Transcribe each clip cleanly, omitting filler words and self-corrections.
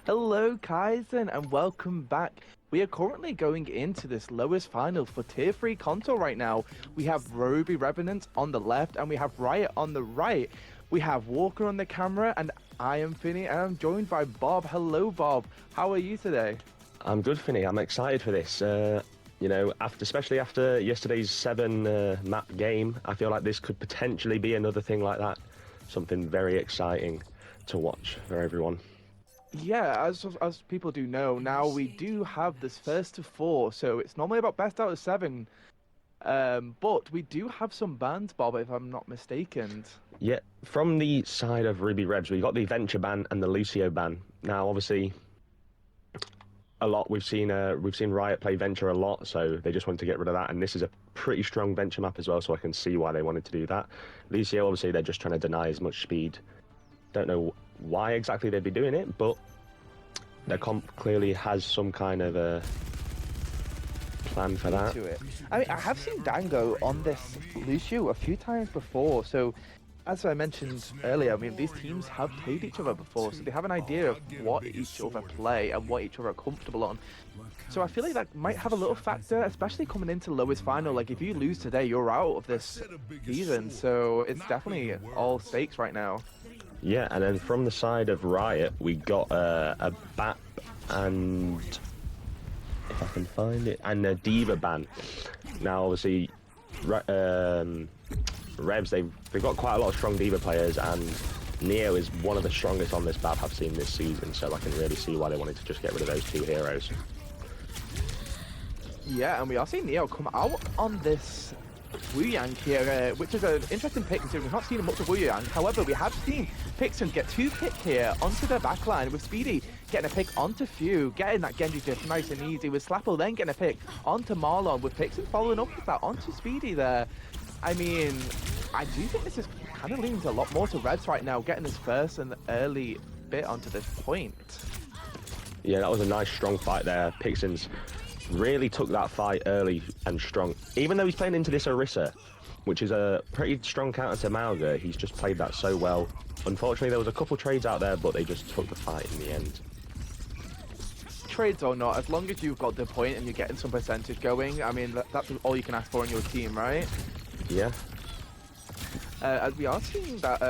Hello, Kaizen, and welcome back. We are currently going into this lowest final for Tier 3 console right now. We have Revanents on the left, and we have Riot on the right. We have Walker on the camera, and I am Finny, and I'm joined by Bob. Hello, Bob. How are you today? I'm good, Finny. I'm excited for this. Especially after yesterday's 7 map game, I feel like this could potentially be another thing like that. Something very exciting to watch for everyone. Yeah, as people do know, now we do have this first to four, so it's normally about best out of seven. But we do have some bans, Bob, if I'm not mistaken. Yeah, from the side of Ruby Revs, we got the Venture ban and the Lucio ban. Now, obviously, a lot we've seen Riot play Venture a lot, so they just wanted to get rid of that. And this is a pretty strong Venture map as well, so I can see why they wanted to do that. Lucio, obviously, they're just trying to deny as much speed. Don't know why exactly they'd be doing it, but their comp clearly has some kind of a plan for that. To it. I mean, I have seen Dango on this Lucio a few times before, so as I mentioned earlier, I mean, these teams have played each other before, so they have an idea of what each other play and what each other are comfortable on. So I feel like that might have a little factor, especially coming into lowest final. Like, if you lose today, you're out of this season, so it's definitely all stakes right now. Yeah, and then from the side of Riot, we got a BAP and, if I can find it, and a Diva ban. Now, obviously, Revs, they've got quite a lot of strong Diva players, and Neo is one of the strongest on this BAP I've seen this season, so I can really see why they wanted to just get rid of those two heroes. Yeah, and we are seeing Neo come out on this Wu Yang here, which is an interesting pick considering we've not seen much of Wu Yang. However, we have seen Pixon get two pick here onto their backline with Speedy getting a pick onto Few, getting that Genji just nice and easy, with Slapple then getting a pick onto Marlon, with Pixon following up with that onto Speedy there. I mean, I do think this is kind of leans a lot more to Reds right now, getting this first and early bit onto this point. Yeah, that was a nice strong fight there. Pixon's really took that fight early and strong. Even though he's playing into this Orisa, which is a pretty strong counter to Mauga, he's just played that so well. Unfortunately, there was a couple trades out there, but they just took the fight in the end. Trades or not, as long as you've got the point and you're getting some percentage going, I mean, that's all you can ask for in your team, right? Yeah. As we are seeing that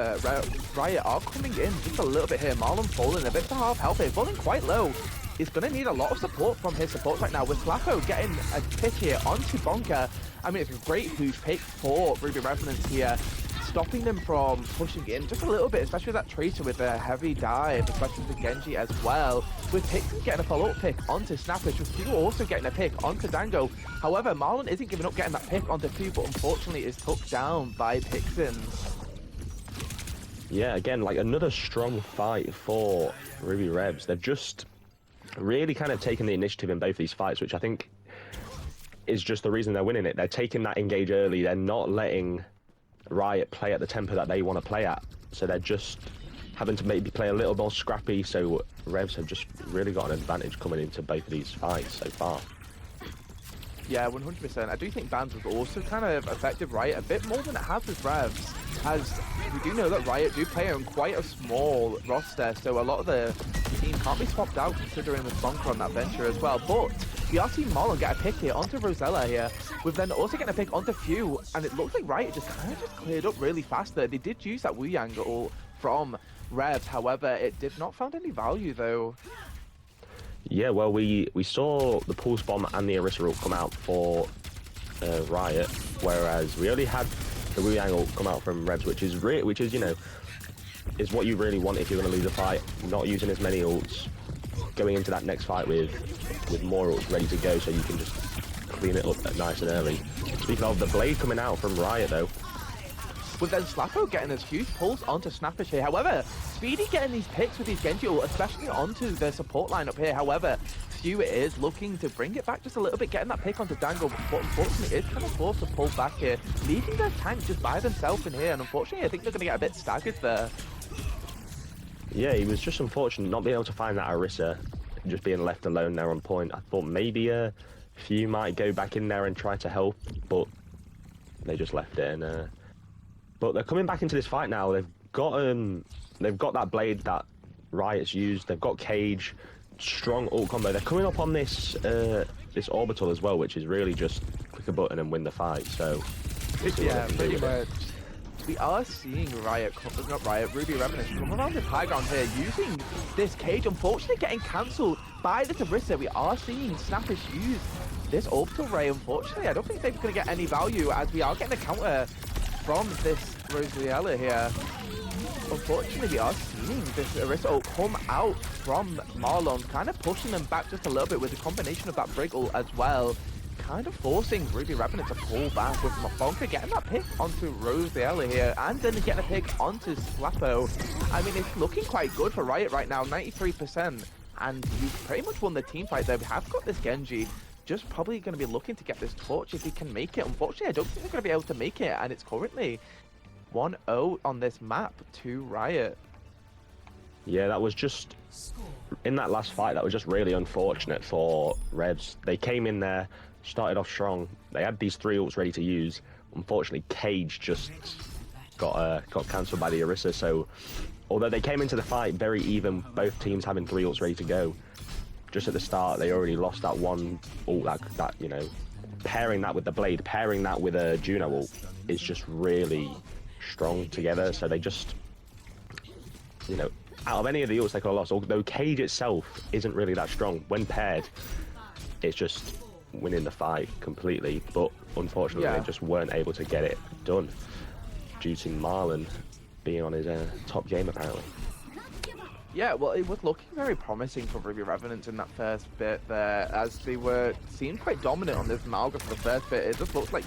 Riot are coming in just a little bit here. Marlon falling a bit to half health here, falling quite low. He's going to need a lot of support from his supports right now, with Slappo getting a pick here onto Bonker. I mean, it's a great huge pick for Ruby Revenants here, stopping them from pushing in just a little bit, especially with that Tracer with a heavy dive, especially with Genji as well. With Pixon getting a follow-up pick onto Snappish, with Few also getting a pick onto Dango. However, Marlon isn't giving up getting that pick onto Few, but unfortunately is took down by Pixon. Yeah, again, like another strong fight for Ruby Revs. They've just really kind of taken the initiative in both these fights, which I think is just the reason they're winning it. They're taking that engage early. They're not letting Riot play at the tempo that they want to play at. So they're just having to maybe play a little more scrappy. So Revs have just really got an advantage coming into both of these fights so far. Yeah, 100%. I do think bans was also kind of affected Riot a bit more than it has with Revs, as we do know that Riot do play on quite a small roster, so a lot of the team can't be swapped out considering the Bonker on that venture as well. But we are seeing Marlon get a pick here onto Rosella here, with then also getting a pick onto Few, and it looks like Riot just kind of just cleared up really fast there. They did use that Wu Yang ult from Revs, however, it did not find any value though. Yeah, well, we saw the Pulse Bomb and the Orisa ult come out for Riot, whereas we only had the Wu Yang ult come out from Revs, which is you know, is what you really want if you're going to lose a fight. Not using as many ults, going into that next fight with more ults ready to go, so you can just clean it up nice and early. Speaking of, the Blade coming out from Riot though. With then Slappo getting his huge pulse onto Snappish here. However, Speedy getting these picks with these Genji ult, especially onto the support lineup here. However, Few is looking to bring it back just a little bit, getting that pick onto Dango, but unfortunately is kind of forced to pull back here, leaving their tank just by themselves in here, and unfortunately I think they're going to get a bit staggered there. Yeah, he was just unfortunate not being able to find that Orisa, just being left alone there on point. I thought maybe Few might go back in there and try to help, but they just left it. But they're coming back into this fight now. They've got that Blade that Riot's used. They've got Cage, strong ult combo. They're coming up on this this orbital as well, which is really just click a button and win the fight. So yeah, pretty much. We are seeing Riot, not Riot, Ruby Revanents come around this high ground here using this Cage, unfortunately getting cancelled by the Orisa. We are seeing Snappish use this orbital ray. Unfortunately, I don't think they're going to get any value as we are getting a counter from this Rosiella here. Unfortunately, we are seeing this Orisa ult come out from Marlon, kind of pushing them back just a little bit with the combination of that Brig ult as well. Kind of forcing Ruby Revenant to pull back with Bonka getting that pick onto Rosiella here and then getting a pick onto Slappo. I mean, it's looking quite good for Riot right now, 93%. And you've pretty much won the team fight there. We have got this Genji. Just probably going to be looking to get this torch if he can make it. Unfortunately, I don't think they're going to be able to make it. And it's currently 1-0 on this map to Riot. Yeah, that was just... In that last fight, that was just really unfortunate for Revs. They came in there, started off strong. They had these 3 ults ready to use. Unfortunately, Cage just got cancelled by the Orisa. So, although they came into the fight very even, both teams having 3 ults ready to go, just at the start, they already lost that one ult. That you know, pairing that with the Blade, pairing that with a Juno ult is just really strong together. So they just, you know, out of any of the ults they could have lost, although Cage itself isn't really that strong, when paired, it's just winning the fight completely. But unfortunately, they just weren't able to get it done due to Marlon being on his top game apparently. Yeah, well, it was looking very promising for Ruby Revenants in that first bit there, as they seemed quite dominant on this Malga for the first bit. It just looks like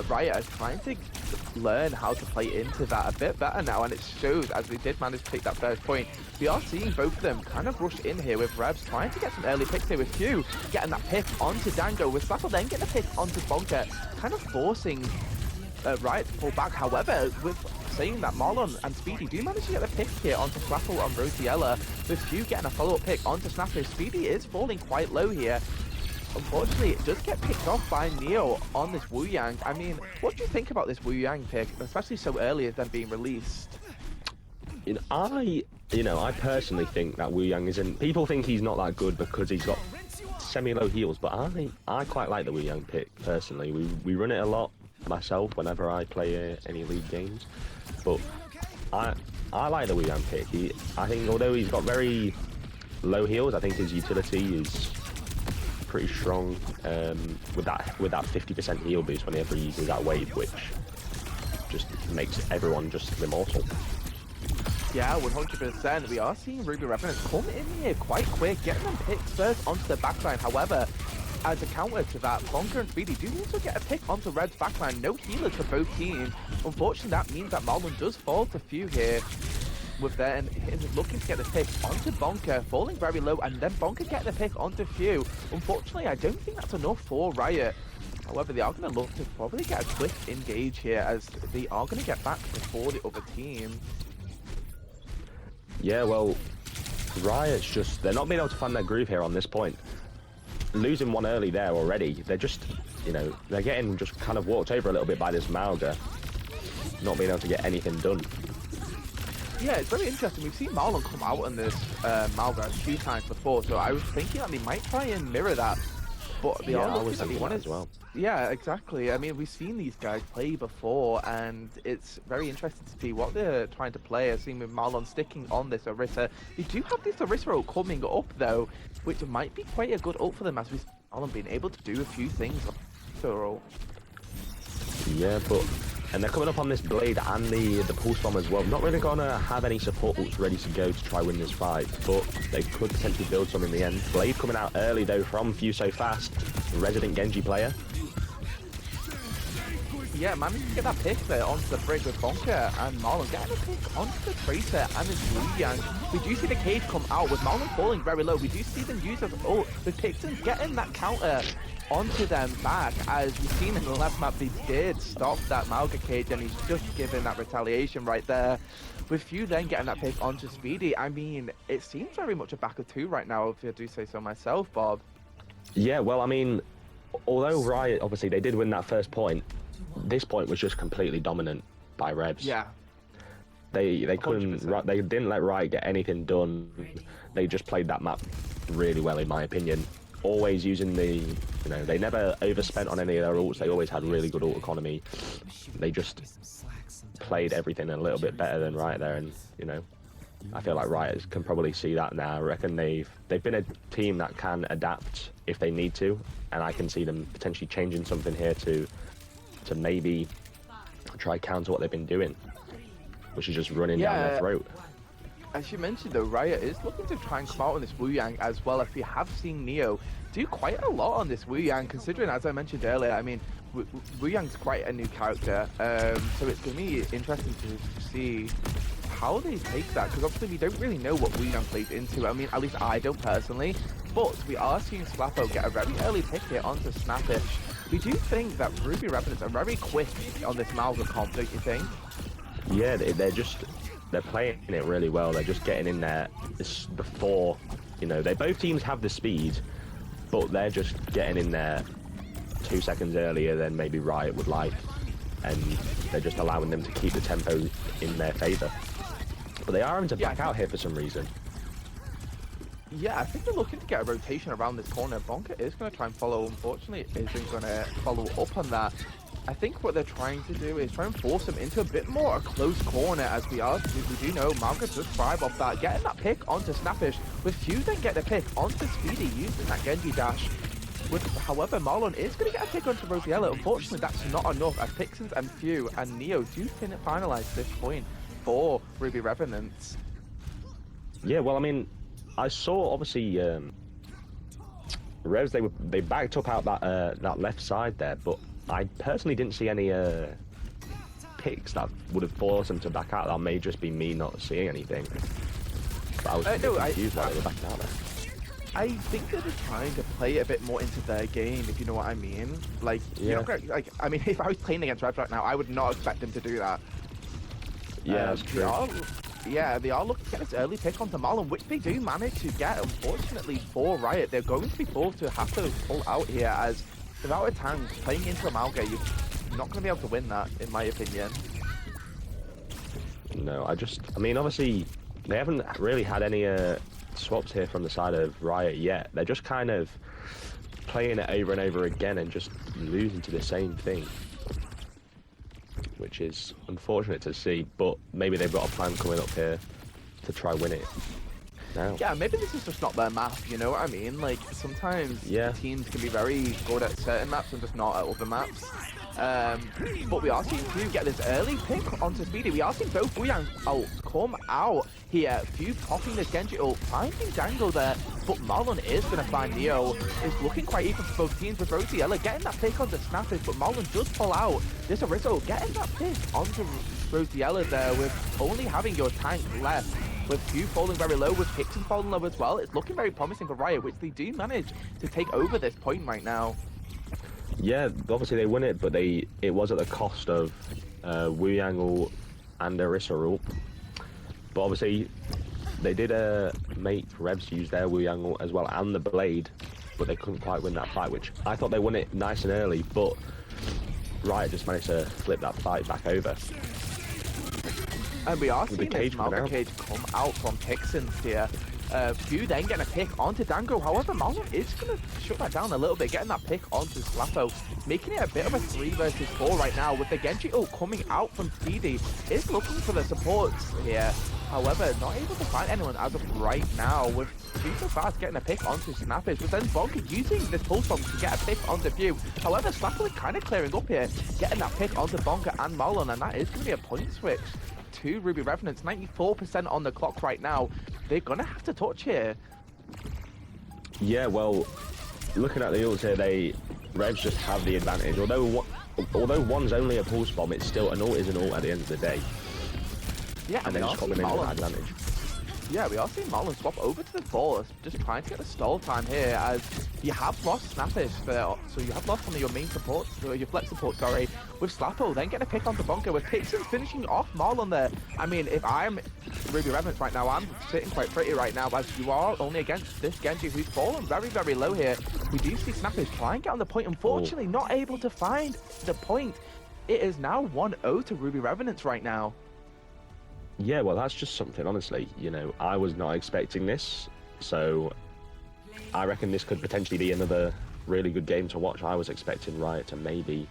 Riot is trying to learn how to play into that a bit better now, and it shows as they did manage to take that first point. We are seeing both of them kind of rush in here with Revs trying to get some early picks here, with Q getting that pick onto Dango, with Slapple then getting a pick onto Bonker, kind of forcing Riot to pull back. However, with saying that, Marlon and Speedy do manage to get the pick here onto Slapple on Rosiella, with Q getting a follow-up pick onto Snapper. Speedy is falling quite low here. Unfortunately, it does get picked off by Neo on this Wu Yang. I mean, what do you think about this Wu Yang pick, especially so early as them being released? I personally think that Wu Yang isn't... People think he's not that good because he's got semi-low heals, but I quite like the Wu Yang pick, personally. We run it a lot myself whenever I play any league games, but I like the Wu Yang pick. I think although he's got very low heals, I think his utility is pretty strong with that 50% heal boost whenever he uses that wave, which just makes everyone just immortal. Yeah, 100%. We are seeing Ruby Revenants come in here quite quick, getting them picked first onto the backline. However, as a counter to that, Bonker and Speedy do also get a pick onto Red's backline. No healers for both teams. Unfortunately, that means that Marlon does fall to few here, with then looking to get the pick onto Bonker, falling very low, and then Bonker getting the pick onto Few. Unfortunately, I don't think that's enough for Riot. However, they are going to look to probably get a quick engage here, as they are going to get back before the other team. Yeah, well, Riot's just... They're not being able to find their groove here on this point. Losing one early there already, they're just, they're getting just kind of walked over a little bit by this Malga, not being able to get anything done. Yeah, it's very interesting. We've seen Marlon come out in this Malga a few times before, so I was thinking that they might try and mirror that. But they are looking at the one as well. Yeah, exactly. I mean, we've seen these guys play before, and it's very interesting to see what they're trying to play. I've seen with Marlon sticking on this Orisa. They do have this Orisa ult coming up, though, which might be quite a good ult for them, as we've Marlon being able to do a few things on the ult. Yeah, but... And they're coming up on this Blade and the Pulse Bomb as well. Not really going to have any support ults ready to go to try win this fight, but they could potentially build some in the end. Blade coming out early, though, from Few So Fast, resident Genji player. Yeah, managing to get that pick there onto the Brig with Bonker, and Marlon getting a pick onto the Tracer and his Wu Yang. We do see the Cage come out with Marlon falling very low. We do see them use as ult with Pixon getting that counter onto them back. As we've seen in the last map, they did stop that Malga Cage, and he's just given that retaliation right there. With Few then getting that pick onto Speedy, I mean, it seems very much a back of two right now, if I do say so myself, Bob. Yeah, well, I mean, although Riot, obviously, they did win that first point, this point was just completely dominant by Revs. Yeah. They couldn't. 100%. They didn't let Riot get anything done. They just played that map really well, in my opinion. Always using the, they never overspent on any of their ults. They always had really good ult economy. They just played everything a little bit better than Riot there, and I feel like Riot can probably see that now. I reckon they've been a team that can adapt if they need to, and I can see them potentially changing something here to maybe try counter what they've been doing, which is just running down their throat. As you mentioned though, Riot is looking to try and come out on this Wu Yang as well, as we have seen Neo do quite a lot on this Wu Yang, considering, as I mentioned earlier, I mean, Wu Yang's quite a new character, so it's going to be interesting to see how they take that, because obviously we don't really know what Wu Yang plays into. I mean, at least I don't personally, but we are seeing Slappo get a very early pick here onto Snappish. We do think that Ruby Revanents are very quick on this Malga comp, don't you think? Yeah, they're playing it really well. They're just getting in there before, they both teams have the speed, but they're just getting in there 2 seconds earlier than maybe Riot would like, and they're just allowing them to keep the tempo in their favor. But they are having to back out here for some reason. Yeah, I think they're looking to get a rotation around this corner. Bonka is going to try and follow. Unfortunately, isn't going to follow up on that. I think what they're trying to do is try and force them into a bit more a close corner, as we do know Malga does thrive off that. Getting that pick onto Snappish, with Few then get the pick onto Speedy using that Genji dash. However, Marlon is going to get a pick onto Rosiella. Unfortunately, that's not enough, as Pixins and Few and Neo do finalize this point for Ruby Revenants. Yeah, well, I mean, I saw obviously Revs, they backed up out that left side there, but I personally didn't see any picks that would have forced them to back out. That may just be me not seeing anything. But I was confused why they were backing out there. I think that they're trying to play a bit more into their game, if you know what I mean. Like, I mean, if I was playing against Revs right now, I would not expect them to do that. Yeah, that's true. They are looking to get this early pick onto Marlon, which they do manage to get. Unfortunately for Riot, they're going to be forced to have to pull out here, as without a tank, playing into a Malga, you're not going to be able to win that, in my opinion. No, I mean, obviously, they haven't really had any swaps here from the side of Riot yet. They're just kind of playing it over and over again and just losing to the same thing, which is unfortunate to see, but maybe they've got a plan coming up here to try win it now. Yeah, maybe this is just not their map, you know what I mean? Like, sometimes teams can be very good at certain maps and just not at other maps. But we are seeing Few get this early pick onto Speedy. We are seeing both Wuyang come out here. Few popping this Genji ult, finding Dango there, but Marlon is going to find Neo. It's looking quite even for both teams, with Rosiella getting that pick onto Snappish, but Marlon does pull out. This Aristo getting that pick onto Rosiella there, with only having your tank left. With Few falling very low, with Pixon falling low as well. It's looking very promising for Riot, which they do manage to take over this point right now. Yeah, obviously they win it, but it was at the cost of Wuyang ult and Orisa ult. But obviously they did make Revs use their Wuyang ult as well and the Blade, but they couldn't quite win that fight, which I thought they won it nice and early, but Riot just managed to flip that fight back over. And we are seeing this Malga cage come out from Pixins here. Few then getting a pick onto Dango. However, Marlon is going to shut that down a little bit, getting that pick onto Slappo, making it a bit of a 3 versus 4 right now, with the Genji ult coming out from Speedy. Is looking for the supports here. However, not able to find anyone as of right now, with Few so fast getting a pick onto Snappish, but then Bonka using this pulse bomb to get a pick onto Few. However, Slappo is kind of clearing up here, getting that pick onto Bonka and Marlon, and that is going to be a point switch to Ruby Revenants. 94% on the clock right now. They're gonna have to touch here. Yeah, well, looking at the ults here, Revs just have the advantage. Although one's only a pulse bomb, it's still an ult is an ult at the end of the day. Yeah, and then just coming in with that advantage. Yeah, we are seeing Marlon swap over to the ball, just trying to get the stall time here, as you have lost Snappish there, so you have lost one of your main supports, your flex support, sorry, with Slappo, then getting a pick onto Bonka, with Pixon finishing off Marlon there. I mean, if I'm Ruby Revenants right now, I'm sitting quite pretty right now, as you are only against this Genji, who's fallen very, very low here. We do see Snappish try and get on the point, unfortunately not able to find the point. It is now 1-0 to Ruby Revenants right now. Yeah, well, that's just something, honestly. You know, I was not expecting this, so I reckon this could potentially be another really good game to watch. I was expecting Riot to maybe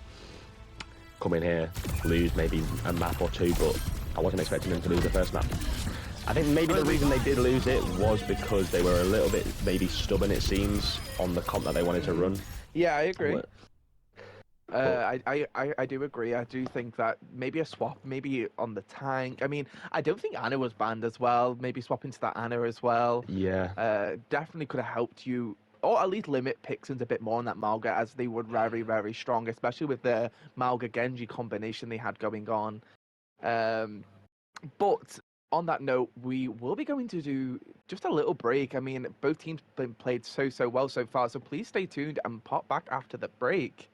come in here, lose maybe a map or two, but I wasn't expecting them to lose the first map. I think maybe the reason they did lose it was because they were a little bit maybe stubborn, it seems, on the comp that they wanted to run. Yeah, I agree. But I do agree. I do think that maybe a swap, maybe on the tank. I mean, I don't think Anna was banned as well. Maybe swap into that Anna as well. yeah, Definitely could have helped you, or at least limit Pixins a bit more on that Malga, as they were very, very strong, especially with the Malga Genji combination they had going on. Um, but on that note, we will be going to do just a little break. I mean, both teams been played so well so far, so please stay tuned and pop back after the break.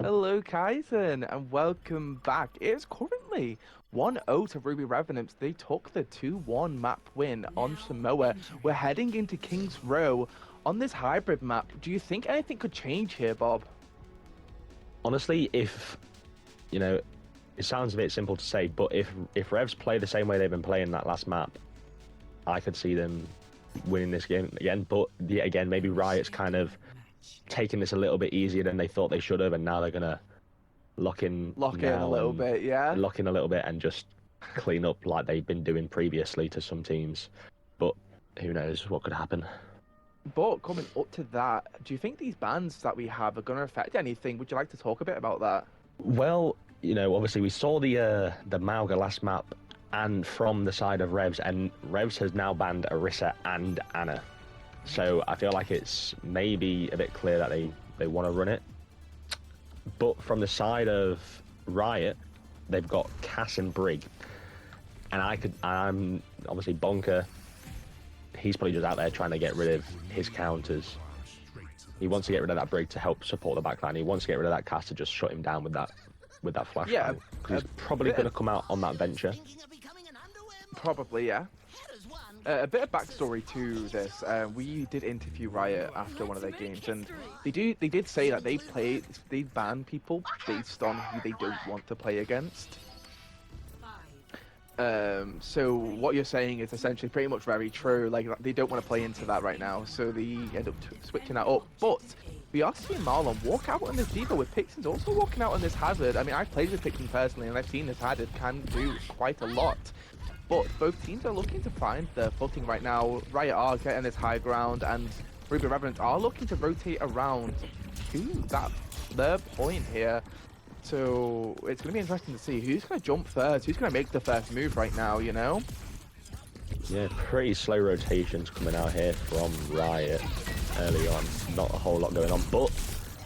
Hello, Kaizen, and welcome back. It's currently 1-0 to Ruby Revanents. They took the 2-1 map win on Samoa. We're heading into King's Row on this hybrid map. Do you think anything could change here, Bob? Honestly, if you know, it sounds a bit simple to say, but if Revs play the same way they've been playing that last map, I could see them winning this game again. But yet again, maybe Riot's kind of taking this a little bit easier than they thought they should have, and now they're gonna lock in A little bit, yeah? lock in a little bit and just clean up like they've been doing previously to some teams. But who knows what could happen. But coming up to that, do you think these bans that we have are going to affect anything? Would you like to talk a bit about that? Well, obviously we saw the Mauga last map, and from the side of Revs, and Revs has now banned Orisa and Anna. So I feel like it's maybe a bit clear that they want to run it. But from the side of Riot, they've got Cass and Brig. And I'm obviously Bonker. He's probably just out there trying to get rid of his counters. He wants to get rid of that Brig to help support the backline. He wants to get rid of that Cass to just shut him down with that flashbang. Yeah, he's probably going to come out on that venture. Probably, yeah. A bit of backstory to this. We did interview Riot after one of their games, and they did say that they ban people based on who they don't want to play against. So what you're saying is essentially pretty much very true. Like, they don't want to play into that right now, so they end up switching that up. But we are seeing Marlon walk out on this Diva, with Pixins also walking out on this Hazard. I mean, I've played with Pixins personally, and I've seen this Hazard can do quite a lot. But both teams are looking to find their footing right now. Riot are getting this high ground, and Ruby Revenants are looking to rotate around to their point here. So it's going to be interesting to see who's going to jump first, who's going to make the first move right now, Yeah, pretty slow rotations coming out here from Riot early on. Not a whole lot going on, but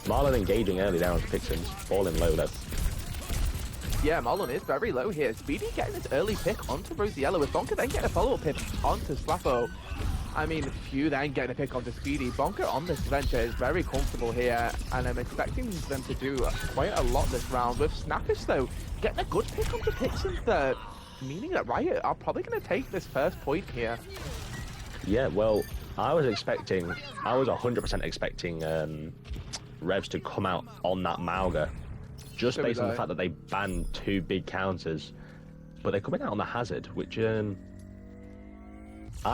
Marlon engaging early down to Pixins, falling low though. Yeah, Marlon is very low here. Speedy getting this early pick onto Rosiella, with Bonker then getting a follow-up pick onto Slappo. I mean, Few then getting a pick onto Speedy. Bonker on this venture is very comfortable here, and I'm expecting them to do quite a lot this round. With Snappish, though, getting a good pick onto Pixins there, meaning that Riot are probably going to take this first point here. Yeah, well, I was 100% expecting Revs to come out on that Mauga, just based on the fact that they banned two big counters, but they're coming out on the Hazard, which I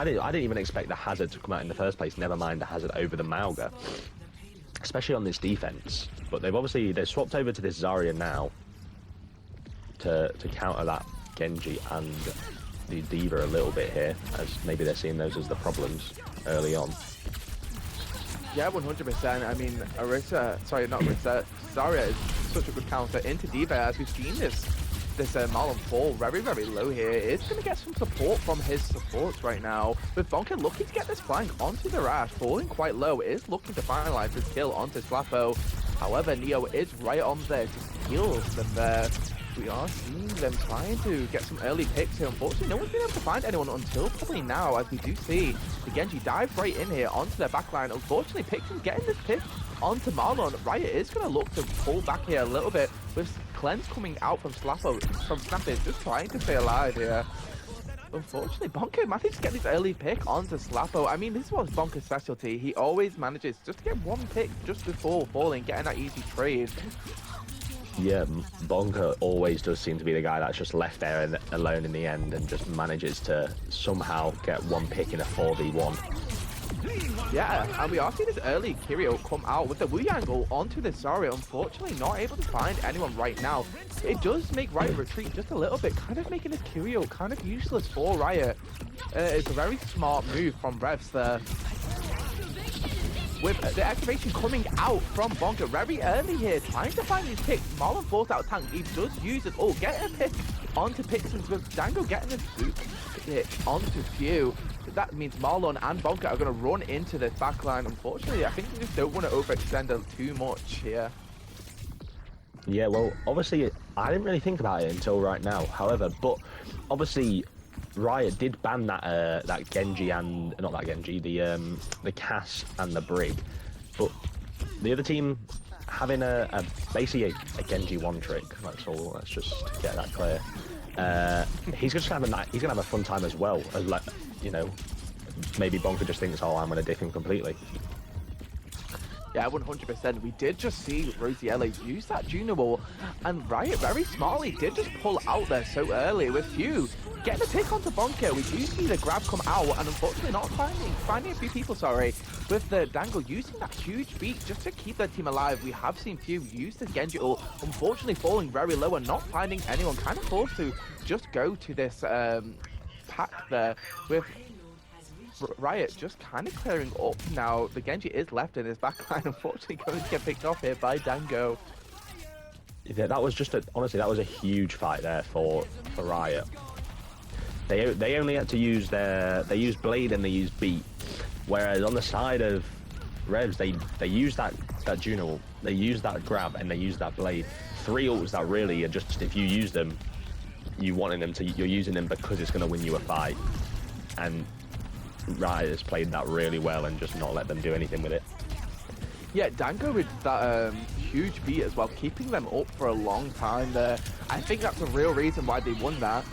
didn't even expect the Hazard to come out in the first place, never mind the Hazard over the Mauga, especially on this defense. But they've swapped over to this Zarya now to counter that Genji and the Diva a little bit here, as maybe they're seeing those as the problems early on. Yeah, 100%. I mean, Zarya is such a good counter into Diva, as we've seen this Marlon fall very, very low here. It's going to get some support from his supports right now, with Bonker looking to get this flank onto the Rash, falling quite low, is looking to finalize this kill onto Slappo. However, Neo is right on there to heal them there. We are seeing them trying to get some early picks here. Unfortunately, no one's been able to find anyone until probably now, as we do see the Genji dive right in here onto their backline. Unfortunately, Pixin getting this pick onto Marlon. Riot is going to look to pull back here a little bit, with Cleanse coming out from Snappish, just trying to stay alive here. Unfortunately, Bonker managed to get this early pick onto Slappo. I mean, this was Bonker's specialty. He always manages just to get one pick just before falling, getting that easy trade. Yeah, Bonker always does seem to be the guy that's just left there alone in the end and just manages to somehow get one pick in a 4v1. Yeah, and we are seeing this early Kirio come out with the Wu angle onto the Zarya. Unfortunately, not able to find anyone right now. It does make Riot retreat just a little bit, kind of making this Kirio kind of useless for Riot. It's a very smart move from Revs there. With the activation coming out from Bonker very early here, trying to find these picks. Marlon falls out of tank. He does use it. Oh, getting a pick onto Pixins, with Django getting a boot hit onto Few. That means Marlon and Bonker are going to run into this backline. Unfortunately, I think they just don't want to overextend too much here. Yeah, well, obviously, I didn't really think about it until right now. However, but obviously, Riot did ban that Genji and the Cass and the Brig, but the other team having basically a Genji one trick. That's all. Let's just get that clear. He's just he's gonna have a fun time as well. As like, you know, maybe Bonker just thinks, oh, I'm gonna dick him completely. Yeah, 100%. We did just see Rosiella use that Juno wall, and Riot very smartly did just pull out there so early with Few getting a pick onto Bonker. We do see the grab come out, and unfortunately not finding a few people, sorry, with the Dangle using that huge beat just to keep their team alive. We have seen Few use the Genji ult, unfortunately falling very low and not finding anyone, kind of forced to just go to this pack there with Riot just kind of clearing up now. The Genji is left in his backline, unfortunately going to get picked off here by Dango. Yeah, that was just honestly, that was a huge fight there for Riot. They only had to use they used Blade and they used Beat, whereas on the side of Revs they used that Juno ult, they used that grab, and they used that Blade. 3 ults that really are just, if you use them, you're using them because it's going to win you a fight, and Riot has played that really well and just not let them do anything with it. Yeah, Dango with that huge beat as well, keeping them up for a long time there. I think that's the real reason why they won that.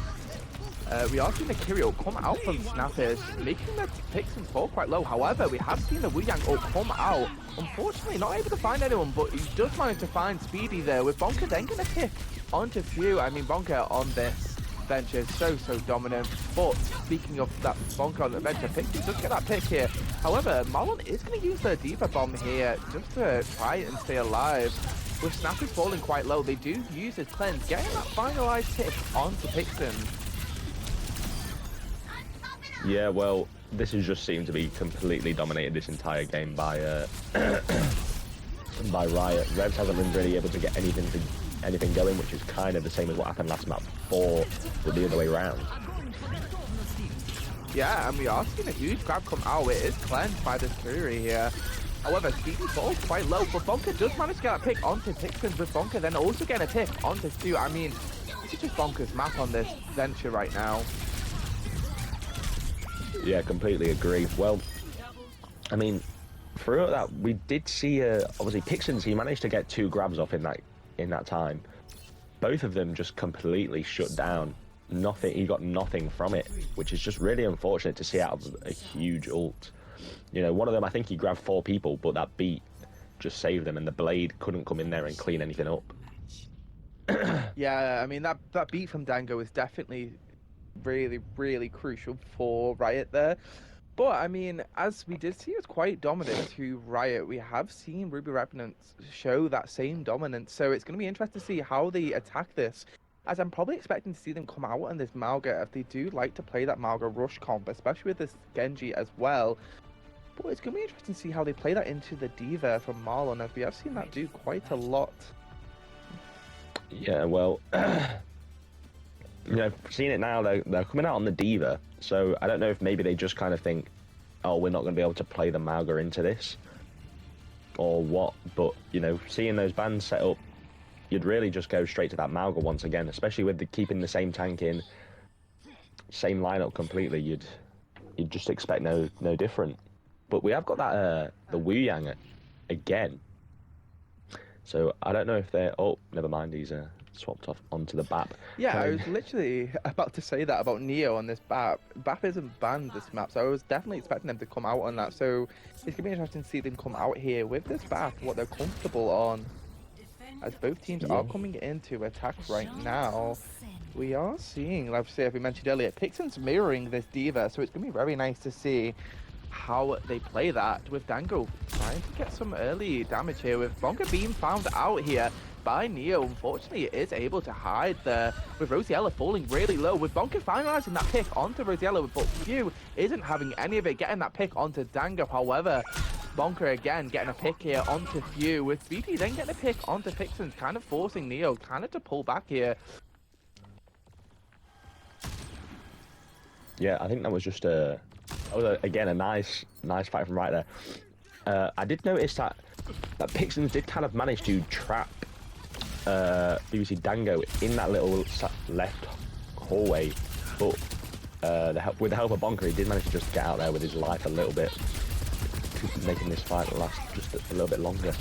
We are seeing the Kyrie ult come out from Snappers, making the picks and fall quite low. However, we have seen the Wu Yang ult come out. Unfortunately, not able to find anyone, but he does manage to find Speedy there, with Bonker then going to pick onto Few. I mean, Bonker on this bench is so dominant, but speaking of that Bonker on the bench, Pixie does get that pick here. However, Marlon is going to use the Diva bomb here just to try and stay alive. With Snappers falling quite low, they do use his cleanse, getting that finalized pick onto Pixon. Yeah, well, this has just seemed to be completely dominated this entire game by by Riot. Revs hasn't been really able to get anything going, which is kind of the same as what happened last map, or the other way around. Yeah, and we are seeing a huge grab come out. It is cleansed by this Fury here. However, Speedy falls quite low, but Bonker does manage to get a pick onto Pixon, with Bonker then also getting a pick onto Stu. I mean, this is just Bonker's map on this venture right now. Yeah, completely agree. Well, I mean, throughout that, we did see, obviously, Pixons, he managed to get 2 grabs off in that time. Both of them just completely shut down. Nothing, he got nothing from it, which is just really unfortunate to see out of a huge ult. You know, one of them, I think he grabbed 4 people, but that beat just saved them, and the Blade couldn't come in there and clean anything up. Yeah, I mean, that beat from Dango is definitely really crucial for Riot there. But I mean, as we did see, it was quite dominant to Riot. We have seen Ruby Revanents show that same dominance, so it's going to be interesting to see how they attack this, as I'm probably expecting to see them come out on this Mauga, if they do like to play that Mauga rush comp, especially with this Genji as well. But it's going to be interesting to see how they play that into the Diva from Marlon, as we have seen that do quite a lot. Yeah, well, you know, seeing it now, they're coming out on the Diva, so I don't know if maybe they just kind of think, oh, we're not going to be able to play the Mauga into this, or what, but, you know, seeing those bans set up, you'd really just go straight to that Mauga once again, especially with keeping the same tank in, same lineup completely, you'd just expect no different. But we have got that, the Wu Yang again, so I don't know if they're, oh, never mind, he's swapped off onto the BAP. Yeah, I was literally about to say that about Neo on this BAP. BAP isn't banned this map, so I was definitely expecting them to come out on that. So it's going to be interesting to see them come out here with this BAP, what they're comfortable on. As both teams are coming in to attack right now, we are seeing, like we mentioned earlier, Pixon's mirroring this Diva, so it's going to be very nice to see how they play that, with Dango trying to get some early damage here, with Bonker being found out here by Neo. Unfortunately, it is able to hide there, with Rosiella falling really low, with Bonker finalizing that pick onto Rosiella, but Few isn't having any of it, getting that pick onto Dango. However, Bonker again getting a pick here onto Few, with BP then getting a pick onto Pixons, kind of forcing Neo kind of to pull back here. Yeah, I think that was just again a nice fight from right there. I did notice that Pixons did kind of manage to trap BBC Dango in that little left hallway, but with the help of Bonker, he did manage to just get out there with his life a little bit, making this fight last just a little bit longer.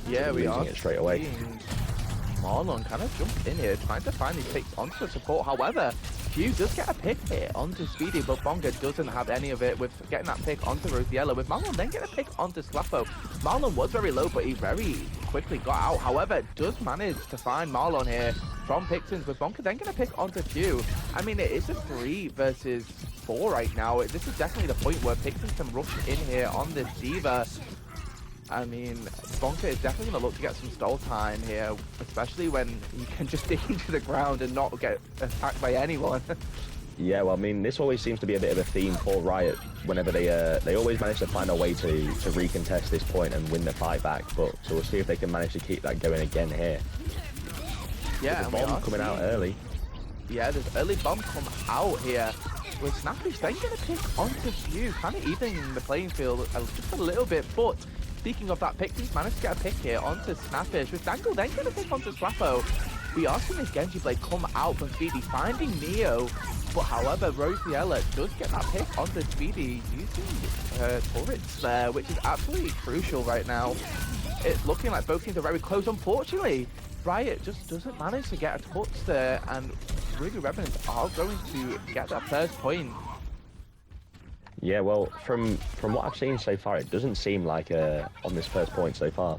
Yeah, we losing are it straight away. seeing Marlon kind of jump in here, trying to find these picks onto the support. However, Q does get a pick here onto Speedy, but Bonga doesn't have any of it with getting that pick onto Rosiella. With Marlon then get a pick onto Slapo. Marlon was very low, but he very quickly got out. However, does manage to find Marlon here from Pixins, with Bonga then going to pick onto Q. I mean, it is a 3 versus 4 right now. This is definitely the point where Pixins can rush in here on this D.Va. I mean, Bonka is definitely going to look to get some stall time here, especially when you can just dig into the ground and not get attacked by anyone. Yeah, well, I mean, this always seems to be a bit of a theme for Riot. Whenever they always manage to find a way to recontest this point and win the fight back. But so we'll see if they can manage to keep that going again here. Yeah, and bomb coming out early. Yeah, there's early bomb come out here. With Snappish then going to pick onto Q, kind of evening the playing field just a little bit. But speaking of that pick, he's managed to get a pick here onto Snappish, with Dangle then going to pick onto Slapo. We are seeing this Genji Blade come out from Speedy, finding Neo. But however, Rosiella does get that pick onto Speedy using her turrets there, which is absolutely crucial right now. It's looking like both teams are very close. Unfortunately, Riot just doesn't manage to get a touch there, and Ruby Revanents are going to get that first point. Yeah, well, from what I've seen so far, it doesn't seem like on this first point so far,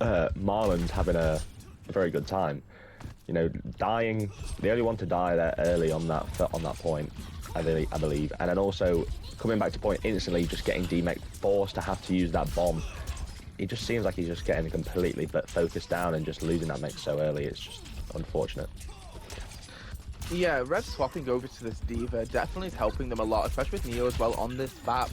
Marlon's having a very good time. You know, dying, the only one to die there early on that point, I believe, and then also coming back to point instantly, just getting D-Mech forced to have to use that bomb. It just seems like he's just getting completely focused down and just losing that mech so early. It's just unfortunate. Yeah, Red swapping over to this D.Va definitely is helping them a lot, especially with Neo as well on this map.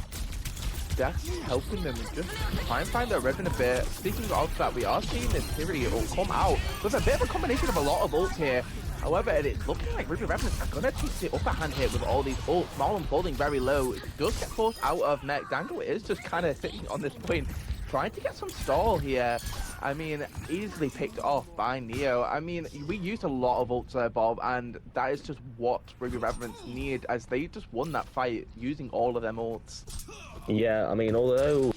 Definitely helping them just try and find their rhythm a bit. Speaking of that, we are seeing this Tyranny ult come out with a bit of a combination of a lot of ults here. However, it's looking like Ruby Revanents are going to take the upper hand here with all these ults. Marlon falling very low. It does get forced out of mech. Dangle is just kind of sitting on this point, trying to get some stall here. I mean, easily picked off by Neo. I mean, we used a lot of ults there, Bob, and that is just what Ruby Revanents need, as they just won that fight using all of them ults. Yeah, I mean, although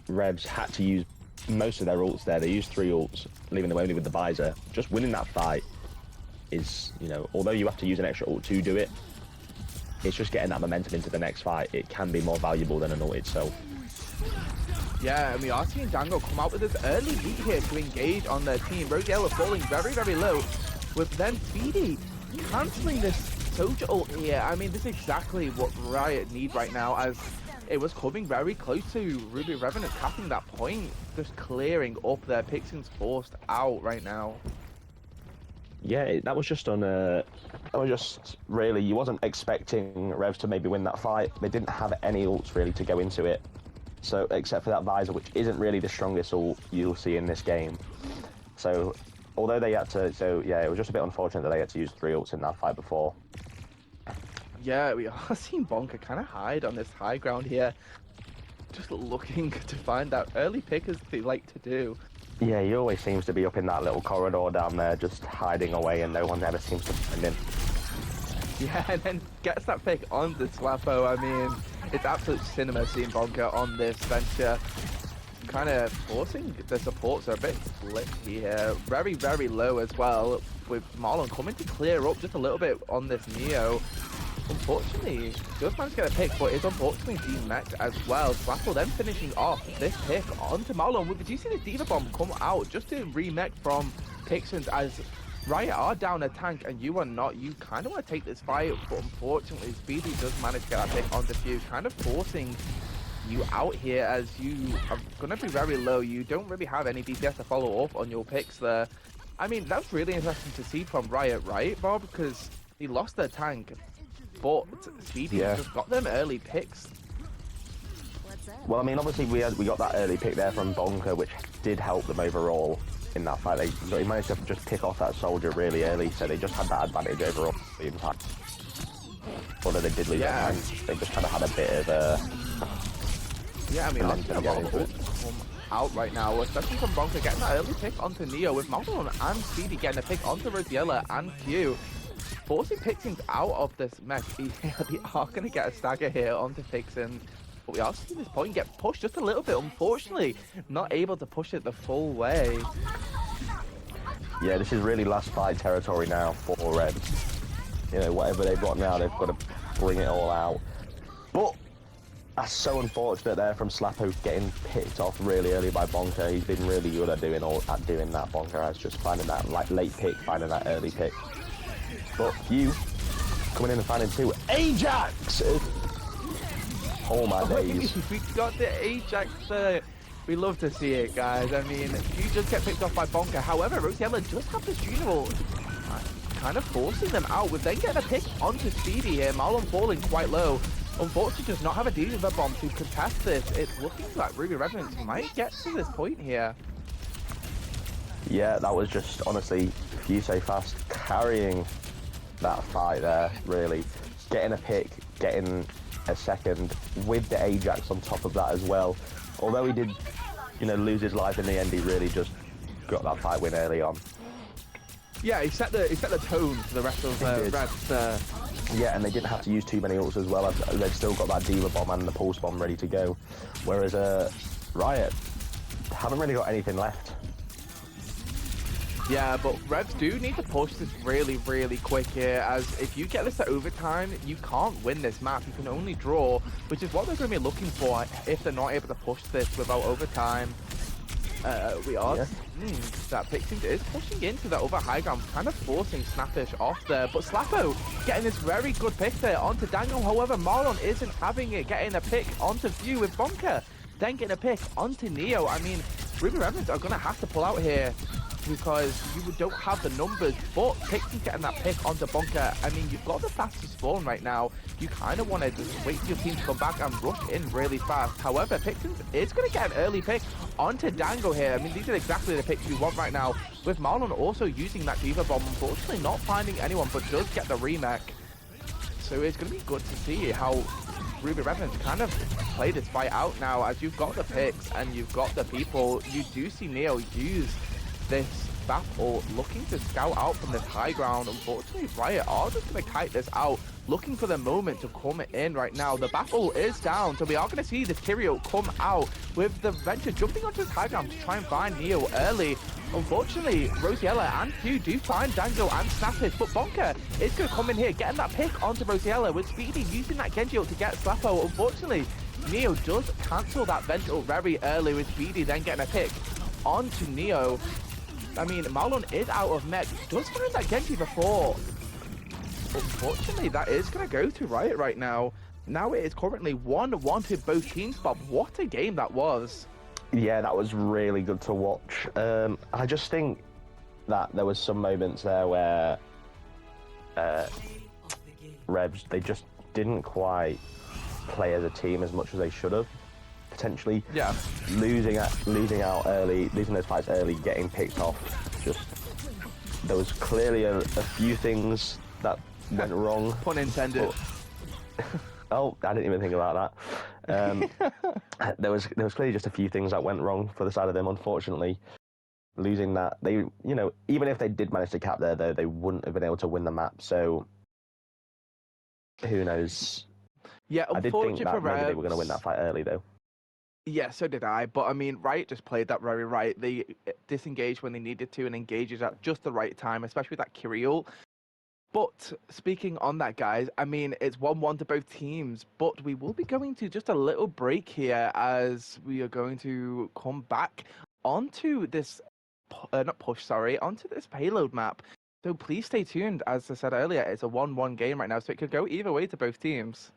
Revs had to use most of their ults there, they used 3 ults, leaving them only with the visor. Just winning that fight is, you know, although you have to use an extra ult to do it, it's just getting that momentum into the next fight. It can be more valuable than an ult itself. Yeah, and we are seeing Dango come out with this early lead here to engage on their team. Rosiella falling very, very low, with then Speedy cancelling this Soldier ult here. I mean, this is exactly what Riot need right now, as it was coming very close to Ruby Revenant capping that point, just clearing up their Pixins forced out right now. Yeah, that was just really, you wasn't expecting Revs to maybe win that fight. They didn't have any ults really to go into it. So, except for that visor, which isn't really the strongest ult you'll see in this game. So, although they had to, yeah, it was just a bit unfortunate that they had to use 3 ults in that fight before. Yeah, we are seeing Bonka kind of hide on this high ground here, just looking to find that early pick as they like to do. Yeah, he always seems to be up in that little corridor down there, just hiding away, and no one ever seems to find him. Yeah, and then gets that pick on the Slapo. I mean, it's absolute cinema seeing Bonka on this venture. Kind of forcing the supports are a bit split here. Very, very low as well, with Marlon coming to clear up just a little bit on this Neo. Unfortunately, does manage to get a pick, but is unfortunately D-Mech as well. Slapo then finishing off this pick onto Marlon. Did you see the D.Va bomb come out just to re-mech from Pixins, as Riot are down a tank and you are not? You kind of want to take this fight, but unfortunately Speedy does manage to get that pick onto Fuse, kind of forcing you out here, as you are going to be very low. You don't really have any DPS to follow up on your picks there. I mean, that's really interesting to see from Riot, right, Bob? Because he lost their tank, but Speedy just got them early picks. Well, I mean, obviously we got that early pick there from Bonka, which did help them overall in that fight. They managed to just pick off that soldier really early, so they just had that advantage overall. In fact, although they did lose their tank, they just kind of had a bit of a... Yeah, I mean, I'm a lot of ults come out right now, especially from Bonka getting that early pick onto Neo, with Marlon and Speedy getting a pick onto Rosiella and Q. Forcing Pixins out of this mech. They are going to get a stagger here onto Pixins. But we are seeing this point get pushed just a little bit, unfortunately. Not able to push it the full way. Yeah, this is really last fight territory now for Reds. You know, whatever they've got now, they've got to bring it all out. But that's so unfortunate there from Slappo getting picked off really early by Bonker. He's been really good at doing that. Bonker has just finding that late pick, finding that early pick. But you coming in and finding two Ajax. Oh my days! We got the Ajax there. We love to see it, guys. I mean, you just get picked off by Bonker. However, Rosiella just have this funeral kind of forcing them out. With then getting a pick onto Speedy here. Marlon falling quite low. Unfortunately, does not have a D.Va bomb to contest this. It's looking like Ruby Revanents might get to this point here. Yeah, that was just, honestly, if you say fast, carrying that fight there, really. Getting a pick, getting a second, with the Ajax on top of that as well. Although he did, you know, lose his life in the end, he really just got that fight win early on. Yeah, he set the tone for the rest of Reds. Yeah, and they didn't have to use too many ults as well. They've still got that D.Va bomb and the pulse bomb ready to go. Whereas Riot haven't really got anything left. Yeah, but Revs do need to push this really, really quick here, as if you get this to overtime, you can't win this map. You can only draw, which is what they're going to be looking for if they're not able to push this without overtime. We are seeing that Pixie is pushing into that other high ground, kind of forcing Snappish off there. But Slappo getting this very good pick there onto Daniel. However, Marlon isn't having it, getting a pick onto View with Bonker. Then getting a pick onto Neo. I mean, Ruby Revanents are going to have to pull out here, because you don't have the numbers, but Pixie's getting that pick onto Bonker. I mean, you've got the fastest spawn right now. You kind of want to just wait for your team to come back and rush in really fast. However, Pixie is going to get an early pick onto Dango here. I mean, these are exactly the picks we want right now, with Marlon also using that D.Va bomb. Unfortunately, not finding anyone, but does get the remake. So it's going to be good to see how Ruby Revanents kind of play this fight out now, as you've got the picks and you've got the people. You do see Neo use this battle, looking to scout out from this high ground. Unfortunately, Riot are just going to kite this out, looking for the moment to come in right now. The battle is down, so we are going to see the Tyrael come out with the Venture jumping onto this high ground to try and find Neo early. Unfortunately, Rosiella and Hugh do find Dango and Snappish, but Bonker is going to come in here, getting that pick onto Rosiella, with Speedy using that Genji ult to get Slappo. Unfortunately, Neo does cancel that Venture ult very early, with Speedy then getting a pick onto Neo. I mean, Marlon is out of mech, does find that Genji before. Unfortunately, that is going to go to Riot right now. Now it is currently 1-1 to both teams, but what a game that was. Yeah, that was really good to watch. I just think that there was some moments there where Revs, they just didn't quite play as a team as much as they should have. Potentially, yeah, losing out early, losing those fights early, getting picked off. Just there was clearly a few things that went wrong. Pun intended. But, oh, I didn't even think about that. There was clearly just a few things that went wrong for the side of them. Unfortunately, losing that, they, you know, even if they did manage to cap there, though, they wouldn't have been able to win the map. So who knows? Yeah, I did think that maybe they were going to win that fight early, though. Yeah, so did I. But I mean, Riot just played that very right. They disengaged when they needed to and engaged at just the right time, especially with that Kyriel. But speaking on that, guys, I mean, it's 1-1 to both teams, but we will be going to just a little break here, as we are going to come back onto this, onto this payload map. So please stay tuned. As I said earlier, it's a 1-1 game right now, so it could go either way to both teams.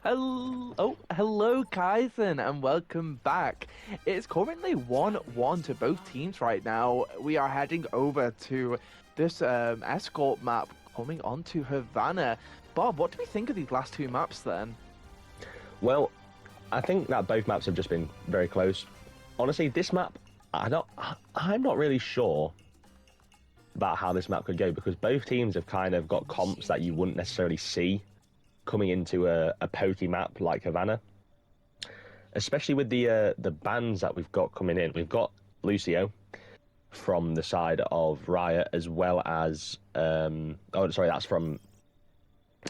Hello, Kaizen, and welcome back. It's currently 1-1 to both teams right now. We are heading over to this escort map coming onto Havana. Bob, what do we think of these last two maps then? Well, I think that both maps have just been very close. Honestly, this map, I'm not really sure about how this map could go because both teams have kind of got comps that you wouldn't necessarily see coming into a pokey map like Havana. Especially with the bans that we've got coming in. We've got Lucio from the side of Riot as well as that's from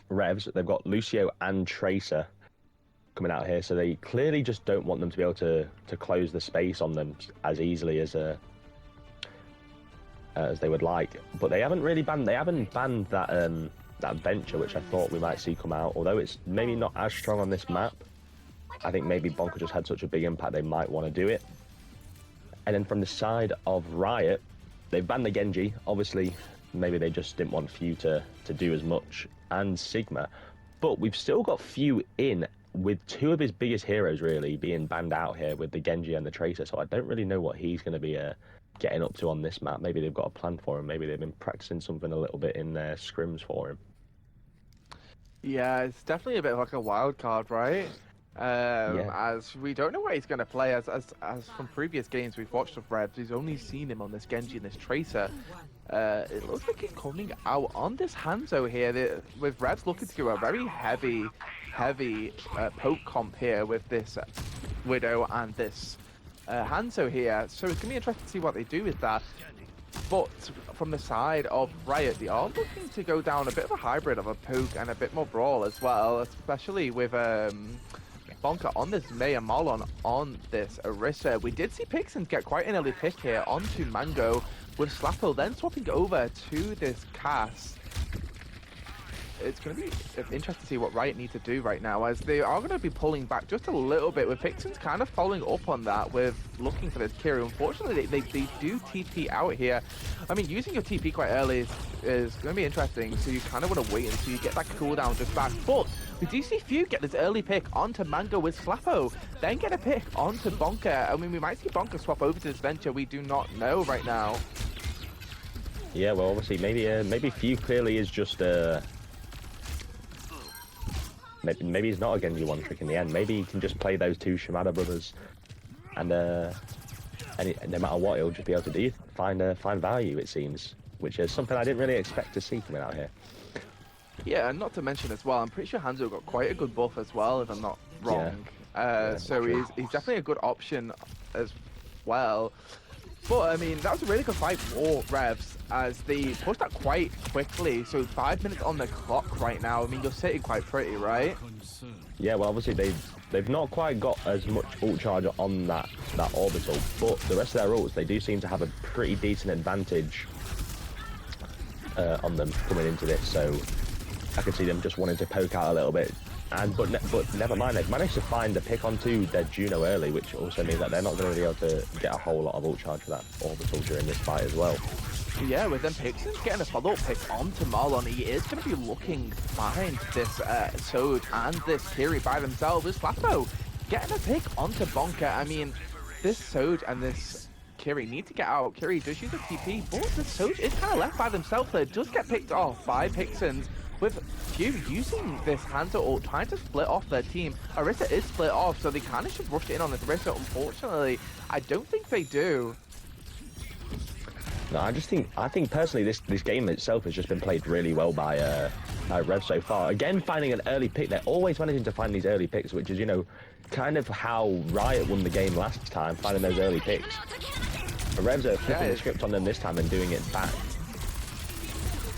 Revs. They've got Lucio and Tracer coming out here, so they clearly just don't want them to be able to close the space on them as easily as they would like. But they haven't banned that Venture, which I thought we might see come out, although it's maybe not as strong on this map. I think maybe Bonker just had such a big impact they might want to do it. And then from the side of Riot, they've banned the Genji. Obviously, maybe they just didn't want Few to do as much, and Sigma. But we've still got Few in with two of his biggest heroes really being banned out here with the Genji and the Tracer, so I don't really know what he's going to be getting up to on this map. Maybe they've got a plan for him. Maybe they've been practicing something a little bit in their scrims for him. Yeah, it's definitely a bit like a wild card, right? As we don't know where he's going to play. As from previous games we've watched of Revs, we've only seen him on this Genji and this Tracer. It looks like he's coming out on this Hanzo here, with Revs looking to do a very heavy poke comp here with this Widow and this Hanzo here. So it's going to be interesting to see what they do with that. But from the side of Riot, they are looking to go down a bit of a hybrid of a poke and a bit more brawl as well, especially with Bonker on this May and Marlon on this Orisa. We did see Pixen get quite an early pick here onto Mango, with Slappo then swapping over to this Cass. It's going to be interesting to see what Riot need to do right now, as they are going to be pulling back just a little bit, with Pixen's kind of following up on that with looking for this Kiri. Unfortunately, they do TP out here. I mean, using your TP quite early is going to be interesting, so you kind of want to wait until you get that cooldown just back. But we do see Few get this early pick onto Mango with Slappo, then get a pick onto Bonker. I mean, we might see Bonker swap over to this Venture, we do not know right now. Yeah, well, obviously, maybe Few clearly is just maybe he's not a Genji one trick in the end. Maybe he can just play those two Shimada brothers, and no matter what, he'll just be able to find value, it seems, which is something I didn't really expect to see coming out here. Yeah, and not to mention as well, I'm pretty sure Hanzo got quite a good buff as well, if I'm not wrong. So he's definitely a good option as well. But, I mean, that was a really good fight for Revs, as they pushed that quite quickly. So 5 minutes on the clock right now. I mean, you're sitting quite pretty, right? Yeah, well, obviously they've not quite got as much ult charge on that orbital, but the rest of their ults, they do seem to have a pretty decent advantage on them coming into this. So I could see them just wanting to poke out a little bit. But never mind, they've managed to find a pick onto their Juno early, which also means that they're not going to be able to get a whole lot of ult charge for that orbital during this fight as well. Yeah, with them Pixens getting a follow-up pick onto Marlon, he is going to be looking behind this Sode and this Kiri by themselves. With Slappo getting a pick onto Bonker. I mean, this Sode and this Kiri need to get out. Kiri does use a TP, but the Sode is kind of left by themselves. They just get picked off by Pixens, with Few using this Hanzo ult, trying to split off their team. Orisa is split off, so they kind of should rush in on this Orisa. Unfortunately, I don't think they do. No, I think personally this game itself has just been played really well by Rev so far. Again, finding an early pick. They're always managing to find these early picks, which is, you know, kind of how Riot won the game last time, finding those early picks. The Revs are flipping the script on them this time and doing it back.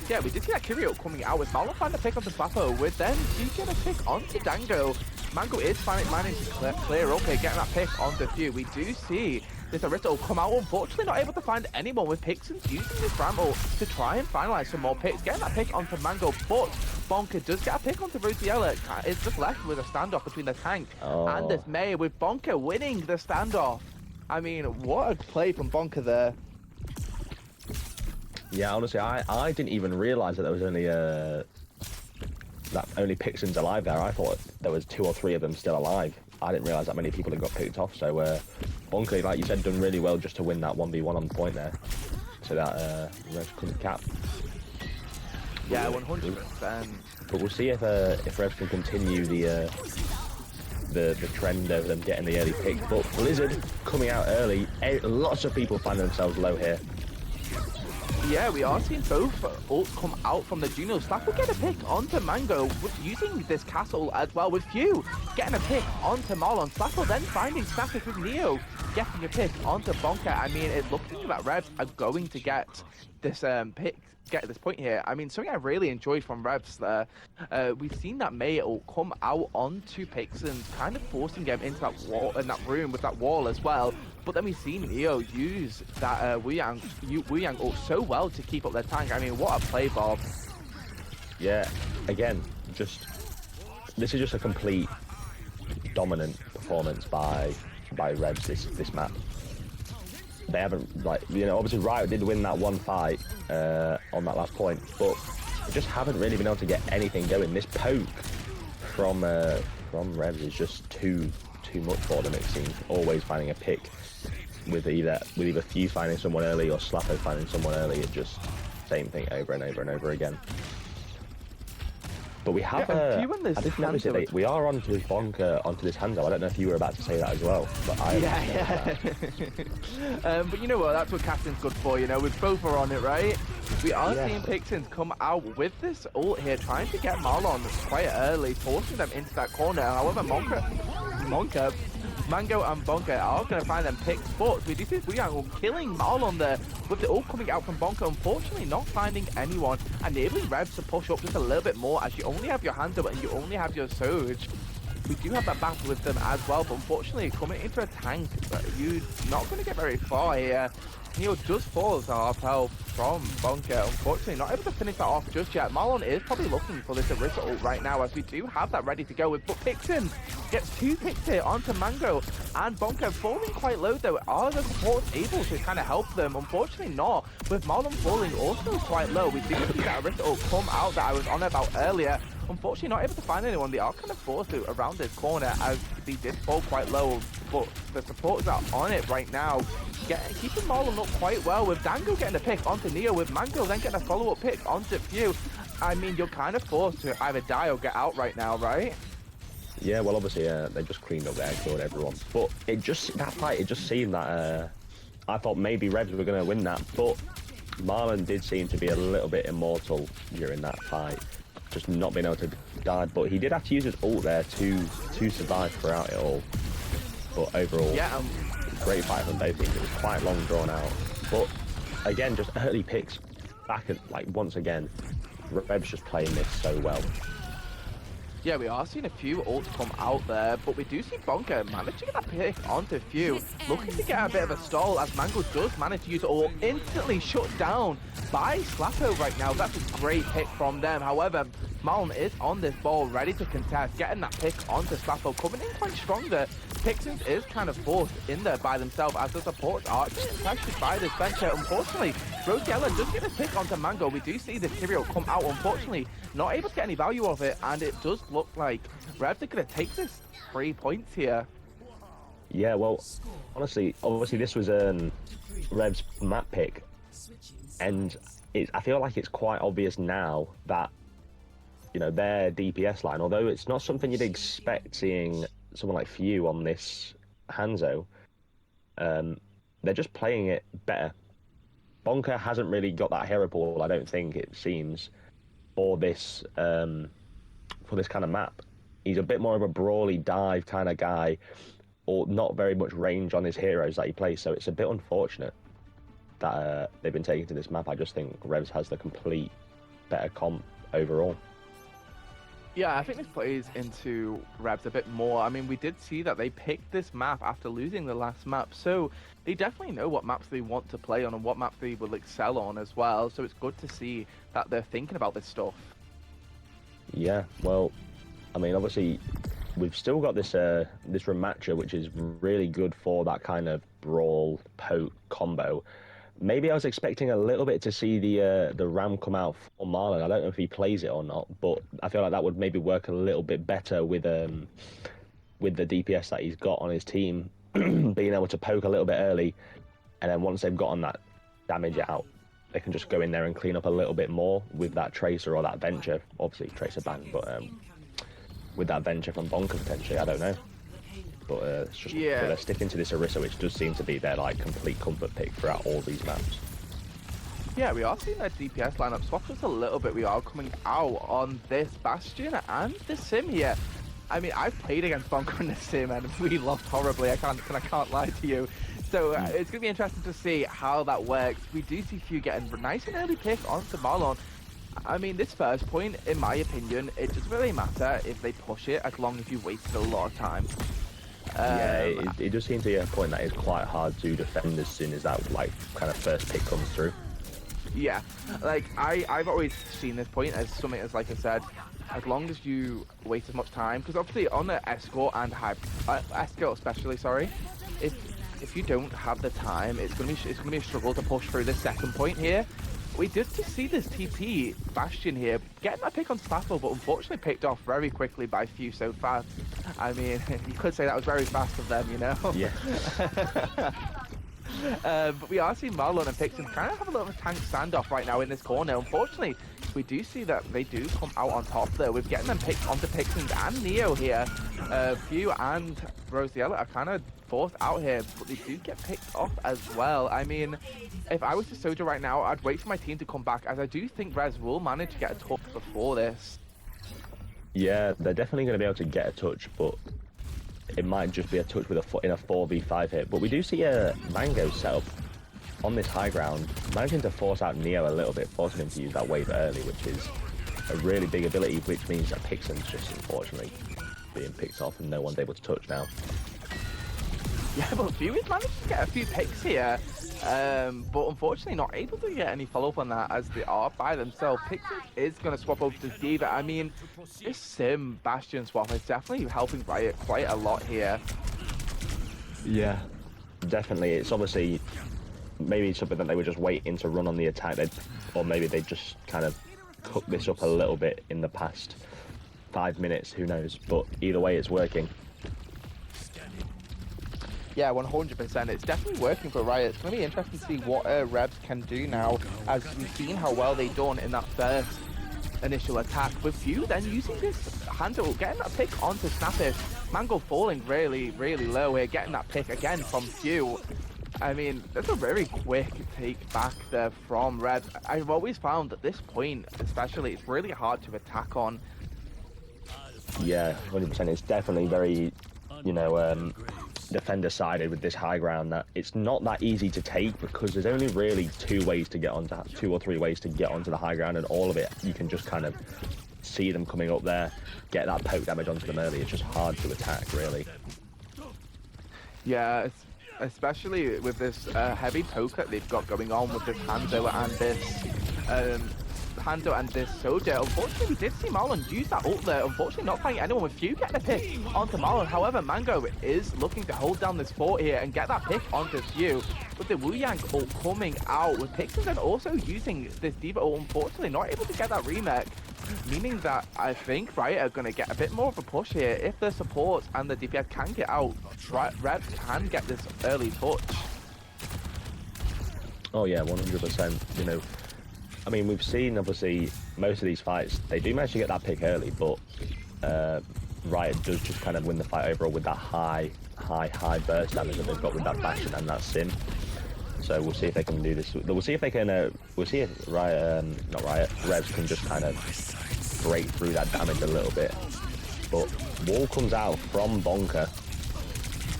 Yeah, we did see that Kiri ult coming out with Marlon finding a pick onto Slappo, with then you get a pick onto Dango. Mango is managing to clear up here, getting that pick onto Few. We do see this Orisa ult come out, unfortunately not able to find anyone, with Pixens using this Ram ult to try and finalize some more picks, getting that pick onto Mango, but Bonker does get a pick onto Rosiella. It's just left with a standoff between the tank and this May, with Bonker winning the standoff. I mean, what a play from Bonker there. Yeah, honestly, I didn't even realize that there was only that only Pixen's alive there. I thought there was 2 or 3 of them still alive. I didn't realise that many people had got picked off. So Bunkley, like you said, done really well just to win that 1v1 on point there, so that Revs couldn't cap. Yeah, 100%. But we'll see if Revs can continue the trend of them getting the early pick. But Blizzard coming out early. Lots of people find themselves low here. Yeah, we are seeing both ults come out from the Juno. Slap will get a pick onto Mango using this castle as well, with Few getting a pick onto Marlon. Slap will then finding Snappers with Neo getting a pick onto Bonka. I mean, it's looking that Revs are going to get this pick, get this point here. I mean, something I really enjoyed from Revs there, we've seen that May ult come out onto Pixen, kind of forcing him into that wall, in that room with that wall as well. But then we've seen Neo use that Wu Yang ult so well to keep up their tank. I mean, what a play, Bob. Yeah, again, this is just a complete dominant performance by Revs this map. They haven't, like, you know, obviously Riot did win that one fight on that last point, but they just haven't really been able to get anything going. This poke from Revs is just too much for them, it seems. Always finding a pick with either Few finding someone early or Slappo finding someone early. It's just same thing over and over and over again. But we have I didn't notice it. We are onto this Bonker, onto this Hanzo. I don't know if you were about to say that as well, but I but you know what? That's what Kaizen's good for. You know, we both are on it, right? We are seeing Pixens come out with this ult here, trying to get Marlon quite early, forcing them into that corner. However, Mango and Bonka are going to find them picks, but we do see Wu Yang killing Marlon there with the ult coming out from Bonka. Unfortunately, not finding anyone, enabling Revs to push up just a little bit more, as you only have your Hanzo and you only have your Surge. We do have that battle with them as well, but unfortunately, coming into a tank, you're not going to get very far here. Neo does fall to half health from Bonka. Unfortunately, not able to finish that off just yet. Marlon is probably looking for this Orisa ult right now, as we do have that ready to go with. But Pixen gets 2 picks here onto Mango and Bonka falling quite low though. Are the supports able to kind of help them? Unfortunately not. With Marlon falling also quite low, we do see that Orisa ult come out that I was on about earlier. Unfortunately, not able to find anyone. They are kind of forced to around this corner, as they did fall quite low, but the supports are on it right now. Keeping Marlon up quite well, with Dango getting a pick onto Neo, with Mango then getting a follow-up pick onto Few. I mean, you're kind of forced to either die or get out right now, right? Yeah, well, obviously, they just cleaned up there, killed everyone. But that fight, it just seemed that I thought maybe Revs were going to win that, but Marlon did seem to be a little bit immortal during that fight. Just not being able to die, but he did have to use his ult there to survive throughout it all. But overall, great fight from both teams. It was quite long drawn out, but again, just early picks back at, like, once again, Revs just playing this so well. Yeah, we are seeing a few ults come out there, but we do see Bonka manage to get that pick onto Few, looking to get a bit of a stall, as Mango does manage to use it all, instantly shut down by Slappo right now. That's a great pick from them. However, Marlon is on this ball, ready to contest, getting that pick onto Slappo, coming in quite stronger. Pixens is kind of forced in there by themselves, as the supports are getting pressured by this bencher. Unfortunately, Rosiella does get a pick onto Mango. We do see the Tyrael come out, unfortunately, not able to get any value of it, and it does look like Revs are going to take this 3 points here. Yeah, well, honestly, obviously this was Revs map pick, and I feel like it's quite obvious now that, you know, their DPS line, although it's not something you'd expect seeing someone like Few on this Hanzo, they're just playing it better. Bonka hasn't really got that hero pool, I don't think, it seems, for this kind of map. He's a bit more of a brawly dive kind of guy, or not very much range on his heroes that he plays, so it's a bit unfortunate that they've been taken to this map. I just think Revs has the complete better comp overall. Yeah, I think this plays into Revs a bit more. I mean, we did see that they picked this map after losing the last map, so they definitely know what maps they want to play on and what maps they will excel on as well. So it's good to see that they're thinking about this stuff. Yeah, well, I mean, obviously, we've still got this this Rematcher, which is really good for that kind of brawl poke combo. Maybe I was expecting a little bit to see the Ram come out for Marlon. I don't know if he plays it or not, but I feel like that would maybe work a little bit better with the DPS that he's got on his team, being able to poke a little bit early, and then once they've gotten that damage out, they can just go in there and clean up a little bit more with that Tracer or that Venture. Obviously, Tracer ban, but with that Venture from Bonker potentially, I don't know. But it's just they're sticking to this Orisa, which does seem to be their like complete comfort pick throughout all these maps. Yeah, we are seeing that DPS lineup swap just a little bit. We are coming out on this Bastion and the Sim here. I mean, I've played against Bonker in the Sim and we lost horribly. I can't lie to you. So it's gonna be interesting to see how that works. We do see Few getting a nice and early pick onto Marlon. I mean, this first point, in my opinion, it doesn't really matter if they push it as long as you wasted a lot of time. It does seem to be a point that is quite hard to defend as soon as that like kind of first pick comes through. Yeah, like I've always seen this point as something as, like I said, as long as you waste as much time, because obviously on the escort and escort especially, sorry, if you don't have the time, it's gonna be a struggle to push through the second point here. We did just see this TP Bastion here getting that pick on Staffel, but unfortunately picked off very quickly by Few so fast. I mean, you could say that was very fast of them, you know? Yeah. But we are seeing Marlon and Pixen kind of have a little tank standoff right now in this corner. Unfortunately, we do see that they do come out on top there. We're getting them picked onto Pixen and Neo here. Few and Rosiella are kind of forced out here, but they do get picked off as well. I mean, if I was to Soldier right now, I'd wait for my team to come back, as I do think Rez will manage to get a touch before this. Yeah, they're definitely going to be able to get a touch, but it might just be a touch with in a 4v5 hit. But we do see a Mango set up on this high ground, managing to force out Neo a little bit, forcing him to use that wave early, which is a really big ability, which means that Pixen's just unfortunately being picked off and no one's able to touch now. Yeah, but Few is managed to get a few picks here, but unfortunately not able to get any follow-up on that as they are by themselves. Pixel is going to swap over to Diva. I mean, this Sim Bastion swap is definitely helping Riot quite a lot here. Yeah, definitely. It's obviously maybe something that they were just waiting to run on the attack, or maybe they just kind of cooked this up a little bit in the past 5 minutes, who knows, but either way it's working. Yeah, 100%. It's definitely working for Riot. It's going to be interesting to see what Revs can do now, as we've seen how well they've done in that first initial attack. With Few then using this handle, getting that pick onto Snappis. Mango falling really, really low here, getting that pick again from Few. I mean, that's a very quick take back there from Revs. I've always found at this point, especially, it's really hard to attack on. Yeah, 100%. It's definitely very, you know, defender-sided with this high ground, that it's not that easy to take because there's only really two or three ways to get onto the high ground, and all of it you can just kind of see them coming up there, get that poke damage onto them early. It's just hard to attack, really. Yeah, especially with this heavy poke that they've got going on with this Hanzo and this Soldier. Unfortunately, we did see Marlon use that ult there. Unfortunately, not finding anyone with Few getting a pick onto Marlon. However, Mango is looking to hold down this fort here and get that pick onto Few. With the Wu Yang ult coming out, with Pixel and also using this Diva ult, unfortunately not able to get that remake. Meaning that I think Riot are going to get a bit more of a push here. If the supports and the DPS can get out, Revs can get this early touch. Oh yeah, 100%. You know, I mean, we've seen obviously most of these fights, they do manage to get that pick early, but Riot does just kind of win the fight overall with that high burst damage that they've got with that Bastion and that Sim. So we'll see if they can do this. We'll see if they can. We'll see if Revs can just kind of break through that damage a little bit. But wall comes out from Bonker.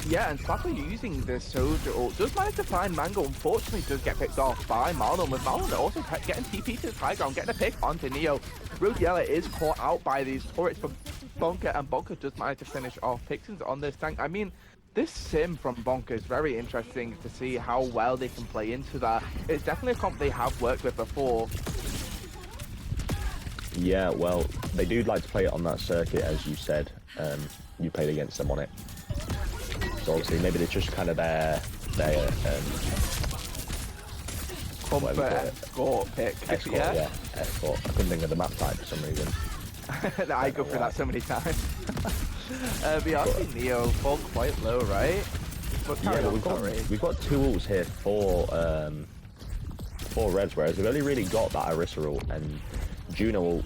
Yeah, and Slapper using the Soldier ult does manage to find Mango. Unfortunately, does get picked off by Marlon. With Marlon also getting TP to the high ground, getting a pick onto Neo. Rosiella is caught out by these turrets from Bonker, and Bonker does manage to finish off Pixens on this tank. I mean, this Sim from Bonker is very interesting to see how well they can play into that. It's definitely a comp they have worked with before. Yeah, well, they do like to play it on that circuit, as you said. You played against them on it. So obviously, maybe it's just kind of their whatever you call Comfort it. escort pick. Escort, yeah, escort. I couldn't think of the map type for some reason. I go through that so many times. We are seeing Neo fall quite low, right? But Yeah, but we've got 2 ults here for Reds, whereas we've only really got that Orisa ult and Juno ult,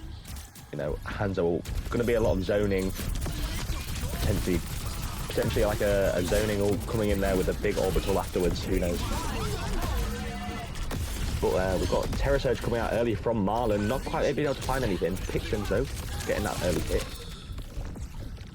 you know, Hanzo ult. Going to be a lot of zoning, potentially like a zoning ult coming in there with a big orbital afterwards, who knows. But we've got Terror Surge coming out early from Marlon, not quite being able to find anything. Pixins though, getting that early hit.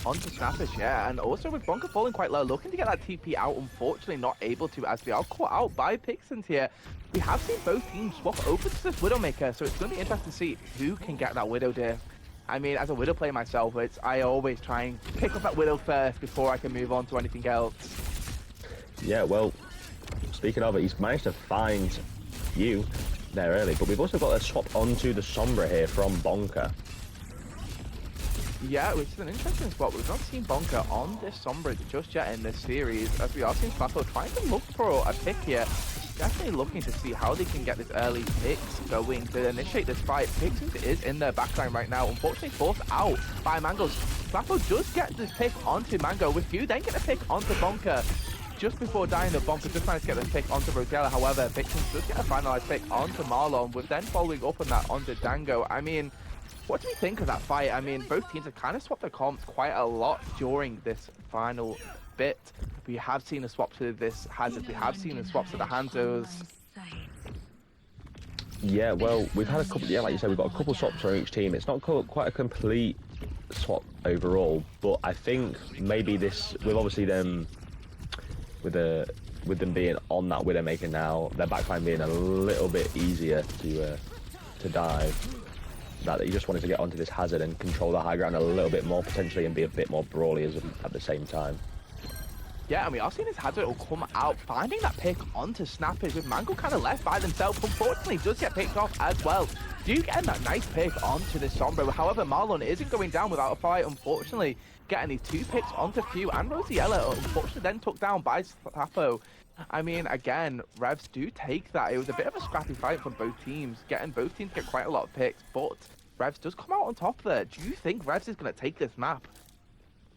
Onto Snappish, yeah, and also with Bonker falling quite low, looking to get that TP out, unfortunately not able to, as we are caught out by Pixins here. We have seen both teams swap over to this Widowmaker, so it's going to be interesting to see who can get that Widow diff. I mean, as a Widow player myself, I always try and pick up that Widow first before I can move on to anything else. Yeah, well, speaking of it, he's managed to find you there early, but we've also got a swap onto the Sombra here from Bonker. Yeah, which is an interesting spot. We've not seen Bonker on this Sombra just yet in this series, as we are seeing Flaco trying to look for a pick here. Definitely looking to see how they can get this early picks going to initiate this fight. Pixins is in their backline right now, unfortunately forced out by Mango. Flaco does get this pick onto Mango, with you then get a pick onto Bonker. Just before dying, the Bonker just managed to get the pick onto Rosella. However, Pixins does get a finalized pick onto Marlon, with then following up on that onto Dango. I mean, what do we think of that fight? I mean, both teams have kind of swapped their comps quite a lot during this final bit. We have seen a swap to this Hazard. We have seen a swap to the Hanzos. Yeah, well, we've had a couple, yeah, like you said, we've got a couple swaps from each team. It's not quite a complete swap overall, but I think maybe this, with obviously them, with them being on that Widowmaker now, their backline being a little bit easier to dive, that he just wanted to get onto this Hazard and control the high ground a little bit more potentially and be a bit more brawly at the same time. Yeah, and we are seeing this Hazard will come out, finding that pick onto Snappers, with Mango kind of left by themselves. Unfortunately, does get picked off as well. Do get that nice pick onto the Sombra. However, Marlon isn't going down without a fight, unfortunately. Getting these 2 picks onto Few and Rosiella, unfortunately then took down by Sapo. I mean, again, Revs do take that. It was a bit of a scrappy fight for both teams, getting both teams get quite a lot of picks, but Revs does come out on top there. Do you think Revs is going to take this map?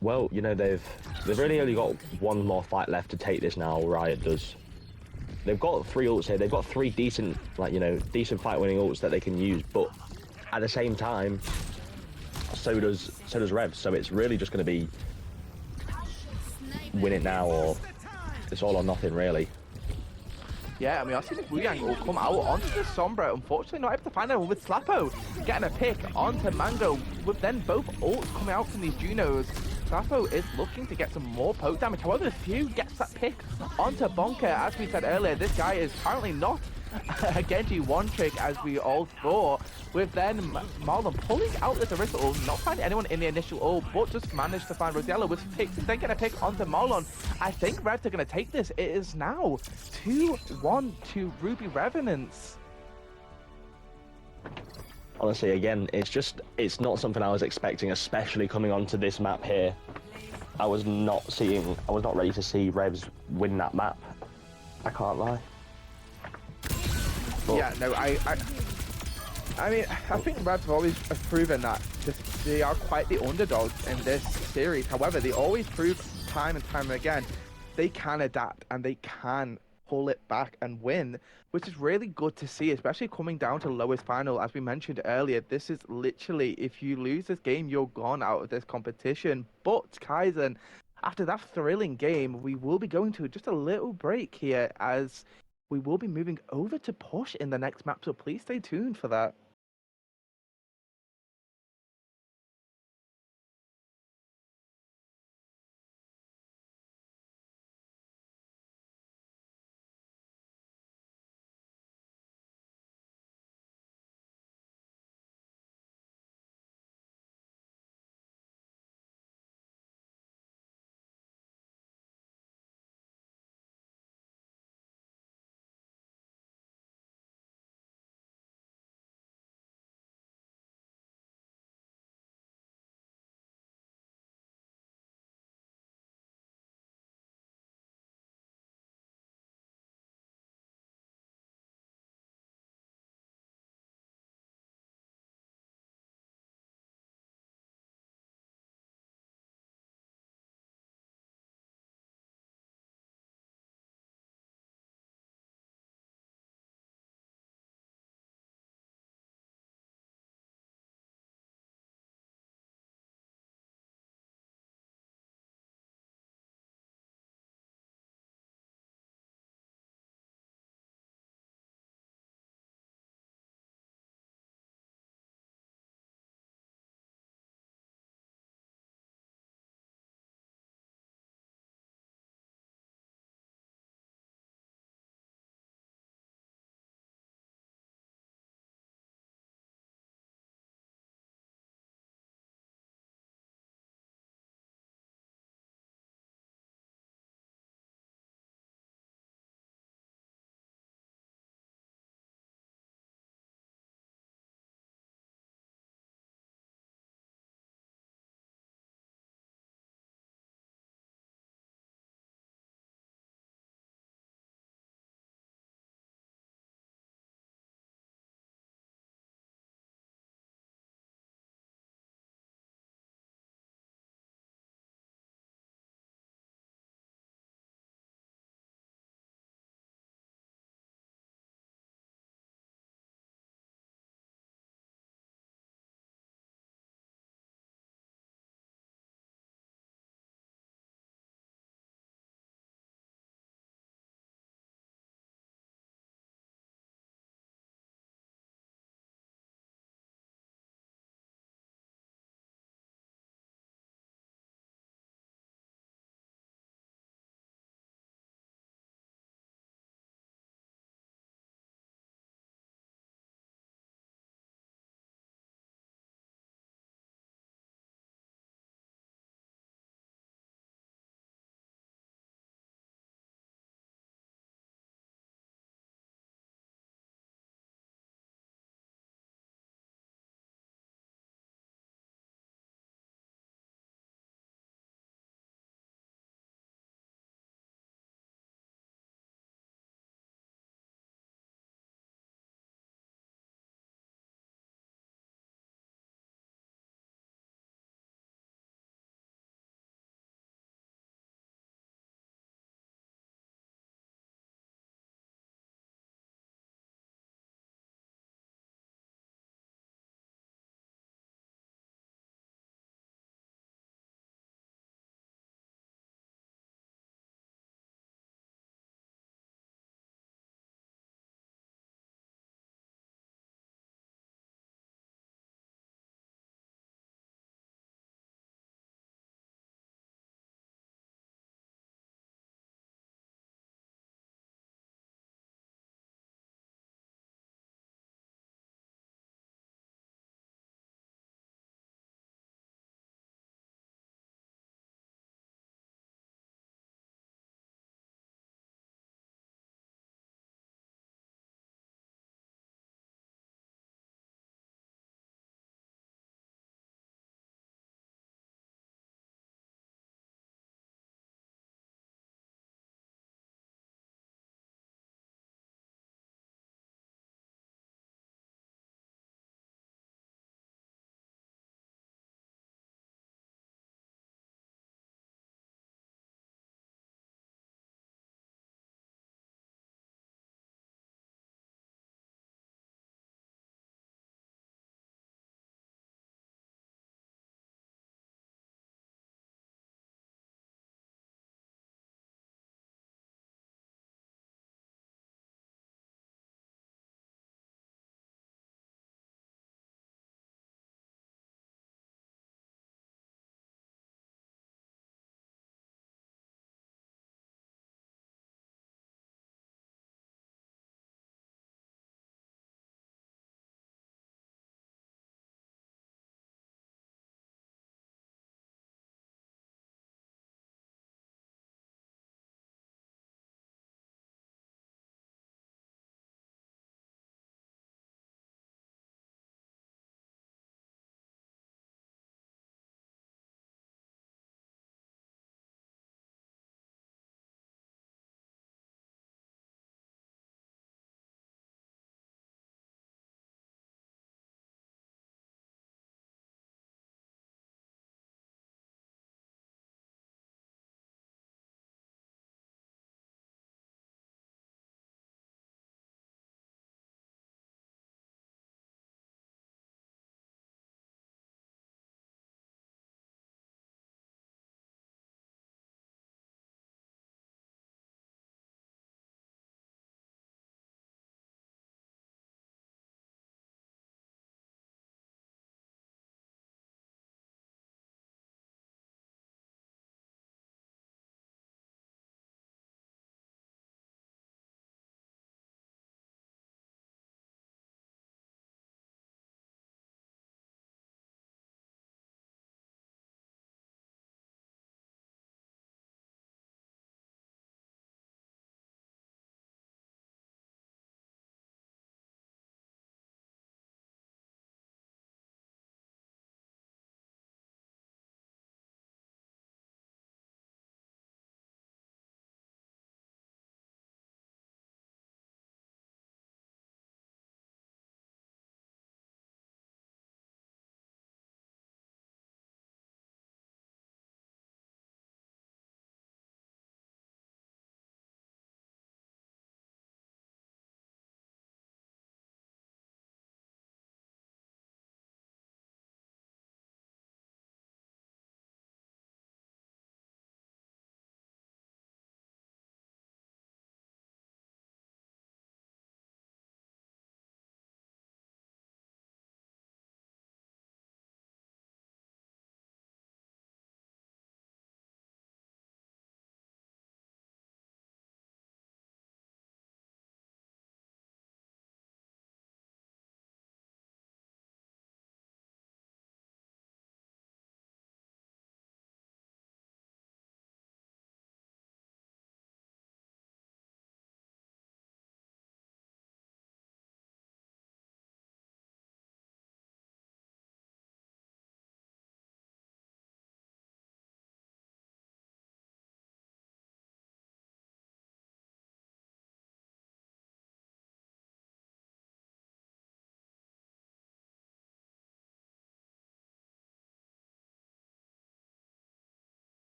Well, you know, they've really only got one more fight left to take this now, Riot does. They've got 3 ults here, they've got 3 decent, like, you know, decent fight-winning ults that they can use, but at the same time, so does Revs, so it's really just going to be win it now or it's all or nothing, really. Yeah, I mean, I've seen this Wuyang will come out onto the Sombra. Unfortunately, not able to find anyone with Slapo getting a pick onto Mango, with then both ults coming out from these Junos. Slapo is looking to get some more poke damage. However, Few gets that pick onto Bonker. As we said earlier, this guy is currently not a Genji one-trick as we all thought, with then Marlon pulling out this Orisa ult, not finding anyone in the initial ult, but just managed to find Rosella with picks, then get a pick onto Marlon. I think Revs are going to take this. It is now 2-1 to Ruby Revanents. Honestly, again, it's not something I was expecting, especially coming onto this map here. I was not ready to see Revs win that map. I can't lie. But yeah, no, I mean, I think Revs have always proven that they are quite the underdogs in this series. However, they always prove time and time again they can adapt and they can pull it back and win, which is really good to see, especially coming down to the lowest final. As we mentioned earlier, this is literally, if you lose this game, you're gone out of this competition. But Kaizen, after that thrilling game, we will be going to just a little break here, as we will be moving over to Push in the next map, so please stay tuned for that.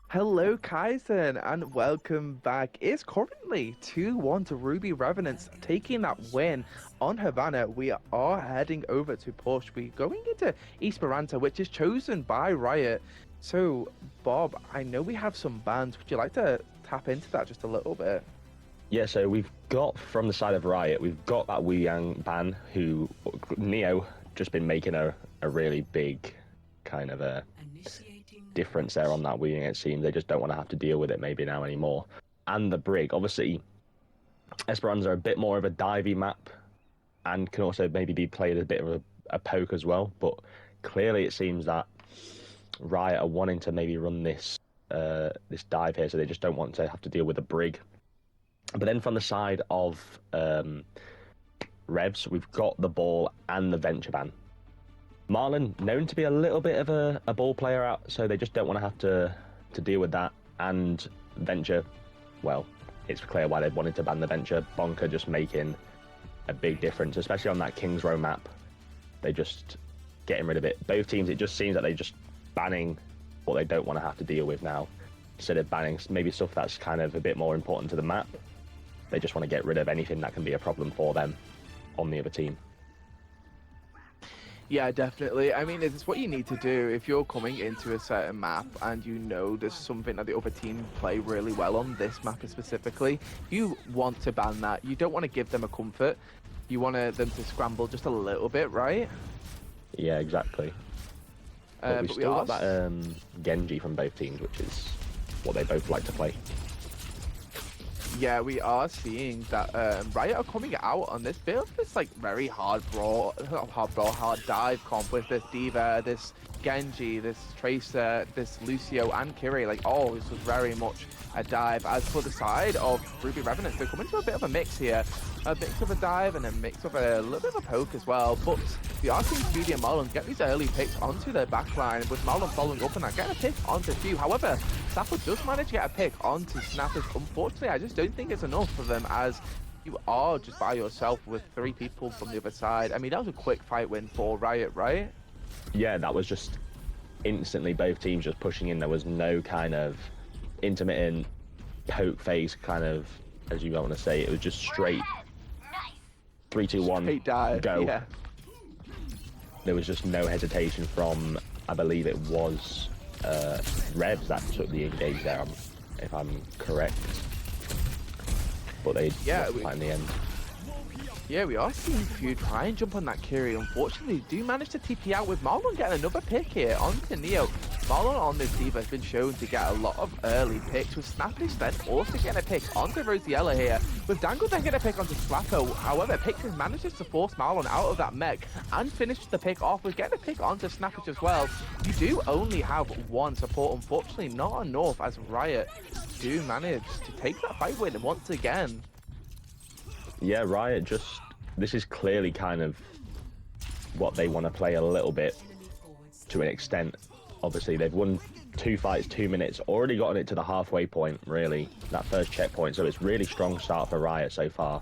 Hello, Kaizen, and welcome back. It's currently 2-1 to Ruby Revanents, taking that win on Havana. We are heading over to Push. We're going into Esperanto, which is chosen by Riot. So, Bob, I know we have some bans. Would you like to tap into that just a little bit? Yeah, so we've got from the side of Riot, we've got that Wu Yang ban, who Neo just been making a really big kind of a difference there on that Wu Yang. It seems they just don't want to have to deal with it maybe now anymore. And the Brig, obviously, Esperanza are a bit more of a divey map, and can also maybe be played a bit of a poke as well. But clearly, it seems that Riot are wanting to maybe run this this dive here, so they just don't want to have to deal with the Brig. But then from the side of Revs, we've got the ball and the venture ban. Marlon, known to be a little bit of a ball player out, so they just don't want to have to deal with that. And venture, well, it's clear why they wanted to ban the venture. Bonker just making a big difference, especially on that Kings Row map. They just getting rid of it. Both teams, it just seems that they're just banning what they don't want to have to deal with now, instead of banning maybe stuff that's kind of a bit more important to the map. They just want to get rid of anything that can be a problem for them on the other team. Yeah, definitely. I mean, it's what you need to do if you're coming into a certain map and you know there's something that the other team play really well on, this map specifically. If you want to ban that, you don't want to give them a comfort. You want them to scramble just a little bit, right? Yeah, exactly. But we still got that Genji from both teams, which is what they both like to play. Yeah, we are seeing that Riot are coming out on this bit of this like very hard dive comp with this D.Va, this Genji, this Tracer, this Lucio and Kiri. Like, oh, this was very much a dive. As for the side of Ruby Revenants, they're coming to a bit of a mix here. A mix of a dive and a mix of a little bit of a poke as well. But we are seeing Speedy and Marlon get these early picks onto their backline, with Marlon following up on that, getting a pick onto Few. However, Sapper does manage to get a pick onto Snappers. Unfortunately, I just don't think it's enough for them, as you are just by yourself with 3 people from the other side. I mean, that was a quick fight win for Riot, right? Yeah, that was just instantly both teams just pushing in. There was no kind of intermittent poke phase, kind of, as you want to say. It was just straight 3, 2, 1, Straight dive, go. Yeah. There was just no hesitation from, I believe it was Revs that took the engage there, if I'm correct. But they in the end. Yeah, we are seeing Few try and jump on that Kiri. Unfortunately, do manage to TP out, with Marlon getting another pick here onto Neo. Marlon on this D.Va has been shown to get a lot of early picks, with Snappers then also getting a pick onto Rosiella here, with Dangle then getting a pick onto Slappo. However, Pixis manages to force Marlon out of that mech and finish the pick off with getting a pick onto Snappers as well. You do only have one support, unfortunately not enough, as Riot do manage to take that fight win once again. Yeah, Riot just, this is clearly kind of what they want to play a little bit to an extent. Obviously, they've won 2 fights, 2 minutes, already gotten it to the halfway point, really, that first checkpoint. So it's really strong start for Riot so far.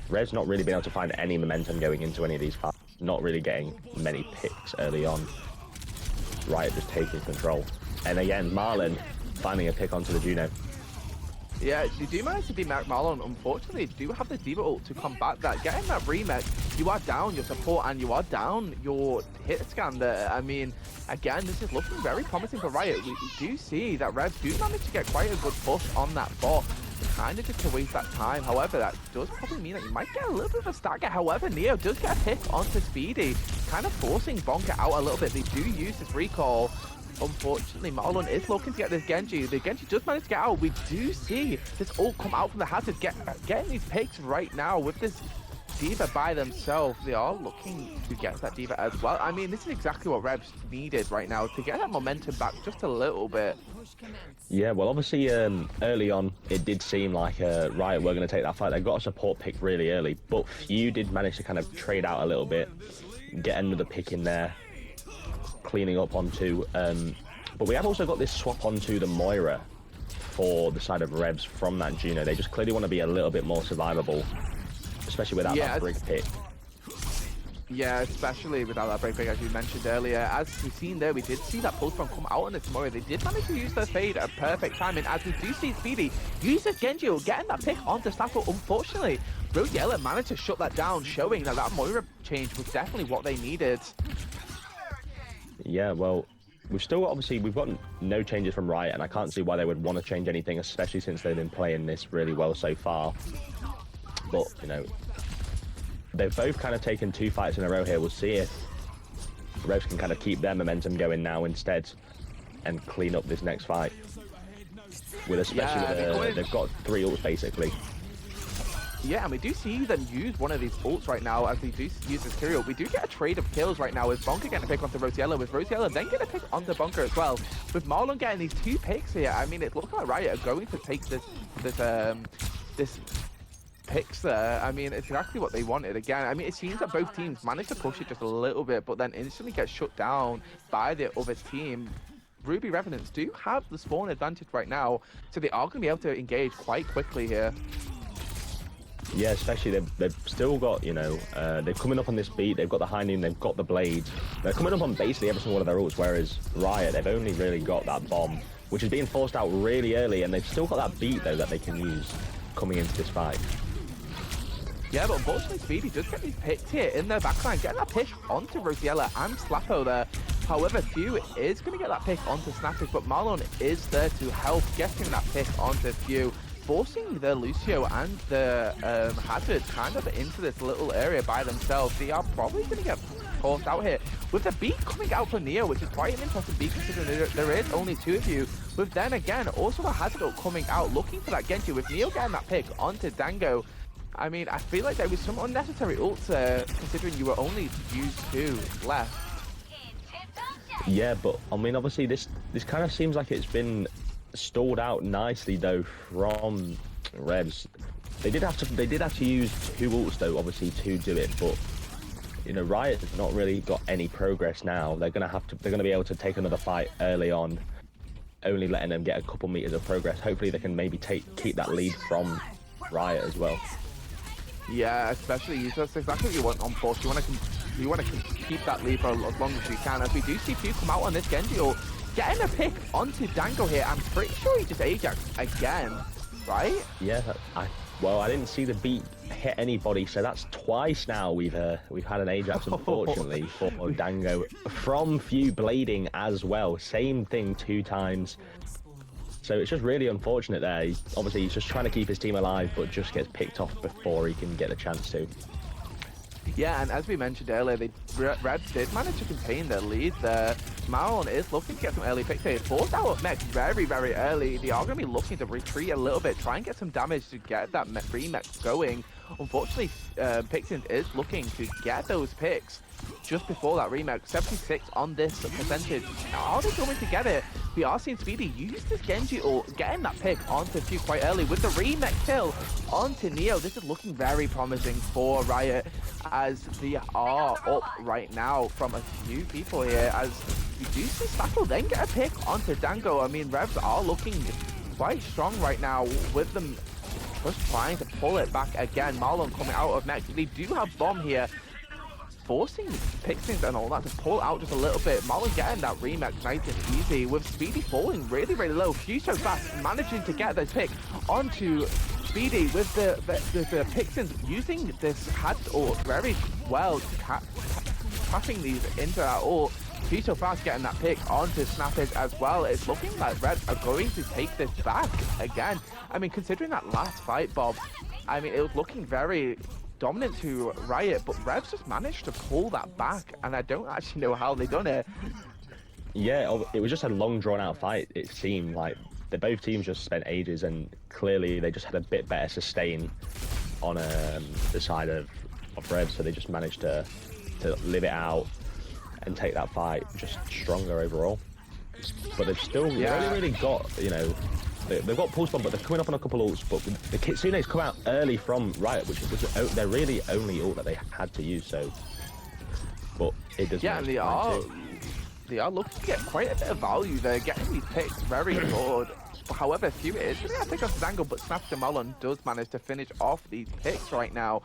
Rev's not really been able to find any momentum going into any of these fights, not really getting many picks early on. Riot just taking control. And again, Marlon finding a pick onto the Juno. Yeah, you do manage to beat Marlon. Unfortunately, you do have the D.Va ult to combat that. Getting that remake, you are down your support and you are down your hit scan there. I mean, again, this is looking very promising for Riot. We do see that Revs do manage to get quite a good push on that bot, kind of just to waste that time. However, that does probably mean that you might get a little bit of a stagger. However, Neo does get a pick onto Speedy, kind of forcing Bonker out a little bit. They do use this recall. Unfortunately, Marlon is looking to get this Genji. The Genji just managed to get out. We do see this ult come out from the hazard, getting these picks right now with this D.Va by themselves. They are looking to get that D.Va as well. I mean, this is exactly what Revs needed right now to get that momentum back just a little bit. Yeah, well, obviously, early on, it did seem like Riot were going to take that fight. They got a support pick really early, but Few did manage to kind of trade out a little bit, get another pick in there, cleaning up onto, but we have also got this swap onto the Moira for the side of Revs from that Juno. They just clearly want to be a little bit more survivable, especially without that Brig pick. Yeah, especially without that break as you mentioned earlier. As we've seen there, we did see that pulse bomb come out on it tomorrow. They did manage to use their fade at perfect timing. As we do see Speedy uses Genji getting that pick onto Staffel. Unfortunately, Rosiella managed to shut that down, showing that that Moira change was definitely what they needed. Yeah, well, we've got no changes from Riot, and I can't see why they would want to change anything, especially since they've been playing this really well so far. But, you know, they've both kind of taken 2 fights in a row here. We'll see if Revs can kind of keep their momentum going now instead and clean up this next fight. They've got 3 ults basically. Yeah, and we do see them use one of these ults right now as they do use this Kyriel. We do get a trade of kills right now with Bonker getting a pick onto Rosiella, with Rosiella then getting a pick onto Bonker as well. With Marlon getting these 2 picks here, I mean, it looks like Riot are going to take this picks there. I mean, it's exactly what they wanted. Again, I mean, it seems that both teams managed to push it just a little bit, but then instantly get shut down by the other team. Ruby Revanents do have the spawn advantage right now, so they are going to be able to engage quite quickly here. Yeah, especially they've still got, you know, they're coming up on this beat, they've got the high noon, they've got the blades. They're coming up on basically every single one of their ults, whereas Riot, they've only really got that bomb, which is being forced out really early, and they've still got that beat, though, that they can use coming into this fight. Yeah, but unfortunately, Speedy does get these picks here in their backline, getting that pick onto Rosiella and Slappo there. However, Few is going to get that pick onto Snappish, but Marlon is there to help getting that pick onto Few, forcing the Lucio and the Hazard kind of into this little area by themselves. They are probably going to get forced out here. With the beat coming out for Neo, which is quite an interesting beat considering there is only 2 of you. With then again, also a Hazard ult coming out, looking for that Genji, with Neo getting that pick onto Dango. I mean, I feel like there was some unnecessary ults considering you were only used 2 left. Yeah, but I mean, obviously this kind of seems like it's been stalled out nicely though from Revs. They did have to use 2 ults though, obviously, to do it, but you know, Riot has not really got any progress now. They're gonna be able to take another fight early on, only letting them get a couple meters of progress. Hopefully they can maybe keep that lead from Riot as well. Yeah, especially that's exactly what you want on Force. You want to keep that lead for as long as you can. As we do see Few come out on this Genji ult, getting a pick onto Dango here. I'm pretty sure he just Ajaxed again, right? Yeah, I didn't see the beat hit anybody, so that's twice now we've had an Ajax, unfortunately, for Dango from Few blading as well. Same thing 2 times. So it's just really unfortunate there. Obviously, he's just trying to keep his team alive, but just gets picked off before he can get the chance to. Yeah, and as we mentioned earlier, Reds did manage to contain their lead there. Marlon is looking to get some early picks here. Forced out of mech very, very early. They are going to be looking to retreat a little bit, try and get some damage to get that remech going. Unfortunately, Pixins is looking to get those picks just before that remake. 76 on this percentage. Are they going to get it? We are seeing Speedy use this Genji ult, getting that pick onto Few quite early with the remake kill onto Neo. This is looking very promising for Riot as they are up right now from a few people here. As we do see Spackle then get a pick onto Dango. I mean, Revs are looking quite strong right now with them just trying to pull it back again. Marlon coming out of mech. They do have Bomb here, forcing Pixins and all that to pull out just a little bit. Marlon getting that remake nice and easy, with Speedy falling really, really low. Few so fast, managing to get this pick onto Speedy with the Pixins using this Hatch ult very well, tapping these into that ult. Few so fast getting that pick onto Snappage as well. It's looking like Reds are going to take this back again. I mean, considering that last fight, Bob, I mean, it was looking very dominant to Riot, but Revs just managed to pull that back, and I don't actually know how they done it. Yeah, it was just a long drawn out fight. It seemed like both teams just spent ages, and clearly they just had a bit better sustain on the side of Revs, so they just managed to live it out and take that fight just stronger overall. But they've still really got, you know, they've got pulse bomb, but they're coming up on a couple ults. But the Kitsune's come out early from Riot, which was their really only ult that they had to use. So, but it does. Yeah, they are looking to get quite a bit of value. They're getting these picks very good. However, Few is going to get a pick off Zangle, but Snap Jamalon does manage to finish off these picks right now.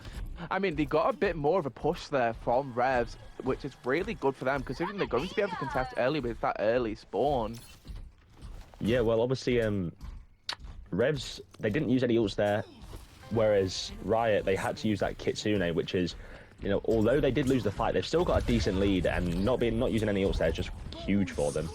I mean, they got a bit more of a push there from Revs, which is really good for them, considering they're going to be able to contest early with that early spawn. Yeah, well, obviously, Revs, they didn't use any ults there, whereas Riot, they had to use that Kitsune, which is, you know, although they did lose the fight, they've still got a decent lead, and not using any ults there is just huge for them.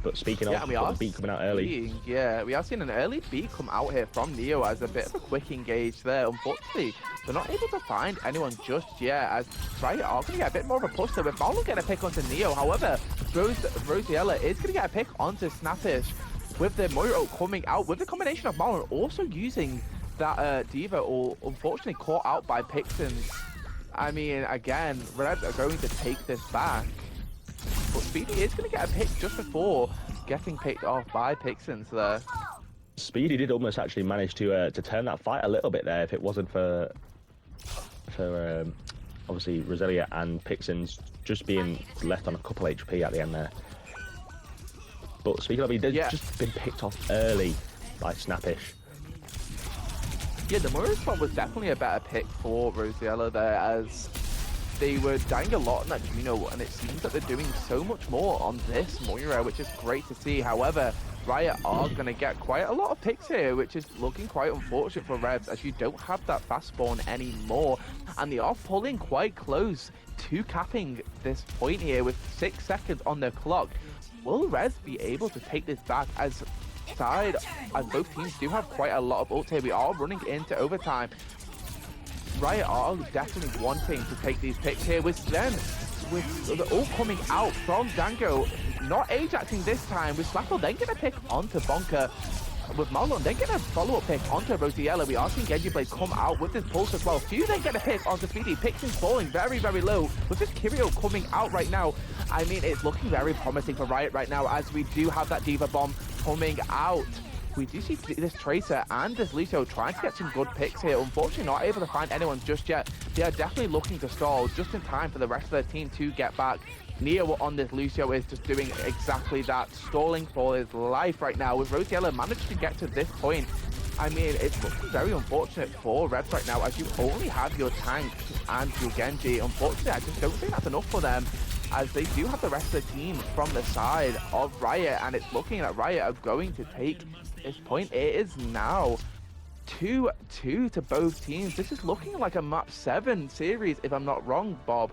But speaking of, Yeah, and we got are the beat coming out early. we are seeing an early beat come out here from Neo as a bit of a quick engage there. Unfortunately, they're not able to find anyone just yet, as Riot are going to get a bit more of a push there with Marlon getting a pick onto Neo. However, Rosiella is going to get a pick onto Snappish with the Moiro coming out, with the combination of Marlon also using that Diva, or unfortunately caught out by Pixins. I mean, again, Reds are going to take this back. But Speedy is going to get a pick just before getting picked off by Pixins there. Speedy did almost actually manage to turn that fight a little bit there if it wasn't for obviously Roselia and Pixins just being left on a couple HP at the end there. But speaking of, they've just been picked off early by Snappish. Yeah, the Moira spot was definitely a better pick for Rosiella there, as they were dying a lot on that Juno, and it seems that they're doing so much more on this Moira, which is great to see. However, Riot are going to get quite a lot of picks here, which is looking quite unfortunate for Revs, as you don't have that fast spawn anymore, and they are pulling quite close to capping this point here with 6 seconds on the clock. Will Revs be able to take this back, as both teams do have quite a lot of ults here? We are running into overtime. Riot are definitely wanting to take these picks here, with the ult coming out from Dango, not Ajaxing this time, with Slackle then going to pick onto Bonker, with Marlon then getting a follow-up pick onto Rosiella. We are seeing Genji Blade come out with this pulse as well. Few then get a pick onto Speedy. Pixins falling very, very low. With this Kirio coming out right now, I mean, it's looking very promising for Riot right now, as we do have that Diva Bomb coming out. We do see this Tracer and this Lucio trying to get some good picks here. Unfortunately, not able to find anyone just yet. They are definitely looking to stall just in time for the rest of their team to get back. Neo on this Lucio is just doing exactly that, stalling for his life right now. With Rosiella managed to get to this point, I mean, it's looking very unfortunate for Revs right now, as you only have your tank and your Genji. Unfortunately, I just don't think that's enough for them, as they do have the rest of the team from the side of Riot, and it's looking like Riot are going to take this point. It is now 2-2 to both teams. This is looking like a map 7 series, if I'm not wrong, Bob.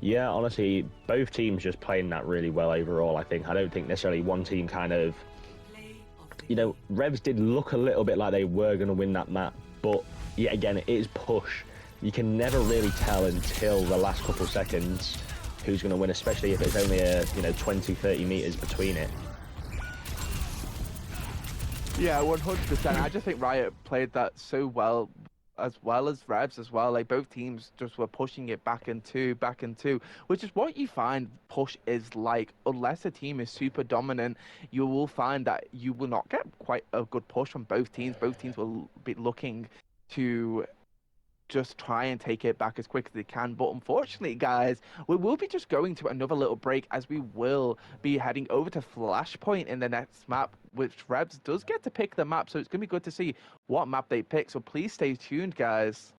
Yeah, honestly, both teams just playing that really well overall, I think. I don't think necessarily one team kind of... You know, Revs did look a little bit like they were going to win that map, but yet again, it is push. You can never really tell until the last couple seconds who's going to win, especially if it's only a, 20, 30 meters between it. Yeah, 100%. I just think Riot played that so well as Revs as well. Like, both teams just were pushing it back and two, which is what you find push is like. Unless a team is super dominant, you will find that you will not get quite a good push from both teams. Both teams will be looking to just try and take it back as quick as they can. But unfortunately, guys, we will be just going to another little break, as we will be heading over to Flashpoint in the next map, which Revs does get to pick the map. So it's going to be good to see what map they pick. So please stay tuned, guys.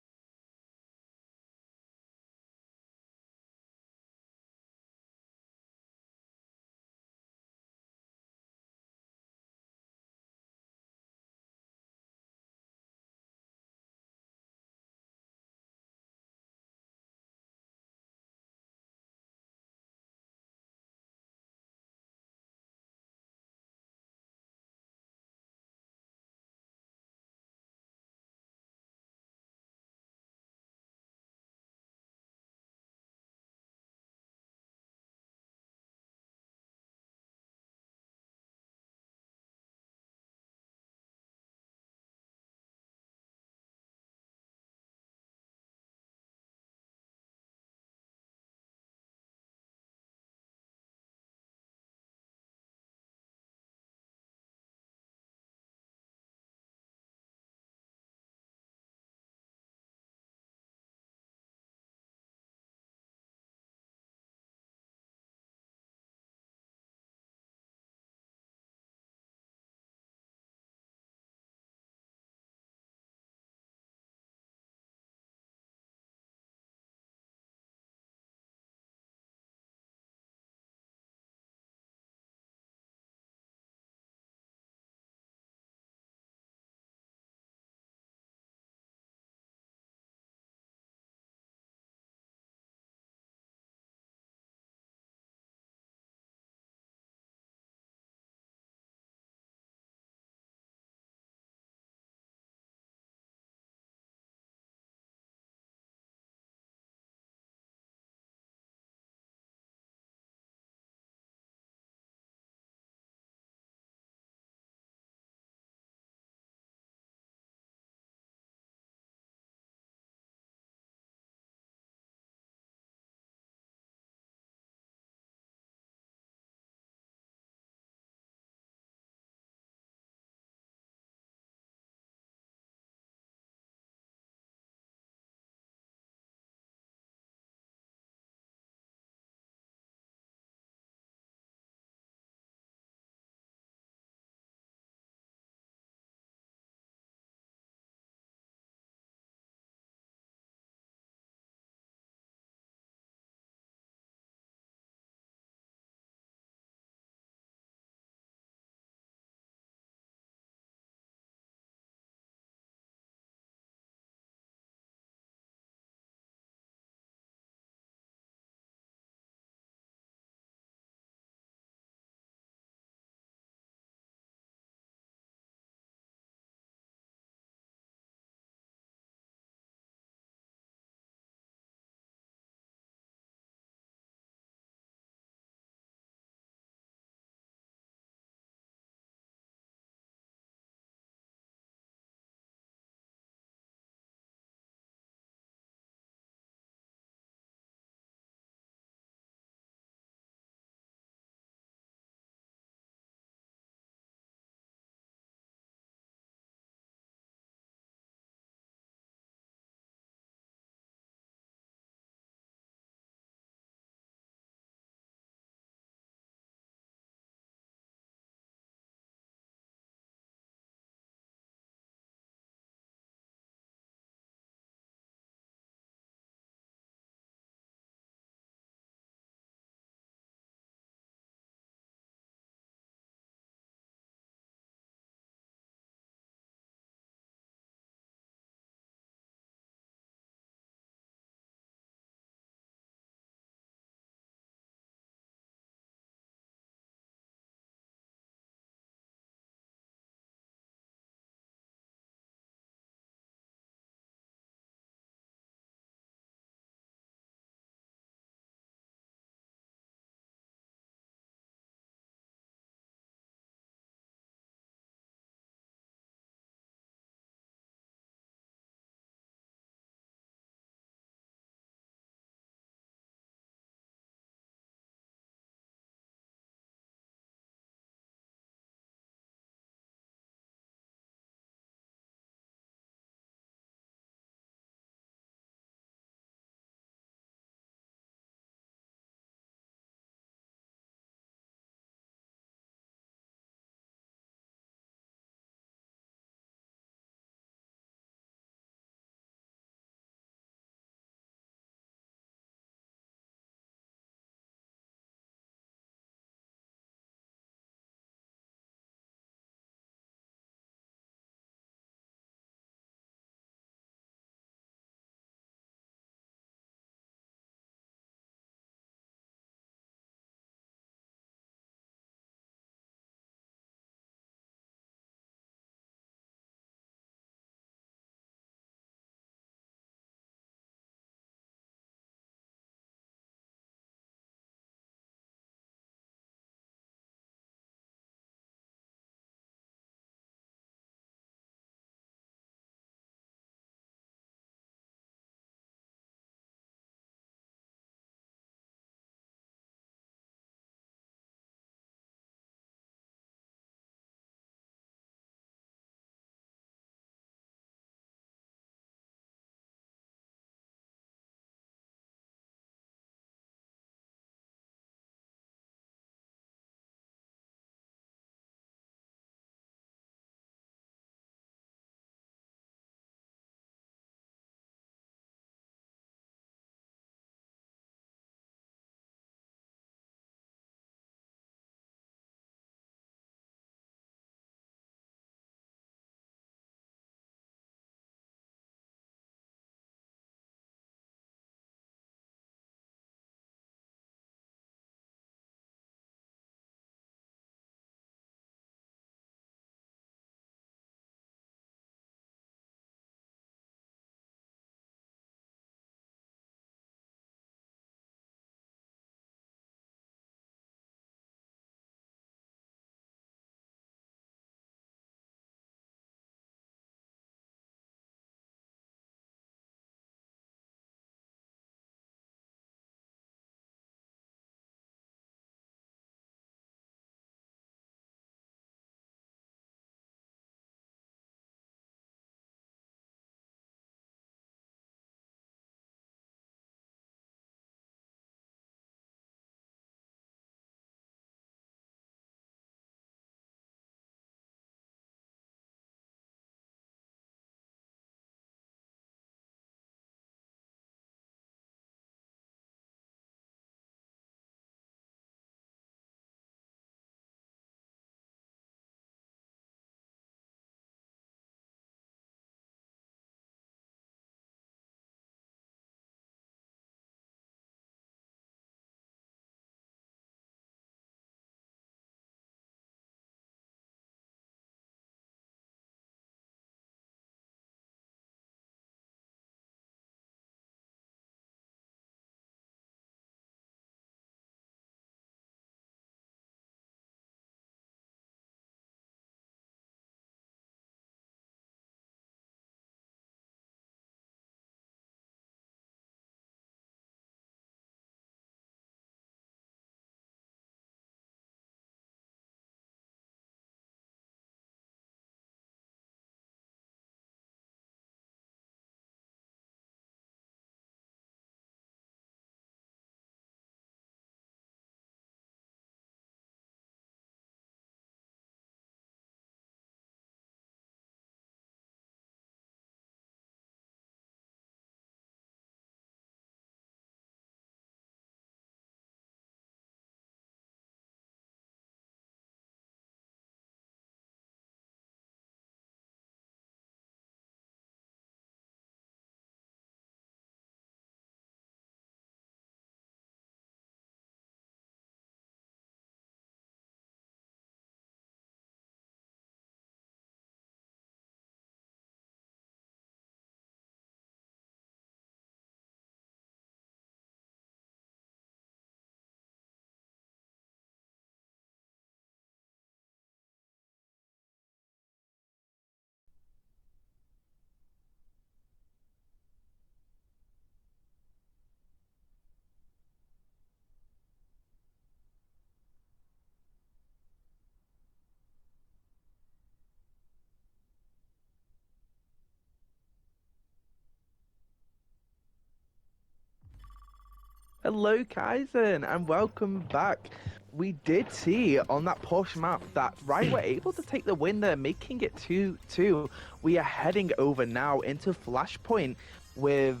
Hello, Kaizen, and welcome back. We did see on that push map that Riot were able to take the win there, making it 2-2. We are heading over now into Flashpoint with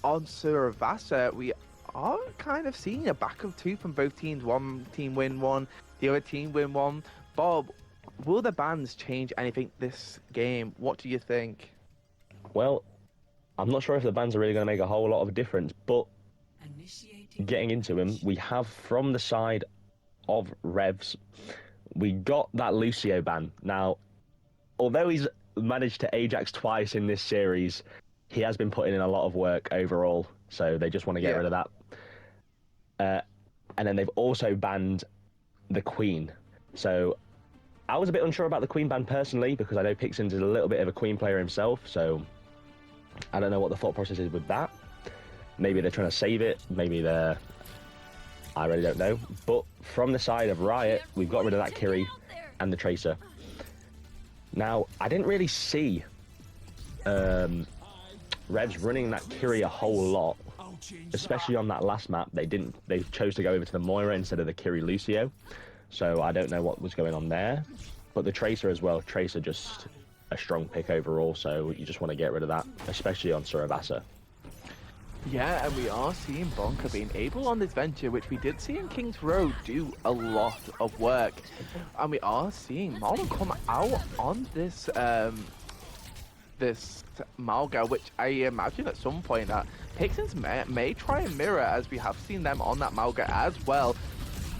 on Suravasa. We are kind of seeing a back of two from both teams. One team win one, the other team win one. Bob, will the bans change anything this game? What do you think? Well, I'm not sure if the bans are really going to make a whole lot of difference, but getting into him, we have from the side of Revs, we got that Lucio ban. Now, although he's managed to Ajax twice in this series, he has been putting in a lot of work overall, so they just want to get rid of that. And then they've also banned the Queen. So I was a bit unsure about the Queen ban personally, because I know Pixins is a little bit of a Queen player himself, so I don't know what the thought process is with that. Maybe they're trying to save it, maybe they're... I really don't know. But from the side of Riot, we've got rid of that Kiri and the Tracer. Now, I didn't really see Revs running that Kiri a whole lot, especially on that last map. They chose to go over to the Moira instead of the Kiri Lucio. So I don't know what was going on there. But the Tracer as well, Tracer just a strong pick overall, so you just want to get rid of that, especially on Suravasa. Yeah, and we are seeing Bonka being able on this venture, which we did see in King's Row do a lot of work. And we are seeing Marlon come out on this this Malga, which I imagine at some point that Pixins may try and mirror, as we have seen them on that Malga as well.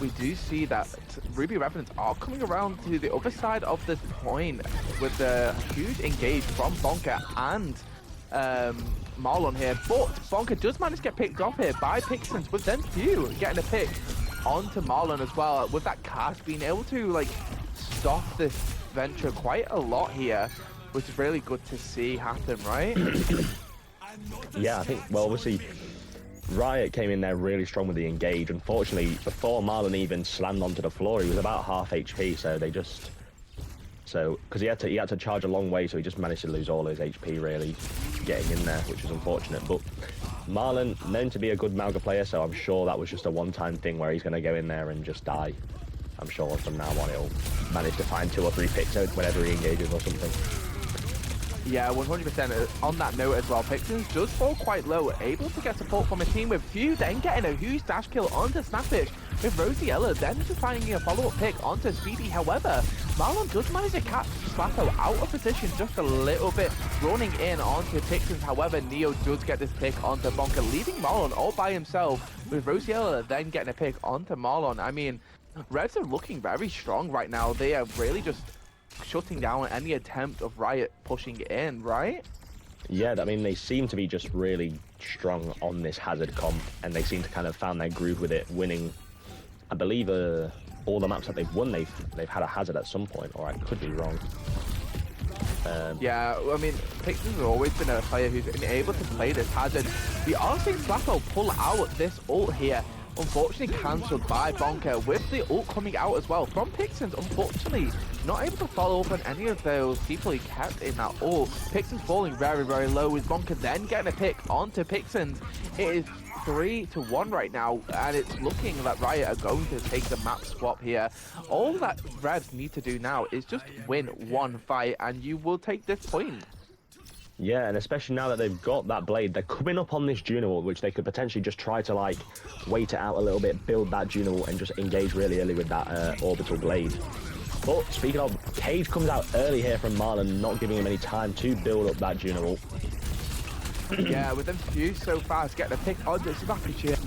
We do see that Ruby Revanents are coming around to the other side of this point with the huge engage from Bonka and Marlon here, but Bonka does manage to get picked off here by Pixins, with them few getting a pick onto Marlon as well, with that cast being able to like stop this venture quite a lot here, which is really good to see happen, right? Yeah, I think, well, obviously Riot came in there really strong with the engage. Unfortunately, before Marlon even slammed onto the floor, he was about half HP, so they just... So, because he had to charge a long way, so he just managed to lose all his HP, really, getting in there, which was unfortunate. But Marlon, known to be a good Malga player, so I'm sure that was just a one-time thing where he's going to go in there and just die. I'm sure from now on he'll manage to find 2 or 3 picks out whenever he engages or something. Yeah, 100%. On that note as well, Pixins does fall quite low, able to get support from a team with few, then getting a huge dash kill onto Snappish with Rosiella, then just finding a follow-up pick onto Speedy. However, Marlon does manage to catch Slappo out of position just a little bit, running in onto Pixins. However, Neo does get this pick onto Bonka, leaving Marlon all by himself, with Rosiella then getting a pick onto Marlon. I mean, Revs are looking very strong right now. They are really just shutting down any attempt of Riot pushing in, right? Yeah, I mean, they seem to be just really strong on this Hazard comp, and they seem to kind of found their groove with it, winning, I believe, all the maps that they've won, they've had a Hazard at some point, or I could be wrong. Yeah, I mean, Pixins has always been a player who's been able to play this Hazard. We are seeing Slappo pull out this ult here, unfortunately cancelled by Bonka, with the ult coming out as well from Pixins. Unfortunately, not able to follow up on any of those people he kept in that ult. Pixins falling very, very low, with Bonka then getting a pick onto Pixins. It is 3-1 right now, and it's looking that Riot are going to take the map swap here. All that Revs need to do now is just win one fight, and you will take this point. Yeah, and especially now that they've got that blade, they're coming up on this Juno, which they could potentially just try to, like, wait it out a little bit, build that Juno, and just engage really early with that orbital blade. But speaking of, Cage comes out early here from Marlon, not giving him any time to build up that Juno. Yeah, with them few so fast, getting a pick on this Snappish here.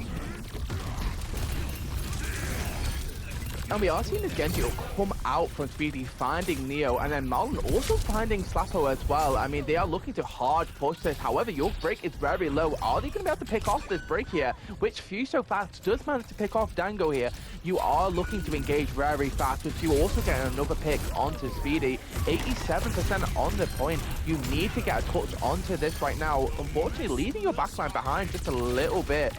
And we are seeing this Genji come out from Speedy, finding Neo, and then Marlon also finding Slappo as well. I mean, they are looking to hard push this. However, your break is very low. Are they going to be able to pick off this break here? Which Few so fast does manage to pick off Dango here. You are looking to engage very fast, with you also getting another pick onto Speedy. 87% on the point. You need to get a touch onto this right now. Unfortunately, leaving your backline behind just a little bit.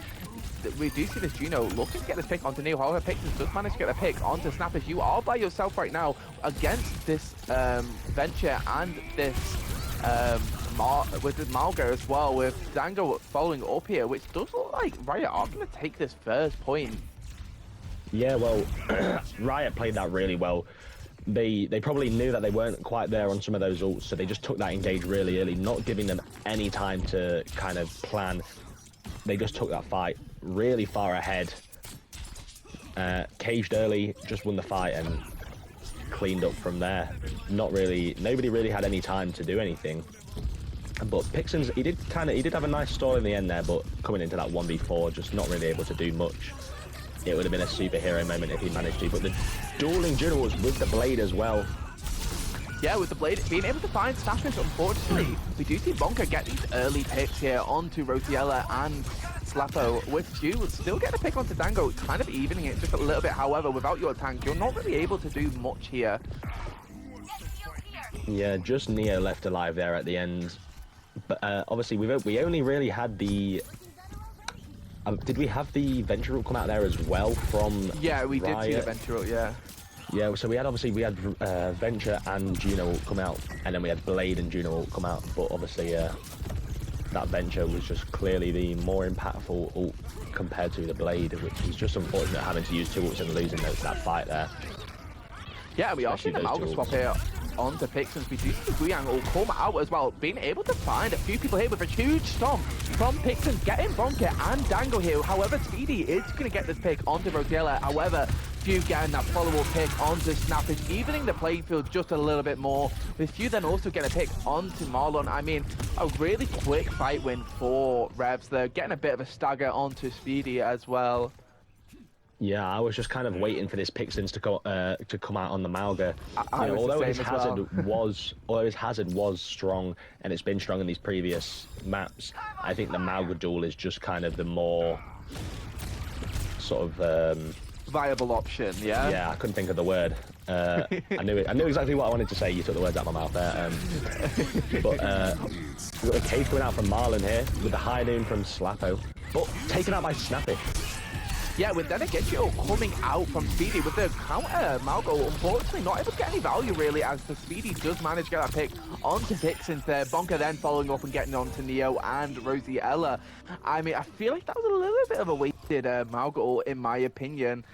We do see this Juno looking to get this pick onto Neo. However, Pixins does manage to get a pick onto Snappish. You are by yourself right now against this Venture and this the Malga as well, with Dango following up here, which does look like Riot are going to take this first point. Yeah, well, Riot played that really well. They probably knew that they weren't quite there on some of those ults, so they just took that engage really early, not giving them any time to kind of plan. They just took that fight really far ahead. Caged early, just won the fight and cleaned up from there. Nobody really had any time to do anything. But Pixens, he did have a nice stall in the end there, but coming into that 1v4, just not really able to do much. It would have been a superhero moment if he managed to. But the dueling duels with the Blade as well. Yeah, with the Blade being able to find Snappers, unfortunately, we do see Bonka get these early picks here onto Rosiella and Slapo, with Stu still getting a pick onto Dango, kind of evening it just a little bit. However, without your tank, you're not really able to do much here. Yeah, just Neo left alive there at the end. But obviously, we only really had the... did we have the Venture ult come out there as well from Yeah, we Riot? did see the Venture ult, yeah. Yeah, so we had Venture and Juno ult come out, and then we had Blade and Juno ult come out, but obviously that Venture was just clearly the more impactful ult compared to the Blade, which is just unfortunate having to use two ults and losing that fight there. Yeah, we are seeing the Malga swap here onto Pixens. We do see Guyang will come out as well, being able to find a few people here with a huge stomp from Pixens, getting Bonka and Dango here. However, Speedy is going to get this pick onto Rosiella. However, Few getting that follow-up pick onto Snappage, evening the playing field just a little bit more, with Few then also getting a pick onto Marlon. I mean, a really quick fight win for Revs there, getting a bit of a stagger onto Speedy as well. Yeah, I was just kind of waiting for this Pixens to come out on the Malga. Although his hazard was strong, and it's been strong in these previous maps, I think the Malga duel is just kind of the more sort of viable option. Yeah. Yeah, I couldn't think of the word. I knew exactly what I wanted to say. You took the words out of my mouth there. But we've got a cage coming out from Marlon here with the high noon from Slapo, but taken out by Snappy. Yeah, with then again, coming out from Speedy with the counter, Malgo unfortunately not able to get any value really, as the Speedy does manage to get that pick onto Pixens there. Bonka then following up and getting onto Neo and Rosiella. I mean, I feel like that was a little bit of a wasted Malgo in my opinion.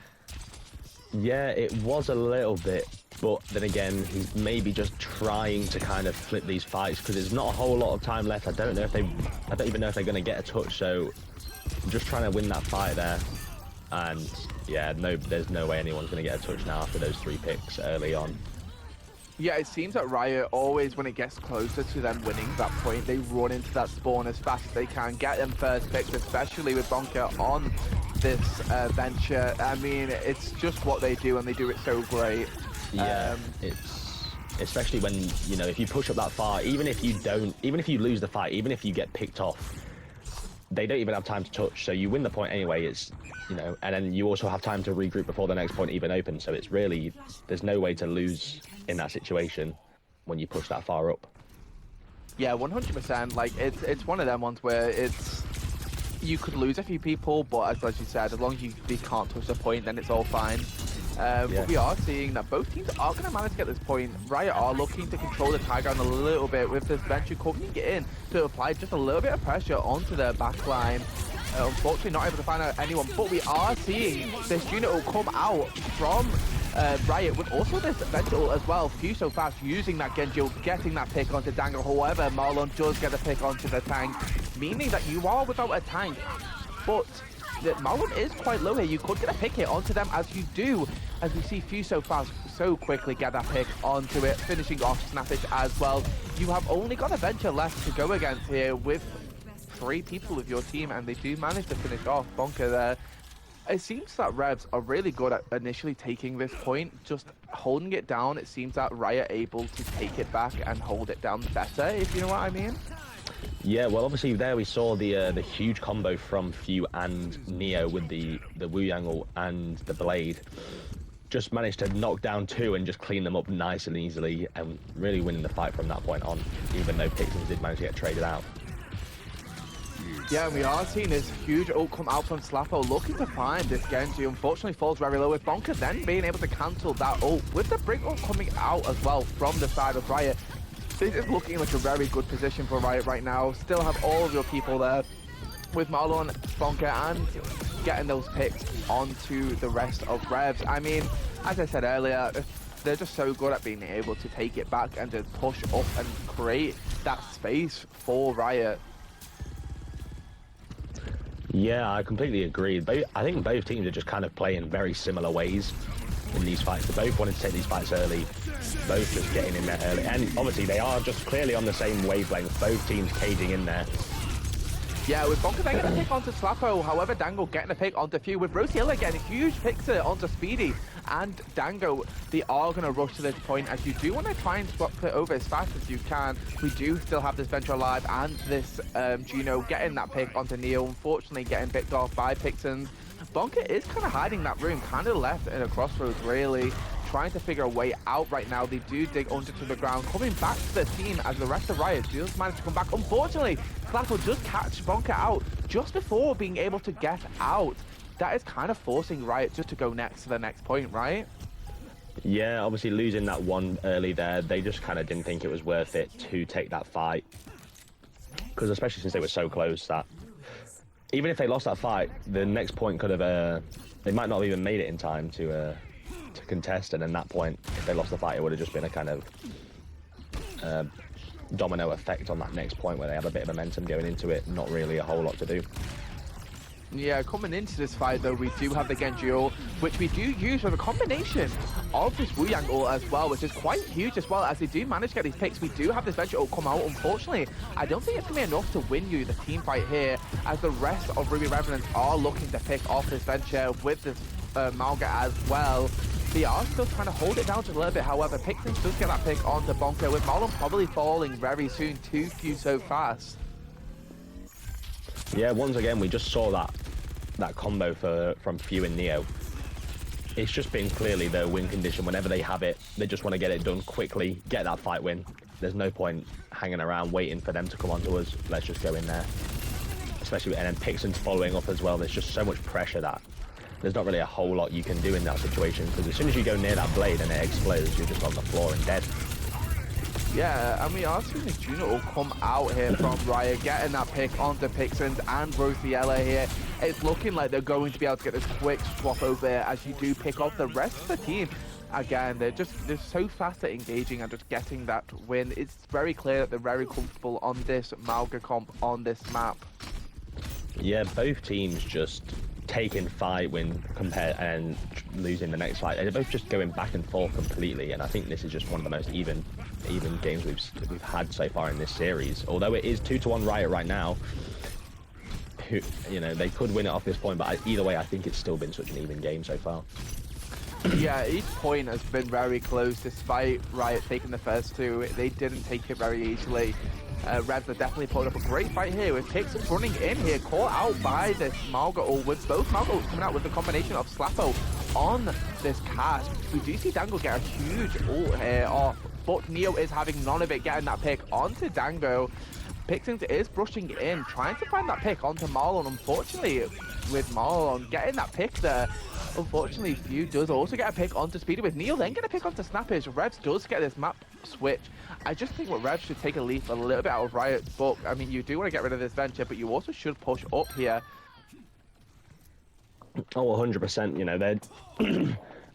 Yeah, it was a little bit, but then again, he's maybe just trying to kind of flip these fights because there's not a whole lot of time left. I don't even know if they're going to get a touch, so I'm just trying to win that fight there. And yeah, there's no way anyone's going to get a touch now after those 3 picks early on. Yeah, it seems that Riot always, when it gets closer to them winning that point, they run into that spawn as fast as they can, get them first picks, especially with Bonka on this venture. I mean, it's just what they do, and they do it so great. Yeah, it's especially when, you know, if you push up that far, even if you lose the fight, even if you get picked off, they don't even have time to touch, so you win the point anyway. It's, you know, and then you also have time to regroup before the next point even opens, so it's really, there's no way to lose in that situation when you push that far up. Yeah, 100%. Like, it's one of them ones where you could lose a few people, but as you said, as long as they can't touch the point, then it's all fine. But we are seeing that both teams are going to manage to get this point. Riot are looking to control the tie ground a little bit with this Venture coming in to apply just a little bit of pressure onto their back line. Unfortunately, not able to find out anyone, but we are seeing this unit will come out from Riot with also this Venture as well. Few so fast using that Genji, getting that pick onto Dango. However, Marlon does get a pick onto the tank, meaning that you are without a tank, but Marlon is quite low here. You could get a pick here onto them, as you do, as we see Few so fast, so quickly get that pick onto it, finishing off Snappage as well. You have only got a Venture left to go against here with 3 people with your team, and they do manage to finish off Bonka there. It seems that Revs are really good at initially taking this point, just holding it down. It seems that Riot are able to take it back and hold it down better, if you know what I mean. Yeah, well, obviously there we saw the huge combo from Few and Neo with the Wu Yangle and the Blade. Just managed to knock down 2 and just clean them up nice and easily, and really winning the fight from that point on, even though Pixels did manage to get traded out. Yeah, we are seeing this huge ult come out from Slapo, looking to find this Genji. Unfortunately falls very low, with Bonka then being able to cancel that ult, with the Brick ult coming out as well from the side of Riot. This is looking like a very good position for Riot right now. Still have all of your people there with Marlon, Bonker, and getting those picks onto the rest of Revs. I mean, as I said earlier, they're just so good at being able to take it back and to push up and create that space for Riot. Yeah, I completely agree. I think both teams are just kind of playing very similar ways in these fights. They both wanted to take these fights early, both just getting in there early. And obviously they are just clearly on the same wavelength, both teams caging in there. Yeah, with Bonker then getting a pick onto Slappo, however Dango getting a pick onto Few, with Rosiella getting a huge pick onto Speedy, and Dango, they are going to rush to this point as you do want to try and swap it over as fast as you can. We do still have this Venture alive and this Gino getting that pick onto Neil, unfortunately getting picked off by Pixons. Bonker is kind of hiding that room, kind of left in a crossroads really, trying to figure a way out right now. They do dig under to the ground, coming back to the team as the rest of Riot just managed to come back. Unfortunately, Clapple just catch Bonker out just before being able to get out. That is kind of forcing Riot just to go next to the next point, right? Yeah, obviously losing that one early there, they just kind of didn't think it was worth it to take that fight. Because especially since they were so close that even if they lost that fight, the next point could have, they might not have even made it in time to contest, and at that point, if they lost the fight, it would have just been a kind of domino effect on that next point where they had a bit of momentum going into it, not really a whole lot to do. Yeah, coming into this fight though, we do have the Genji ult, which we do use with a combination of this Wu Yang ult as well, which is quite huge as well, as they do manage to get these picks. We do have this Venture ult come out. Unfortunately, I don't think it's going to be enough to win you the team fight here, as the rest of Ruby Revenants are looking to pick off this Venture with this Malga as well. They are still trying to hold it down just a little bit. However, Pixons does get that pick onto Bonker, with Marlon probably falling very soon to Few so fast. Yeah, once again, we just saw that combo from Few and Neo. It's just been clearly their win condition. Whenever they have it, they just want to get it done quickly, get that fight win. There's no point hanging around waiting for them to come onto us. Let's just go in there. Especially, and then Pixon's following up as well. There's just so much pressure that there's not really a whole lot you can do in that situation, because as soon as you go near that blade and it explodes, you're just on the floor and dead. Yeah, and we are seeing the Juno will come out here from Riot, getting that pick onto Pixons and Rosiella here. It's looking like they're going to be able to get this quick swap over as you do pick off the rest of the team. Again, they're so fast at engaging and just getting that win. It's very clear that they're very comfortable on this Malga comp on this map. Yeah, both teams just taking fight win compared and losing the next fight. They're both just going back and forth completely, and I think this is just one of the most even games we've had so far in this series. Although it is 2-1 Riot right now, you know, they could win it off this point, but either way, I think it's still been such an even game so far. Yeah, each point has been very close, despite Riot taking the first two. They didn't take it very easily. Revs are definitely putting up a great fight here, with Pixels running in here, caught out by this Malga ult, with both Malga ults coming out with the combination of Slappo on this Cash. We do see Dango get a huge ult here off, but Neo is having none of it, getting that pick onto Dango. Pixels is brushing in, trying to find that pick onto Marlon. Unfortunately, with Marlon getting that pick there, unfortunately, Few does also get a pick onto Speedy, with Neil then get a pick onto Snappers. Revs does get this map switch. I just think what Revs should take a leaf a little bit out of Riot's book. I mean, you do want to get rid of this Venture, but you also should push up here. Oh, 100%. You know, they're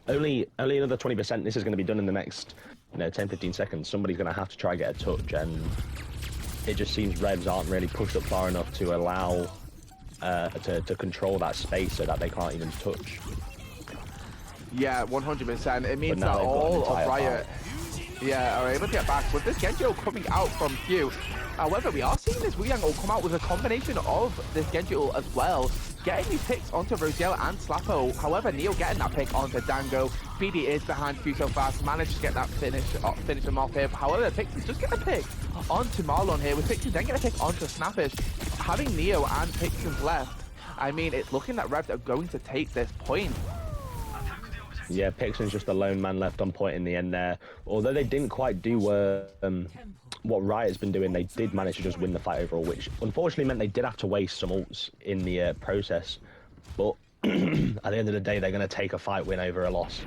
only another 20%. This is going to be done in the next, 10-15 seconds. Somebody's going to have to try and get a touch, and it just seems Revs aren't really pushed up far enough to allow to control that space so that they can't even touch. Yeah, 100%. It means that all of Riot are able to get back with this Genji ult coming out from Few. However, we are seeing this Wu Yang ult come out with a combination of this Genji ult as well, getting these picks onto Rosiel and Slappo. However, Neo getting that pick onto Dango. Speedy is behind Few so fast, managed to get that finish him off here. However, Pixels just get a pick onto Marlon here, with Pixels then get a pick onto Snappish. Having Neo and Pixels left, I mean, it's looking that Revs are going to take this point. Yeah, Pixon's just a lone man left on point in the end there. Although they didn't quite do what Riot's been doing, they did manage to just win the fight overall, which unfortunately meant they did have to waste some ults in the process. But at the end of the day, they're going to take a fight win over a loss.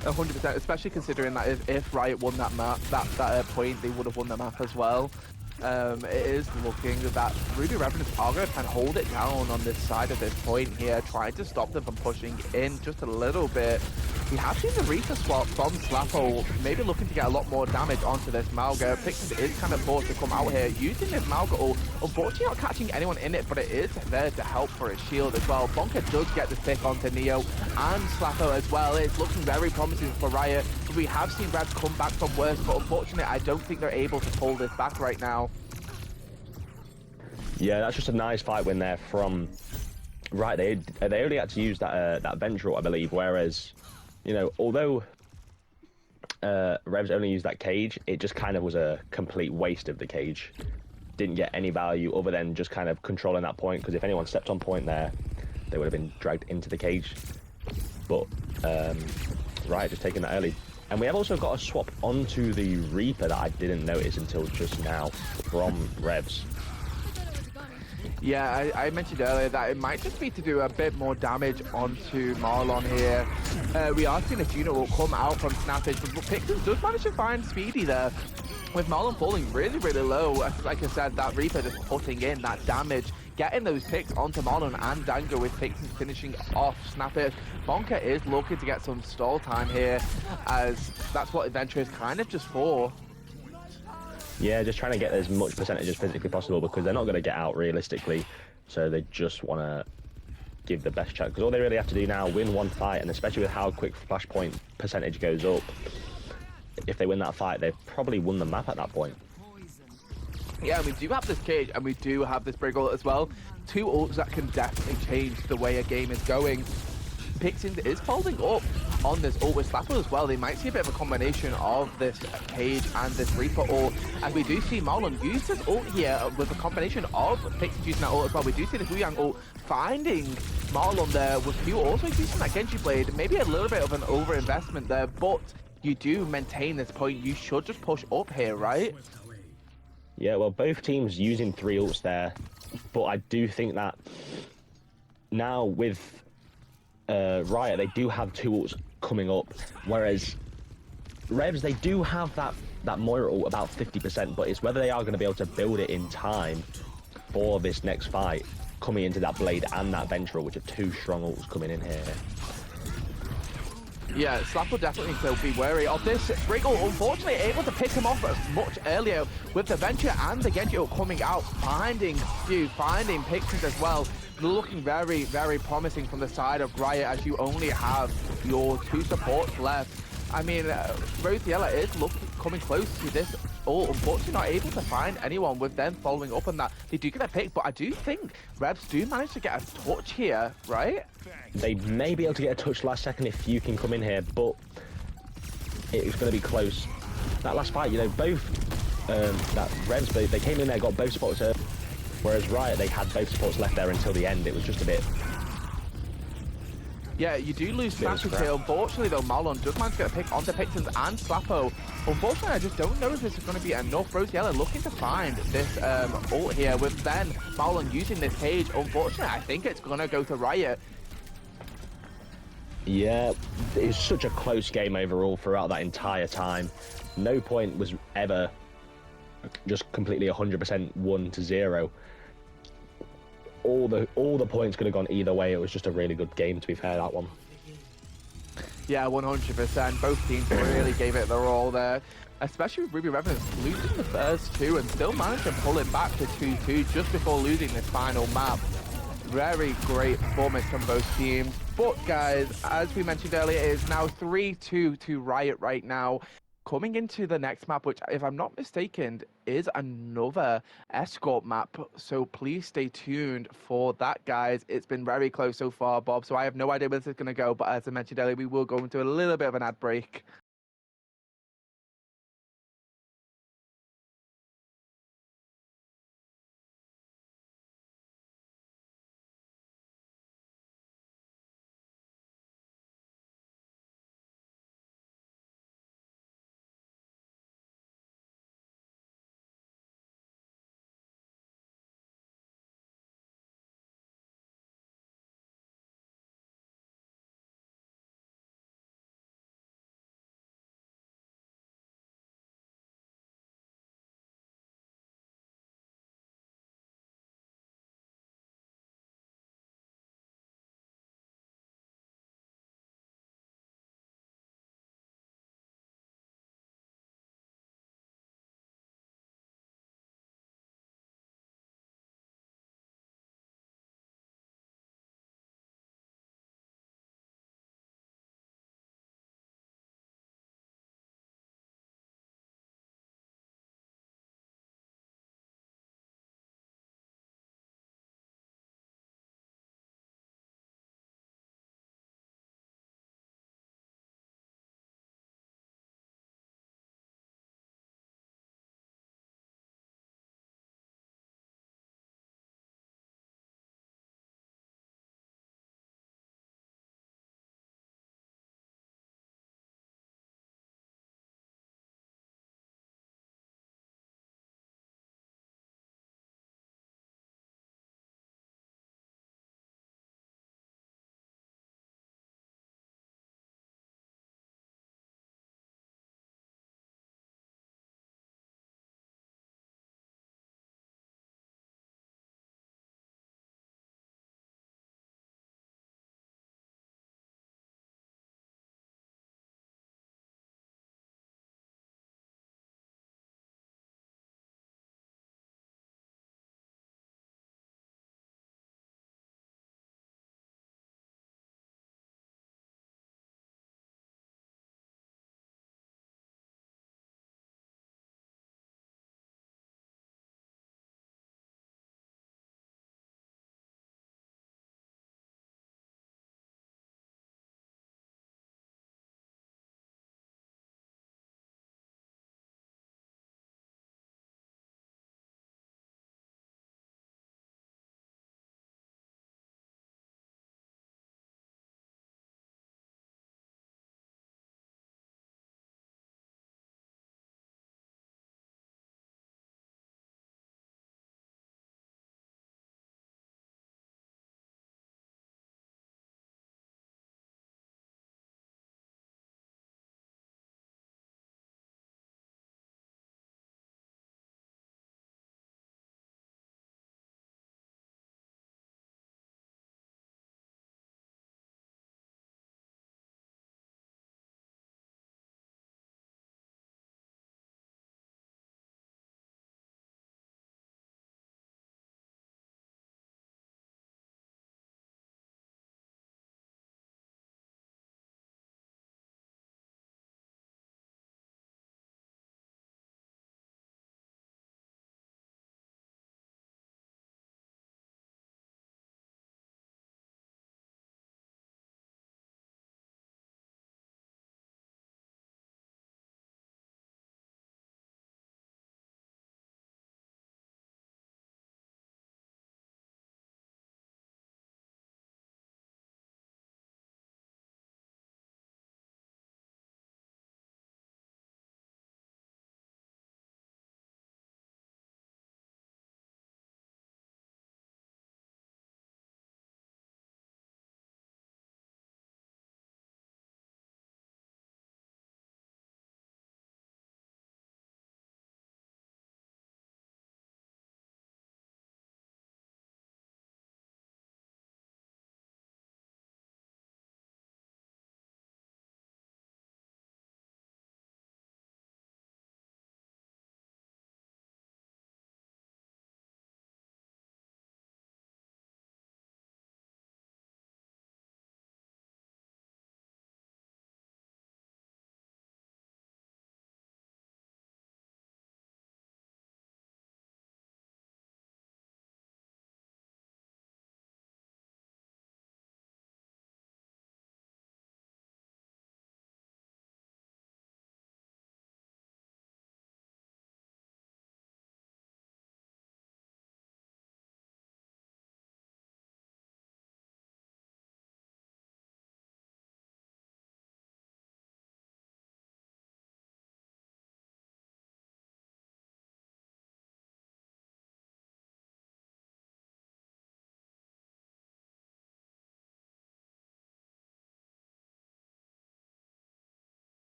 100%, especially considering that if Riot won that map, that point, they would have won the map as well. It is looking that Ruby Revanents are going to try and hold it down on this side of this point here, trying to stop them from pushing in just a little bit. We have seen the Reaper swap from Slappo, maybe looking to get a lot more damage onto this Mauga. Pixens is kind of forced to come out here using this Mauga ult. Unfortunately not catching anyone in it, but it is there to help for his shield as well. Bonker does get this pick onto Neo and Slappo as well. It's looking very promising for Riot. We have seen Revs come back from worse, but unfortunately I don't think they're able to pull this back right now. Yeah, that's just a nice fight win there from Riot. They only had to use that Ventral, I believe, whereas, you know, although Revs only used that cage, it just kind of was a complete waste of the cage. Didn't get any value other than just kind of controlling that point, because if anyone stepped on point there, they would have been dragged into the cage. But Riot just taking that early. And we have also got a swap onto the Reaper that I didn't notice until just now from Revs. Yeah, I mentioned earlier that it might just be to do a bit more damage onto Marlon here. We are seeing a Juno will come out from Snappage, but Pixels does manage to find Speedy there. With Marlon falling really, really low, like I said, that Reaper just putting in that damage, getting those picks onto Marlon and Dango with Pixels finishing off Snappage. Bonker is looking to get some stall time here, as that's what Adventure is kind of just for. Yeah, just trying to get as much percentage as physically possible, because they're not going to get out realistically, so they just want to give the best shot, because all they really have to do now, win one fight, and especially with how quick flashpoint percentage goes up, if they win that fight, they've probably won the map at that point. Yeah, we do have this cage, and we do have this Brig ult as well. Two ults that can definitely change the way a game is going. Pixins is folding up on this ult with Slapper as well. They might see a bit of a combination of this cage and this Reaper ult. And we do see Marlon use this ult here with a combination of Pixins using that ult as well. We do see the Huyang ult finding Marlon there, with Q also using that Genji Blade. Maybe a little bit of an overinvestment there, but you do maintain this point. You should just push up here, right? Yeah, well, both teams using 3 ults there, but I do think that now with Riot, they do have 2 ults coming up, whereas Revs, they do have that Moira ult about 50%, but it's whether they are going to be able to build it in time for this next fight, coming into that Blade and that Ventral, which are 2 strong ults coming in here. Yeah, Slap will definitely still be wary of this. Briggle, unfortunately, able to pick him off much earlier with the Venture and the Genji coming out, finding Stu, finding Pixels as well. Looking very, very promising from the side of Riot, as you only have your 2 supports left. I mean, Rosiella is coming close to this ult, unfortunately not able to find anyone with them following up on that. They do get a pick, but I do think Revs do manage to get a touch here, right? They may be able to get a touch last second if you can come in here, but it's going to be close. That last fight, you know, both that Revs, they came in there, got both spots early, whereas Riot, they had both supports left there until the end. It was just a bit... Yeah, you do lose Smashes here. Unfortunately, though, Marlon does manage to get a pick onto Pixens and Slappo. Unfortunately, I just don't know if this is going to be enough. Rosiella looking to find this ult here, with then Marlon using this cage. Unfortunately, I think it's going to go to Riot. Yeah, it was such a close game overall throughout that entire time. No point was ever just completely 100% 1-0. All the points could have gone either way. It was just a really good game, to be fair, that one. Yeah, 100%. Both teams really gave it their all there, especially with Ruby Revanents losing the first 2 and still managed to pull it back to 2-2 just before losing this final map. Very great performance from both teams. But guys, as we mentioned earlier, it is now 3-2 to Riot right now. Coming into the next map, which, if I'm not mistaken, is another escort map. So please stay tuned for that, guys. It's been very close so far, Bob. So I have no idea where this is going to go. But as I mentioned earlier, we will go into a little bit of an ad break.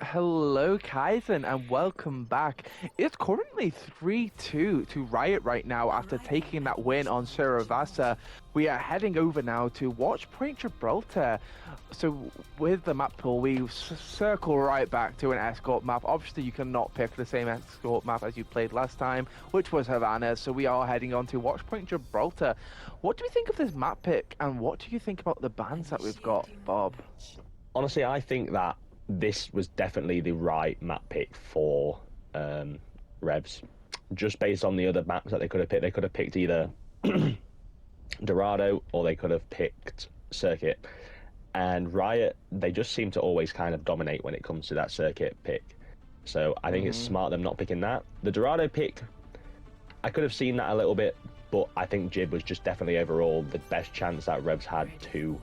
Hello, Kaizen, and welcome back. It's currently 3-2 to Riot right now after taking that win on Saravasa. We are heading over now to Watchpoint Gibraltar. So with the map pool, we circle right back to an escort map. Obviously, you cannot pick the same escort map as you played last time, which was Havana. So we are heading on to Watchpoint Gibraltar. What do you think of this map pick, and what do you think about the bans that we've got, Bob? Honestly, I think that this was definitely the right map pick for Revs. Just based on the other maps that they could have picked. They could have picked either Dorado or they could have picked Circuit. And Riot, they just seem to always kind of dominate when it comes to that Circuit pick. So I think it's smart them not picking that. The Dorado pick, I could have seen that a little bit, but I think Jib was just definitely overall the best chance that Revs had to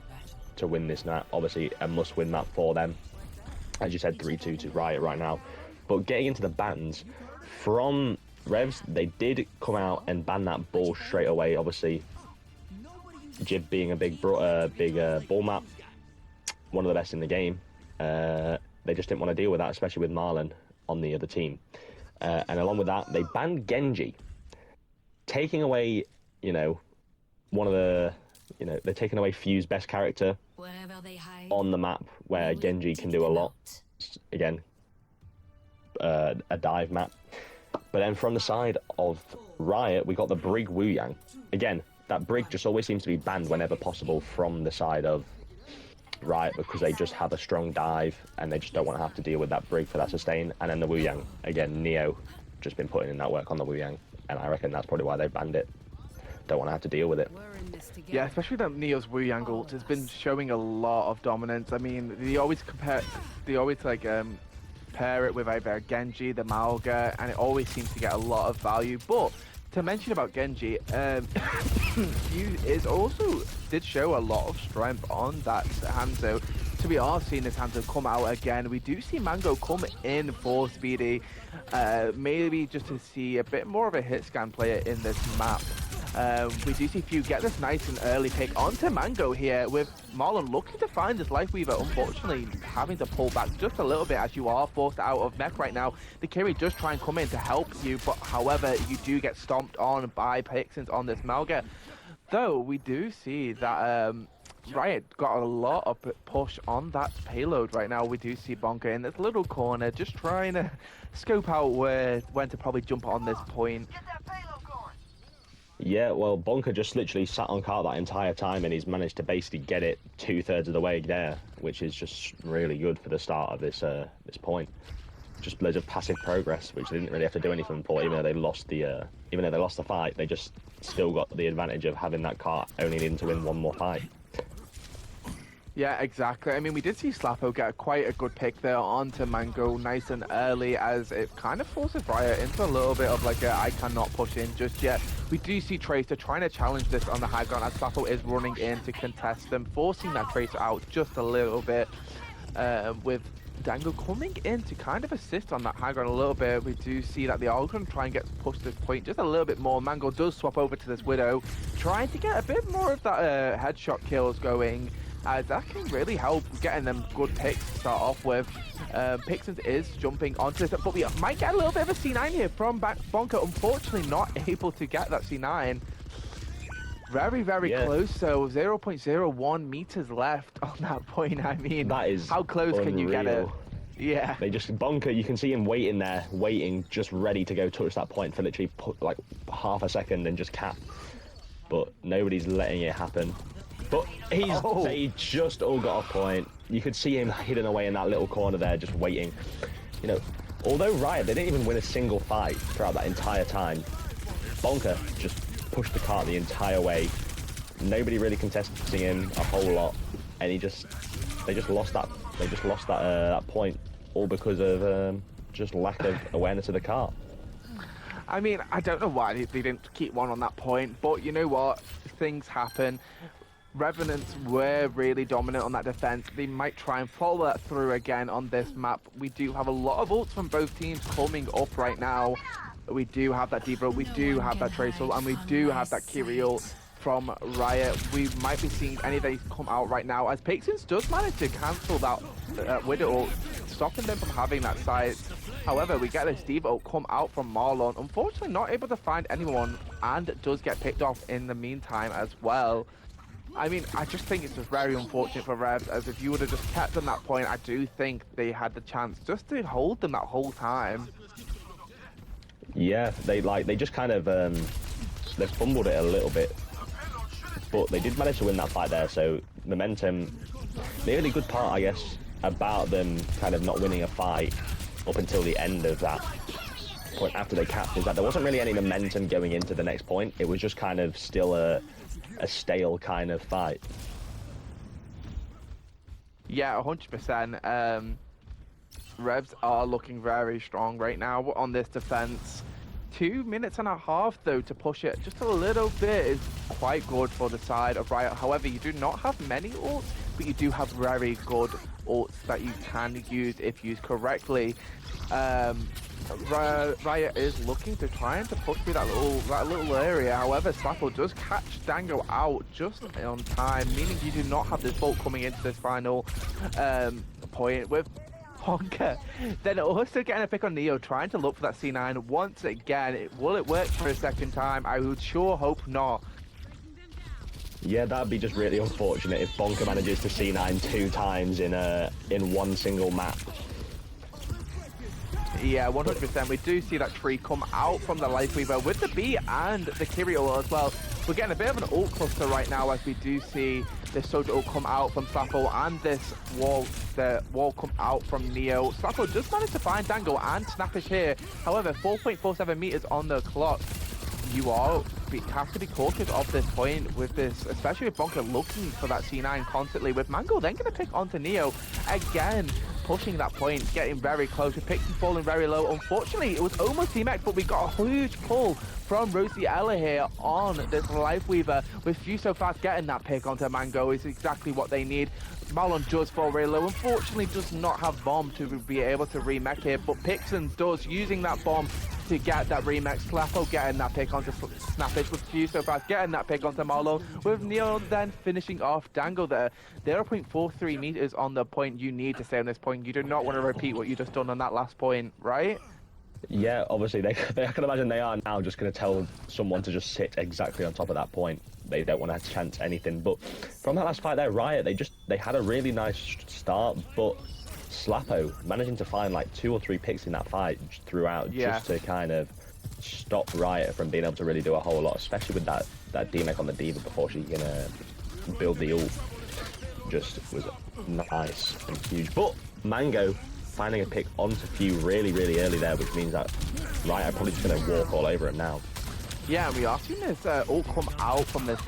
win this map. Obviously, a must-win map for them. As you said, 3-2 to Riot right now. But getting into the bans, from Revs, they did come out and ban that ball straight away. Obviously, Jib being a big ball map, one of the best in the game. They just didn't want to deal with that, especially with Marlon on the other team. And along with that, they banned Genji, taking away, one of the, they're taking away Fue's best character on the map, where Genji can do a lot. Again, a dive map. But then from the side of Riot, we got the Brig Wu Yang. Again, that Brig just always seems to be banned whenever possible from the side of Riot, because they just have a strong dive and they just don't want to have to deal with that Brig for that sustain. And then the Wu Yang, again, Neo just been putting in that work on the Wu Yang, and I reckon that's probably why they banned it. Don't want to have to deal with it. Yeah, especially that Neo's Wu Yang ult has been showing a lot of dominance. I mean, they always pair it with either Genji, the Malga, and it always seems to get a lot of value. But to mention about Genji, Hugh did show a lot of strength on that Hanzo. So we are seeing this Hanzo come out again. We do see Mango come in for Speedy, maybe just to see a bit more of a hit scan player in this map. We do see Few get this nice and early pick onto Mango here, with Marlon looking to find this Life Weaver, unfortunately having to pull back just a little bit as you are forced out of mech right now. The Kiri does try and come in to help you, but however, you do get stomped on by Pixins on this Malga. Though we do see that Riot got a lot of push on that payload right now. We do see Bonka in this little corner just trying to scope out when to probably jump on this point. Yeah, well, Bonka just literally sat on cart that entire time, and he's managed to basically get it 2/3 of the way there, which is just really good for the start of this point. Just loads of passive progress, which they didn't really have to do anything for, even though they lost the fight. They just still got the advantage of having that cart only needing to win one more fight. Yeah, exactly. I mean, we did see Slapo get quite a good pick there onto Mango nice and early, as it kind of forces Riot into a little bit of like a I cannot push in just yet. We do see Tracer trying to challenge this on the high ground, as Slapo is running in to contest them, forcing that Tracer out just a little bit, with Dango coming in to kind of assist on that high ground a little bit. We do see that they are going to try and get pushed this point just a little bit more. Mango does swap over to this Widow, trying to get a bit more of that headshot kills going. That can really help getting them good picks to start off with. Pixins is jumping onto this, but we might get a little bit of a C9 here from Bonka. Unfortunately, not able to get that C9. Very, very close, so 0.01 meters left on that point. I mean, that is how close unreal. can you get it? Yeah. They just, Bonka, you can see him waiting there, just ready to go touch that point for literally like half a second and just cap. But nobody's letting it happen. But they just all got a point. You could see him hidden away in that little corner there, just waiting. Although Riot, they didn't even win a single fight throughout that entire time. Bonka just pushed the cart the entire way. Nobody really contesting him a whole lot, and they just lost that that point, all because of just lack of awareness of the cart. I mean, I don't know why they didn't keep one on that point, but you know what? Things happen. Revenants were really dominant on that defense. They might try and follow that through again on this map. We do have a lot of ults from both teams coming up right now. We do have that Debra, we do have that Tracer, and we do have that Kiri ult from Riot. We might be seeing any of these come out right now, as Pixins does manage to cancel that Widow ult stopping them from having that site. However, we get this Diva ult come out from Marlon. Unfortunately, not able to find anyone, and does get picked off in the meantime as well. I mean, I just think it's just very unfortunate for Revs, as if you would have just kept them that point, I do think they had the chance just to hold them that whole time. Yeah, they just kind of they fumbled it a little bit, but they did manage to win that fight there. So momentum, the only good part, I guess, about them kind of not winning a fight up until the end of that point after they capped is that there wasn't really any momentum going into the next point. It was just kind of still a stale kind of fight. Yeah, 100%. Revs are looking very strong right now on this defense. 2 minutes and a half though to push it just a little bit is quite good for the side of Riot. However, you do not have many ults, but you do have very good ults that you can use if used correctly. Riot is looking to try to push through that little area. However, Slapple does catch Dango out just on time, meaning you do not have this bolt coming into this final point with Honka. Then also getting a pick on Neo, trying to look for that C9 once again. Will it work for a second time? I would sure hope not. Yeah, that'd be just really unfortunate if Bonker manages to C9 2 times in one single map. Yeah, 100%. We do see that tree come out from the Lifeweaver with the B and the Kyriel as well. We're getting a bit of an ult cluster right now as we do see this Soldier ult come out from Slapple and this the wall come out from Neo. Slapple just managed to find Dango and Snappish here. However, 4.47 meters on the clock. You have to be cautious of this point with this, especially with Bonker looking for that C9 constantly, with Mango then going to pick onto Neo again, pushing that point, getting very close with Pixie falling very low. Unfortunately, it was almost T-Mac, but we got a huge pull from Rosiella here on this Lifeweaver, with Fuso Fast getting that pick onto Mango is exactly what they need. Marlon does fall very low, unfortunately does not have bomb to be able to remech here, but Pixon does, using that bomb to get that remix. Slappo getting that pick onto Snappish with Fuso Fast, getting that pick onto Marlon, with Neo then finishing off Dango there. 0.43 meters on the point you need to stay on this point. You do not want to repeat what you just done on that last point, right? Yeah, obviously, I can imagine they are now just going to tell someone to just sit exactly on top of that point. They don't want to chance anything. But from that last fight there, Riot, they had a really nice start, but Slappo managing to find like 2 or 3 picks in that fight throughout, just to kind of stop Riot from being able to really do a whole lot, especially with that D-Mech on the Diva before she can build the ult. Just was nice and huge. But Mango finding a pick onto Few really, really early there, which means that Riot are probably just going to walk all over it now. Yeah, we are seeing this ult come out from this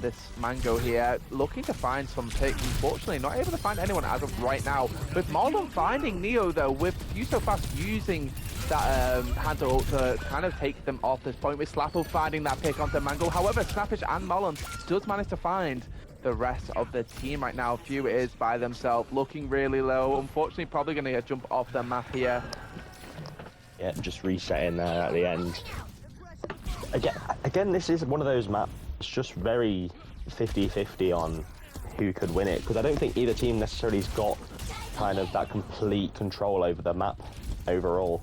this Mango here, looking to find some picks. Unfortunately, not able to find anyone as of right now. With Marlon finding Neo though, with Fuso Fast using that Hunter ult to kind of take them off this point, with Slapple finding that pick onto Mango. However, Snappish and Marlon does manage to find the rest of the team right now. Few is by themselves, looking really low. Unfortunately, probably going to jump off the map here. Yeah, just resetting there at the end. Again, this is one of those maps. It's just very 50-50 on who could win it, because I don't think either team necessarily has got kind of that complete control over the map overall.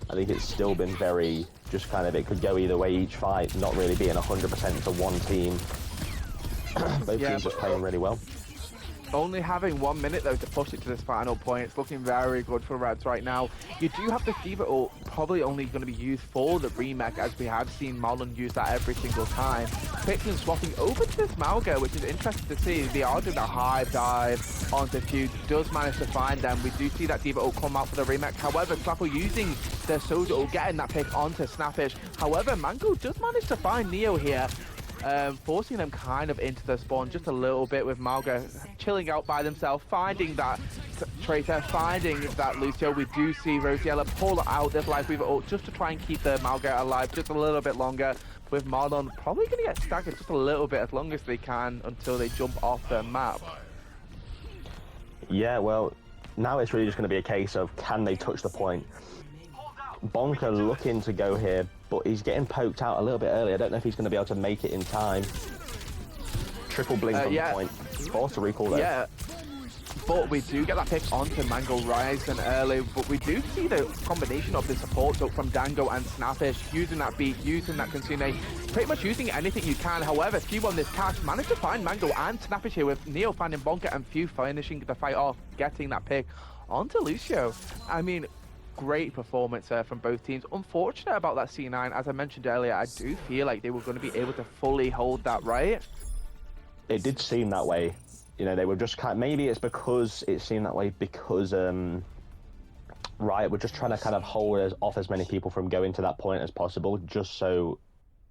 I think it's still been very just kind of, it could go either way each fight, not really being 100% to one team. Both teams just playing really well. Only having 1 minute though to push it to this final point. It's looking very good for Reds right now. You do have the Fever ult, probably only going to be used for the remake, as we have seen Marlon use that every single time. Pixel swapping over to this Malga, which is interesting to see. They are doing a high dive onto Feud, does manage to find them. We do see that Diva ult come out for the remake. However, Slapple using the Soldier ult, getting that pick onto Snappish. However, Mango does manage to find Neo here. Forcing them kind of into the spawn just a little bit, with Malga chilling out by themselves, finding that Traitor, finding that Lucio. We do see Rosiella pull out this Lifeweaver ult just to try and keep the Malga alive just a little bit longer, with Marlon probably going to get staggered just a little bit as long as they can until they jump off the map. Yeah, well, now it's really just going to be a case of, can they touch the point? Bonker looking to go here, but he's getting poked out a little bit early. I don't know if he's going to be able to make it in time. Triple blink on the point. Forced to recall there. Yeah. but we do get that pick onto Mango Ryzen early, but we do see the combination of the support so from Dango and Snappish, using that beat, using that Kitsune, pretty much using anything you can. However, Few on this catch managed to find Mango and Snappish here, with Neo finding Bonka and Few finishing the fight off, getting that pick onto Lucio. I mean, great performance from both teams. Unfortunate about that C9, as I mentioned earlier, I do feel like they were going to be able to fully hold that, right? It did seem that way. You know, they were just maybe it's because it seemed that way because Riot were just trying to kind of hold off as many people from going to that point as possible, just so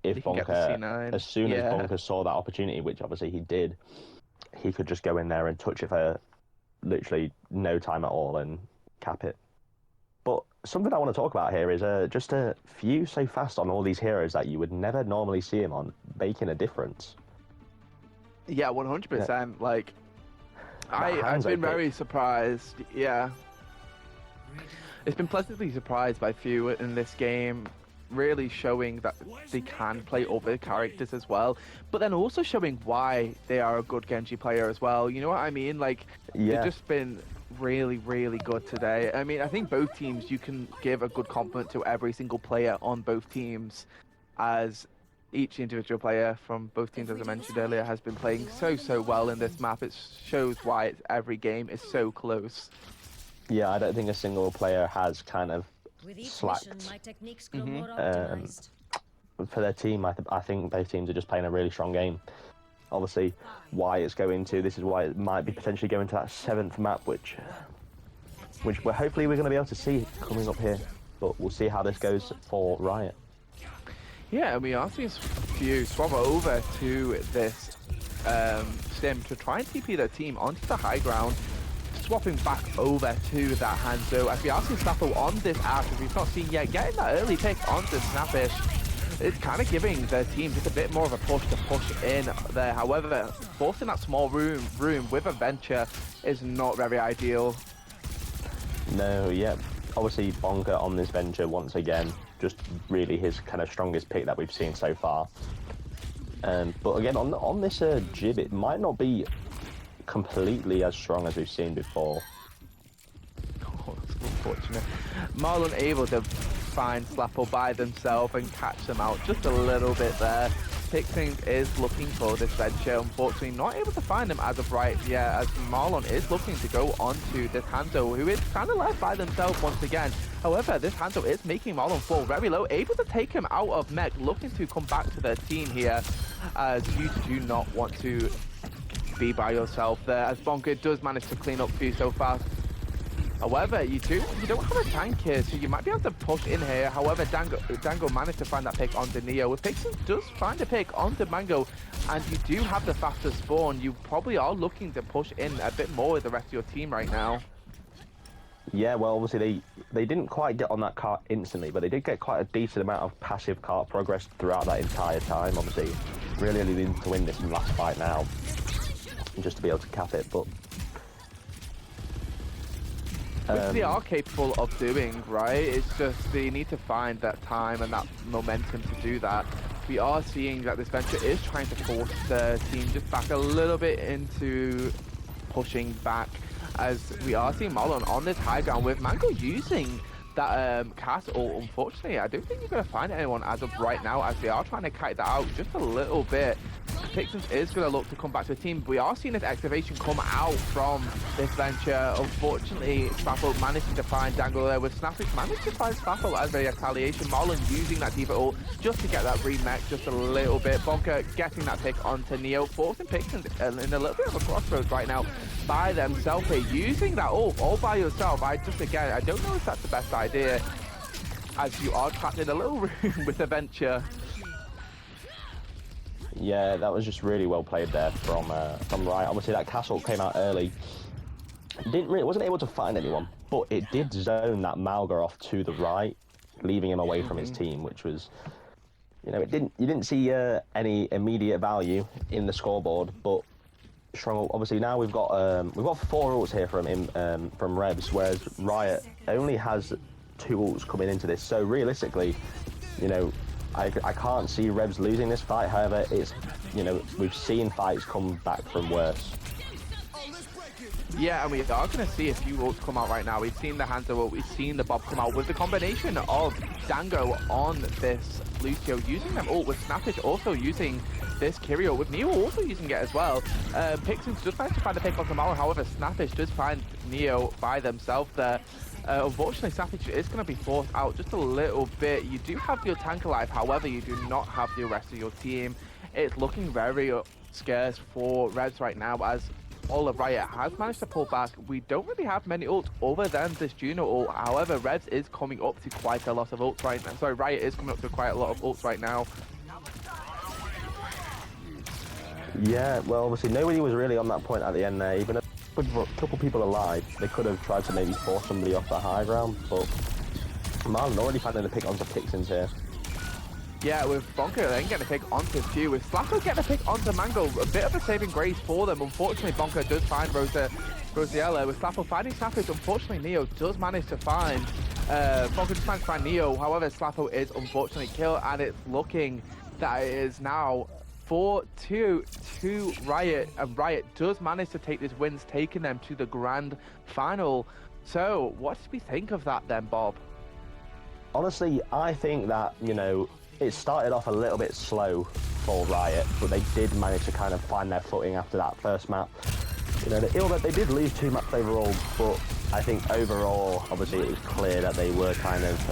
if Bonka, as soon as Bonka saw that opportunity, which obviously he did, he could just go in there and touch it for literally no time at all and cap it. But something I want to talk about here is just a Few so fast on all these heroes that you would never normally see him on, making a difference. Yeah, 100%. Yeah. Like, I've been very surprised. Yeah. It's been pleasantly surprised by Few in this game, really showing that they can play other characters as well, but then also showing why they are a good Genji player as well. You know what I mean? Like, they've just been really, really good today. I mean, I think both teams, you can give a good compliment to every single player on both teams, as each individual player from both teams, as I mentioned earlier, has been playing so well in this map. It shows why every game is so close. Yeah, I don't think a single player has kind of slacked for their team. I think both teams are just playing a really strong game. Obviously, why it's going to, this is why it might be potentially going to that 7th map, which we're hopefully we're going to be able to see coming up here. But we'll see how this goes for Riot. Yeah, and we are seeing Few swap over to this sim to try and TP their team onto the high ground, swapping back over to that Hanzo. As we are seeing Snappo on this app, as we've not seen yet, getting that early pick onto Snappish. It's kind of giving their team just a bit more of a push to push in there. However, forcing that small room with a Venture is not very ideal. No, yeah. Obviously, Bonka on this Venture once again. Just really his kind of strongest pick that we've seen so far. But again, on this Jib, it might not be completely as strong as we've seen before. Oh, that's unfortunate. Marlon able to find Slapple by themselves and catch them out just a little bit there. Pixing is looking for this Venture, unfortunately not able to find him as of right yet, as Marlon is looking to go onto this Hanzo, who is kind of left by themselves once again. However, this Hanzo is making Marlon fall very low, able to take him out of mech, looking to come back to their team here, as you do not want to be by yourself there, as Bonka does manage to clean up Few so fast. However, you don't have a tank here, so you might be able to push in here. However, Dango managed to find that pick onto Neo. If Pixon does find a pick onto Mango, and you do have the faster spawn, you probably are looking to push in a bit more with the rest of your team right now. Yeah, well, obviously they didn't quite get on that cart instantly, but they did get quite a decent amount of passive cart progress throughout that entire time. Obviously, really needing to win this last fight now, just to be able to cap it, but... Which they are capable of doing, right? It's just they need to find that time and that momentum to do that. We are seeing that this Venture is trying to force the team just back a little bit into pushing back, as we are seeing Marlon on this high ground with Mango using that castle. Unfortunately, I don't think you're going to find anyone as of right now, as they are trying to kite that out just a little bit. Pixens is going to look to come back to the team. We are seeing this activation come out from this Venture. Unfortunately, Spaffle managing to find Dangle there, with Snappish managed to find Spaffle as a retaliation. Marlon using that Diva ult just to get that remech just a little bit. Bonka getting that pick onto Neo, forcing Pixens in a little bit of a crossroads right now by themselves here, using that ult all by yourself. I don't know if that's the best idea, as you are trapped in a little room with a Venture. Yeah, that was just really well played there from Riot. Obviously, that castle came out early. Wasn't able to find anyone, but it did zone that Malgar off to the right, leaving him away from his team, which was, you know, you didn't see any immediate value in the scoreboard, but strong. Obviously, now we've got 4 ults here from Revs, whereas Riot only has 2 ults coming into this. So realistically, you know, I can't see Revs losing this fight. However, it's, you know, we've seen fights come back from worse. Yeah, and we are going to see a few ults come out right now. We've seen the Hanzo ult, we've seen the Bob come out with the combination of Dango on this Lucio using them ult, with Snappage also using this Kirio, with Neo also using it as well. Pixins just managed to find a pick on Kamala, however, Snappage does find Neo by themselves there. Unfortunately, Snappage is going to be forced out just a little bit. You do have your tank alive, however, you do not have the rest of your team. It's looking very scarce for Revs right now, as all of Riot has managed to pull back. We don't really have many ults other than this Juno ult. However, Revs is coming up to quite a lot of ults right now. Sorry, Riot is coming up to quite a lot of ults right now. Yeah, well, obviously nobody was really on that point at the end there. Even a couple people alive, they could have tried to maybe force somebody off the high ground, but Marlon already finding a pick onto Pixins here. Yeah, with Bonker then getting a pick onto Few, with Slapper getting a pick onto Mango, a bit of a saving grace for them. Unfortunately, Bonker does find Rosiella, with Slapper finding Snappage. Unfortunately, Neo does manage to find, Bonker just managed to find Neo. However, Slapper is unfortunately killed, and it's looking that it is now 4-2 to Riot, and Riot does manage to take these wins, taking them to the grand final. So, what do we think of that then, Bob? Honestly, I think that, you know, it started off a little bit slow for Riot, but they did manage to kind of find their footing after that first map. You know, they did lose 2 maps overall, but I think overall, obviously, it was clear that they were kind of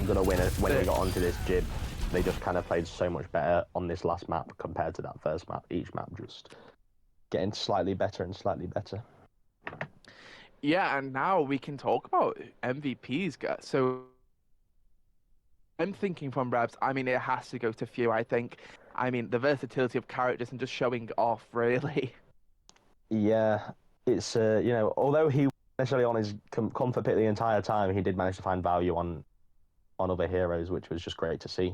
going to win it when they got onto this jib. They just kind of played so much better on this last map compared to that first map. Each map just getting slightly better and slightly better. Yeah, and now we can talk about MVPs, guys. So I'm thinking from Revs, I mean, it has to go to Few, I think. I mean, the versatility of characters and just showing off, really. Yeah, it's, you know, although he was necessarily on his comfort pick the entire time, he did manage to find value on other heroes, which was just great to see.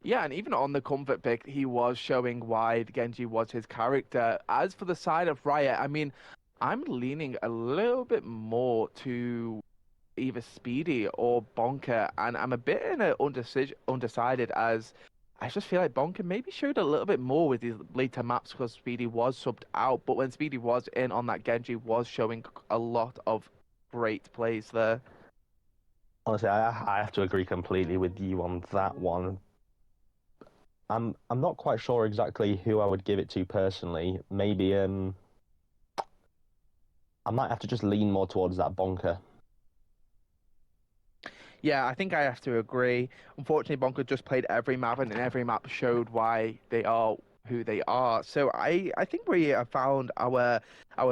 Yeah, and even on the comfort pick, he was showing why Genji was his character. As for the side of Riot, I mean, I'm leaning a little bit more to either Speedy or Bonker, and I'm a bit in a undecided, as I just feel like Bonker maybe showed a little bit more with these later maps because Speedy was subbed out, but when Speedy was in on that, Genji was showing a lot of great plays there. Honestly, I have to agree completely with you on that one. I'm not quite sure exactly who I would give it to personally. Maybe I might have to just lean more towards that Bonker. Yeah, I think I have to agree. Unfortunately, Bonker just played every map, and every map showed why they are who they are. So I think we have found our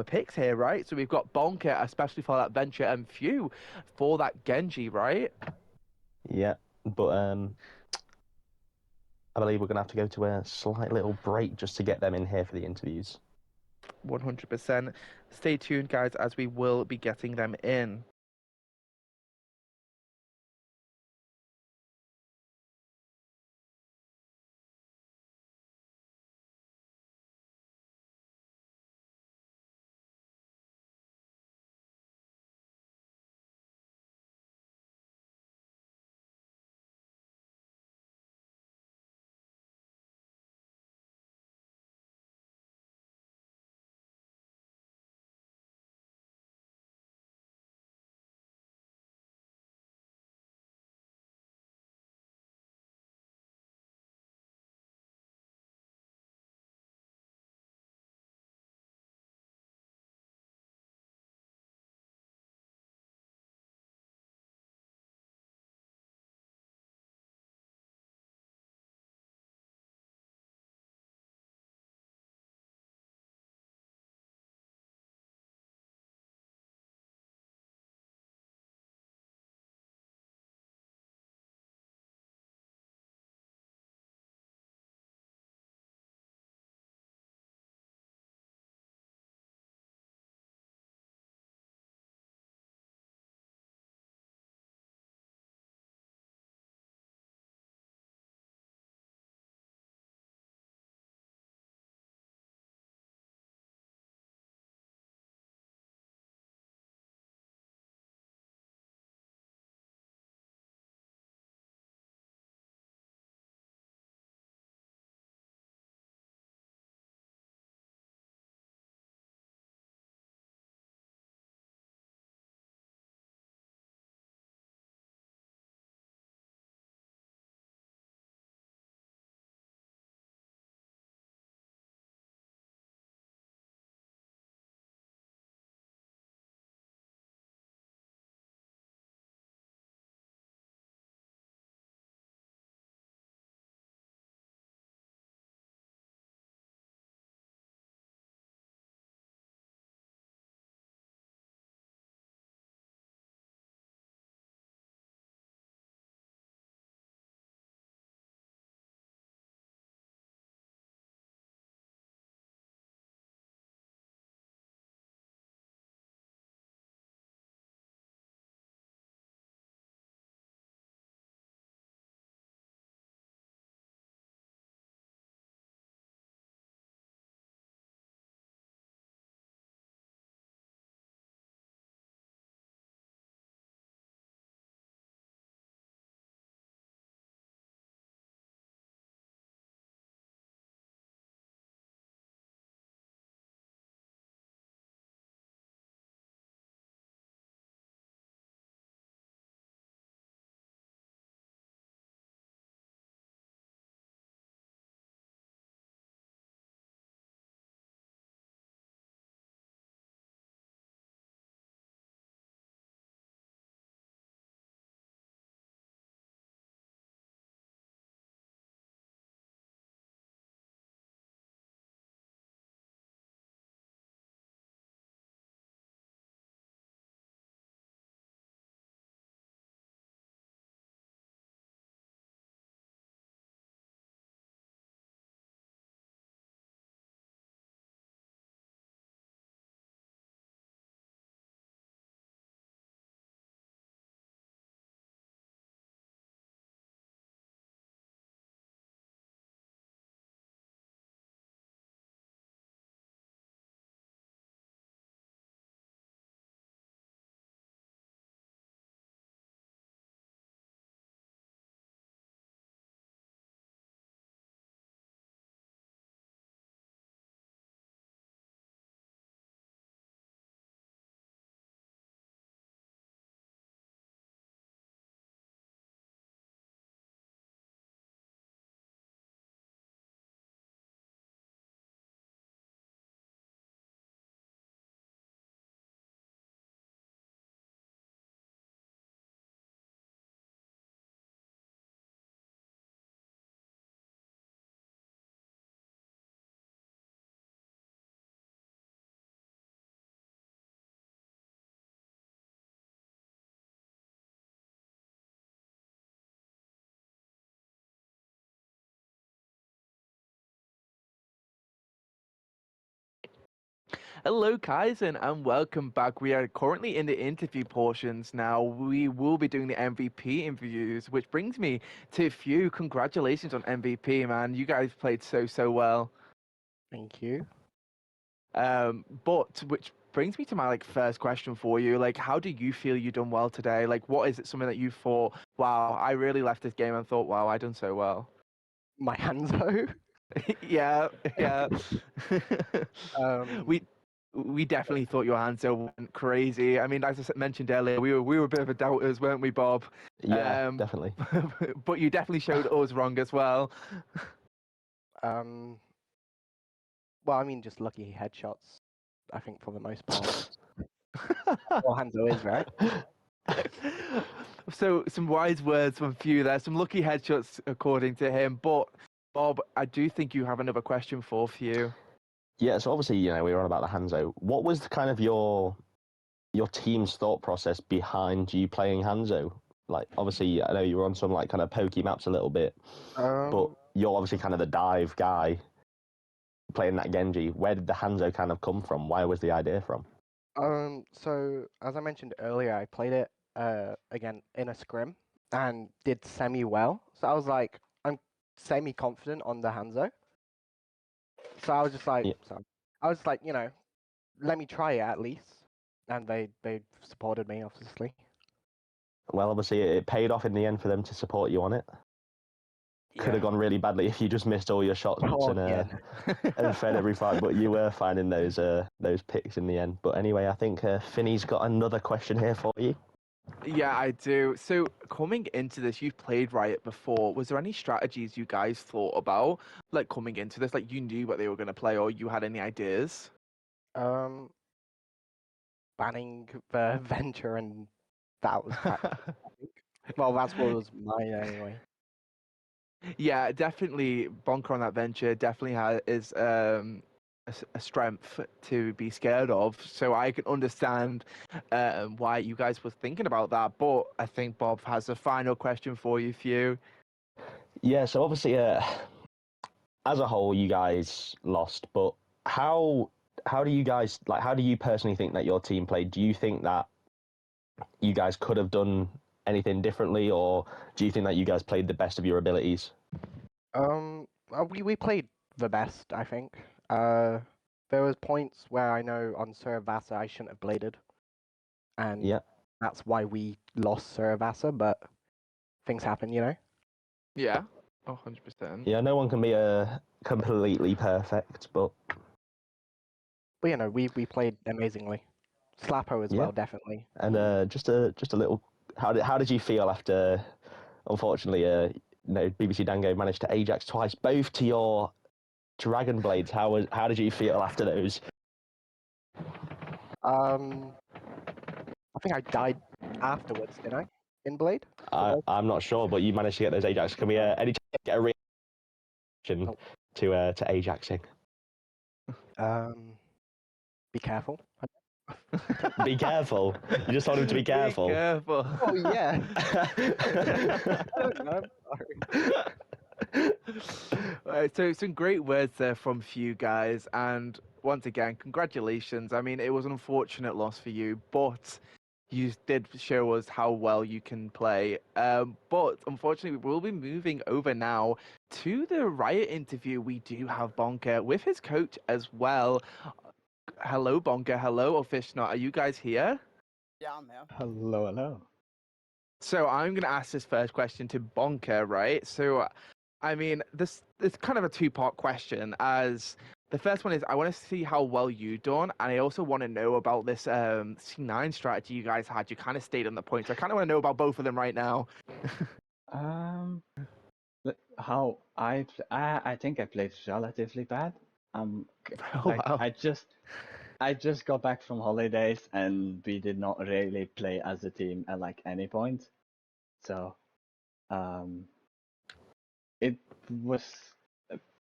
picks here, right? So we've got Bonker, especially for that Venture, and Few for that Genji, right? Yeah, but I believe we're gonna have to go to a slight little break just to get them in here for the interviews. 100%. Stay tuned, guys, as we will be getting them in. Hello, Kaizen, and welcome back. We are currently in the interview portions now. We will be doing the MVP interviews, which brings me to Few. Congratulations on MVP, man. You guys played so well. Thank you. But which brings me to my first question for you. How do you feel you done well today? What is it something that you thought, wow, I really left this game and thought, wow, I done so well. My Hanzo. Yeah. Um, We definitely thought your answer went crazy. I mean, as I mentioned earlier, we were a bit of a doubters, weren't we, Bob? Yeah, definitely. But you definitely showed us wrong as well. um, well, I mean, just lucky headshots. I think for the most part. Well, Hanzo is right. So some wise words from Few there, some lucky headshots according to him. But Bob, I do think you have another question for Few. Yeah, so obviously, we were on about the Hanzo. What was kind of your team's thought process behind you playing Hanzo? Obviously, I know you were on some kind of pokey maps a little bit, but you're obviously kind of the dive guy playing that Genji. Where did the Hanzo kind of come from? Where was the idea from? So as I mentioned earlier, I played it again in a scrim and did semi well. So I was like, I'm semi confident on the Hanzo. So I was just like, let me try it at least. And they supported me, obviously. Well, obviously, it paid off in the end for them to support you on it. Could have gone really badly if you just missed all your shots and fed every fight, but you were finding those picks in the end. But anyway, I think Finney's got another question here for you. Yeah, I do. So coming into this, you've played Riot before. Was there any strategies you guys thought about, coming into this? You knew what they were going to play, or you had any ideas? Banning the Venture, and that was I think. Well, that's what was mine anyway. Yeah, definitely. Bonker on that Venture definitely is a strength to be scared of. So I can understand why you guys were thinking about that. But I think Bob has a final question for you, Few. Yeah, so obviously, as a whole, you guys lost. But how do you guys how do you personally think that your team played? Do you think that you guys could have done anything differently, or do you think that you guys played the best of your abilities? We played the best, I think. There was points where I know on Suravasa I shouldn't have bladed, and that's why we lost Suravasa. But things happen, Yeah, 100%. Yeah, no one can be completely perfect, but we played amazingly. Slappo as well, definitely. And just a little, how did you feel after, unfortunately, BBC Dango managed to Ajax twice, both to your Dragon Blades? How did you feel after those? I think I died afterwards, didn't I? In Blade? I'm not sure, but you managed to get those Ajax. Can we any chance get a reaction to Ajaxing? Be careful. Be careful. You just told him to be careful. Be careful. Oh yeah. I'm sorry. Right, so some great words there from Few guys, and once again, congratulations. I mean, it was an unfortunate loss for you, but you did show us how well you can play. But unfortunately, we will be moving over now to the Riot interview. We do have Bonker with his coach as well. Hello, Bonker. Hello, Official. Are you guys here? Yeah, I'm here. Hello. So I'm going to ask this first question to Bonker, right? So, I mean, this is kind of a two-part question. As the first one is, I want to see how well you done, and I also want to know about this C9 strategy you guys had. You kind of stayed on the point, so I kind of want to know about both of them right now. How I think I played relatively bad. Oh, wow. I just got back from holidays and we did not really play as a team at any point. So it was,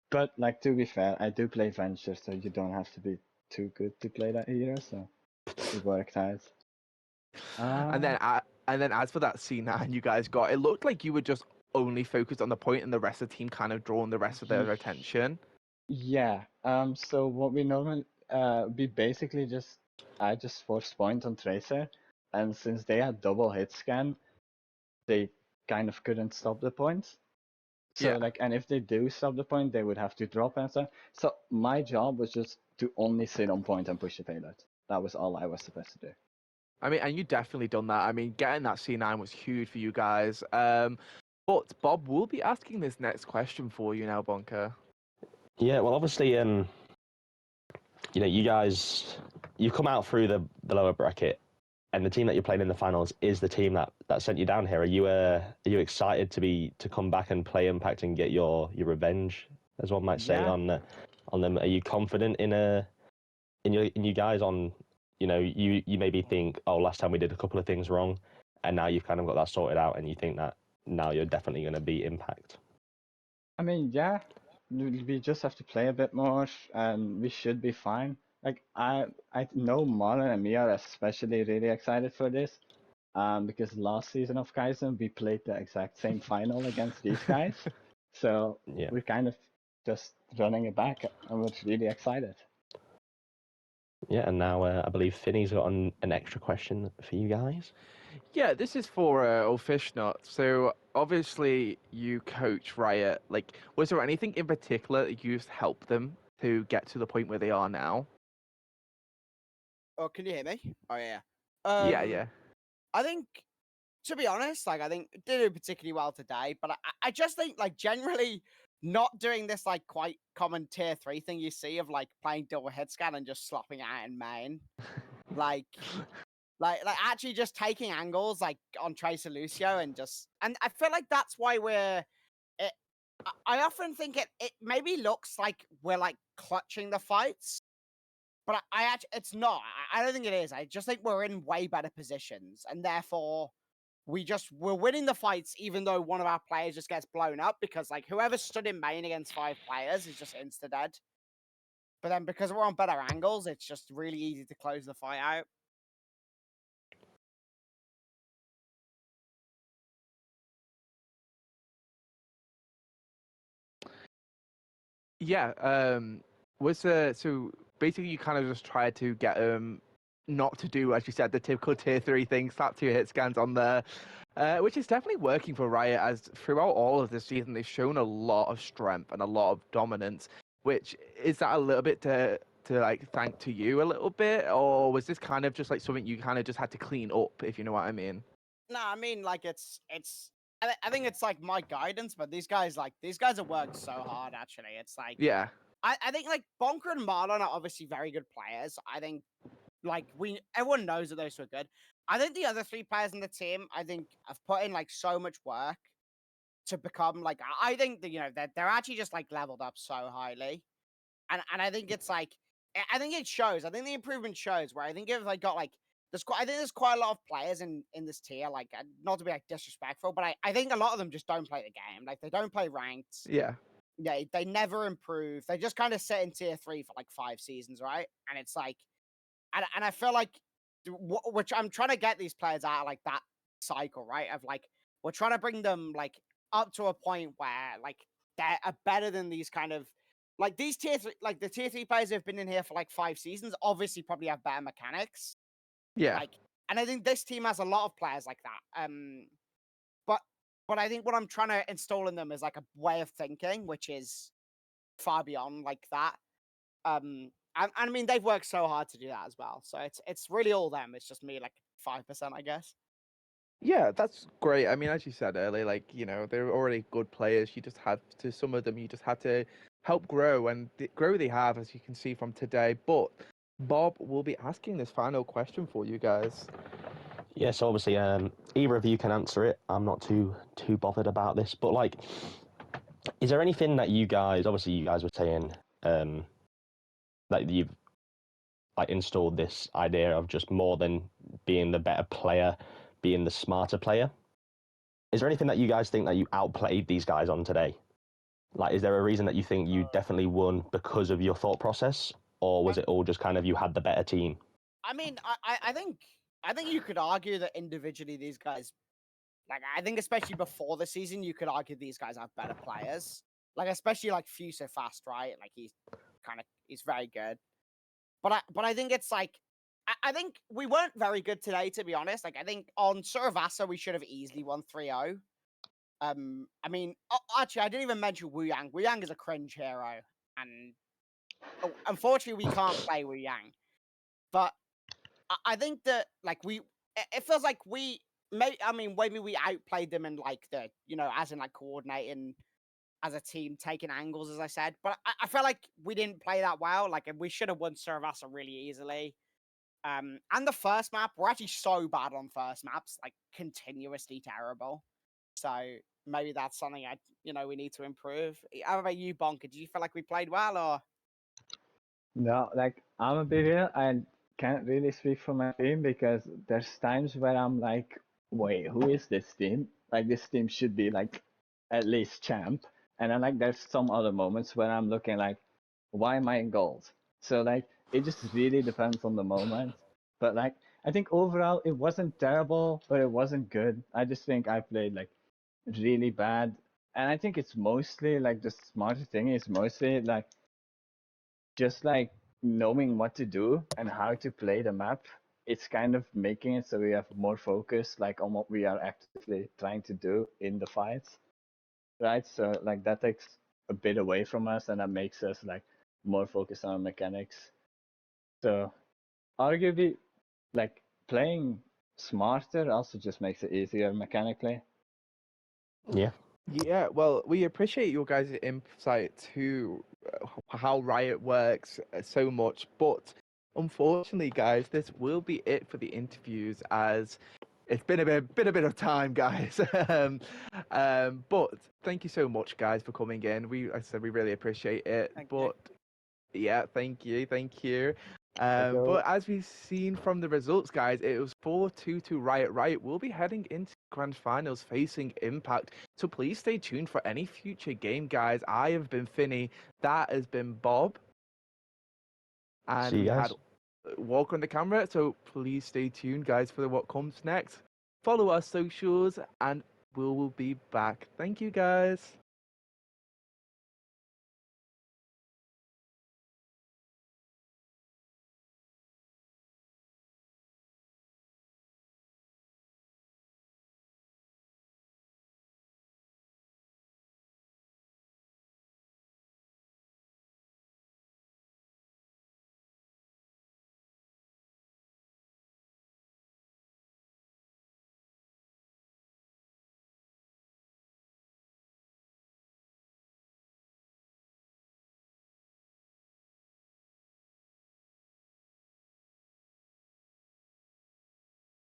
but to be fair, I do play Venture, so you don't have to be too good to play that hero, so it worked out. And then as for that C9 you guys got, it looked like you were just only focused on the point and the rest of the team kind of drawing the rest of their attention. Yeah. So what we normally, we basically I just forced point on Tracer, and since they had double hit scan, they kind of couldn't stop the points. So Yeah. like, and if they do stop the point, they would have to drop and stuff. So my job was just to only sit on point and push the payload. That was all I was supposed to do. I mean, and you definitely done that. I mean, getting that C9 was huge for you guys. But Bob will be asking this next question for you now, Bonker. Yeah, well, obviously, you guys, you've come out through the lower bracket, and the team that you're playing in the finals is the team that sent you down here. Are you excited to come back and play Impact and get your revenge, as one might say, Yeah. on them? Are you confident in you guys on, you maybe think, oh, last time we did a couple of things wrong, and now you've kind of got that sorted out, and you think that now you're definitely going to beat Impact? I mean, yeah, we just have to play a bit more, and we should be fine. Like I know Marlon and me are especially really excited for this, because last season of Kaizen we played the exact same final against these guys, so Yeah. we're kind of just running it back, and we're really excited. Yeah, and now I believe Finney's got an extra question for you guys. Yeah, this is for Ofishnot. So obviously you coach Riot. Like, was there anything in particular that used to help them to get to the point where they are now? Oh, can you hear me? Oh yeah. Yeah, yeah. I think, to be honest, like I think did do particularly well today, but I just think like generally not doing this like quite common tier 3 thing you see of like playing double head scan and just slopping out in main, like like actually just taking angles like on Tracer Lucio and I feel like that's why it. I often think it maybe looks like we're like clutching the fights. But I actually, it's not. I don't think it is. I just think we're in way better positions, and therefore we're winning the fights, even though one of our players just gets blown up because like whoever stood in main against 5 players is just insta dead. But then because we're on better angles, it's just really easy to close the fight out. Yeah. So basically you kind of just tried to get not to do, as you said, the typical tier 3 thing, slap 2 hit scans on there. Which is definitely working for Riot, as throughout all of this season they've shown a lot of strength and a lot of dominance. Which is that a little bit to like thank to you a little bit, or was this kind of just like something you kind of just had to clean up, if you know what I mean? No, I mean like it's. I think it's like my guidance, but these guys have worked so hard. Actually, it's like Yeah. I think like Bonker and Marlon are obviously very good players. I think like everyone knows that those two are good. I think the other 3 players in the team, I think, have put in like so much work to become like I think that they're actually just like leveled up so highly, and I think it's like I think it shows. I think the improvement shows. Where I think if like got like I think there's quite a lot of players in this tier. Like not to be like disrespectful, but I think a lot of them just don't play the game. Like they don't play ranked. Yeah. Yeah, they never improve. They just kind of sit in tier 3 for like 5 seasons, right? And it's like. And I feel like, which I'm trying to get these players out of like that cycle, right? Of like, we're trying to bring them like up to a point where like they're better than these kind of like these tier 3, like the tier 3 players who've been in here for like 5 seasons, obviously probably have better mechanics. Yeah. Like, and I think this team has a lot of players like that. But I think what I'm trying to install in them is like a way of thinking, which is far beyond like that. I mean, they've worked so hard to do that as well. So it's really all them. It's just me, like 5%, I guess. Yeah, that's great. I mean, as you said earlier, like, they're already good players. You just had to, some of them, you just had to help grow, and grow they have, as you can see from today. But Bob will be asking this final question for you guys. Yes, obviously, either of you can answer it. I'm not too bothered about this, but like, is there anything that you guys, obviously, you guys were saying, that you've like installed this idea of just more than being the better player, being the smarter player? Is there anything that you guys think that you outplayed these guys on today? Like, is there a reason that you think you definitely won because of your thought process, or was it all just kind of you had the better team? I mean, I think you could argue that individually these guys, like I think especially before the season, you could argue these guys have better players. Like especially like Fuse so fast, right? Like he's very good. but I think it's like I think we weren't very good today, to be honest. Like I think on Survassa we should have easily won 3-0. I mean, actually, I didn't even mention Wu Yang. Wu Yang is a cringe hero, and unfortunately, we can't play Wu Yang. But I think that like it feels like we maybe we outplayed them in like the as in like coordinating as a team, taking angles, as I said. But I feel like we didn't play that well. Like we should have won Survassa really easily. And the first map, we're actually so bad on first maps, like continuously terrible. So maybe that's something we need to improve. How about you, Bonker? Did you feel like we played well, or? No, like I'm a bit real. I can't really speak for my team because there's times where I'm like, wait, who is this team? Like this team should be like at least champ. And then like there's some other moments where I'm looking like, why am I in gold? So like it just really depends on the moment. But like I think overall it wasn't terrible, but it wasn't good. I just think I played like really bad. And I think it's mostly like the smarter thing is mostly like just like knowing what to do and how to play the map. It's kind of making it so we have more focus like on what we are actively trying to do in the fights, right? So like that takes a bit away from us and that makes us like more focused on mechanics. So arguably like playing smarter also just makes it easier mechanically. Yeah. Yeah, well, we appreciate your guys' insight to how Riot works so much, but unfortunately, guys, this will be it for the interviews as it's been a bit of time, guys. But thank you so much, guys, for coming in. Like I said, we really appreciate it. Thank you. But yeah, thank you. you. But as we've seen from the results, guys, it was 4-2 to Riot. Riot will be heading into grand finals facing Impact. So please stay tuned for any future game, guys. I have been Finney. That has been Bob. And See you we guys. had Walk on the camera. So please stay tuned, guys, for what comes next. Follow our socials and we will be back. Thank you, guys.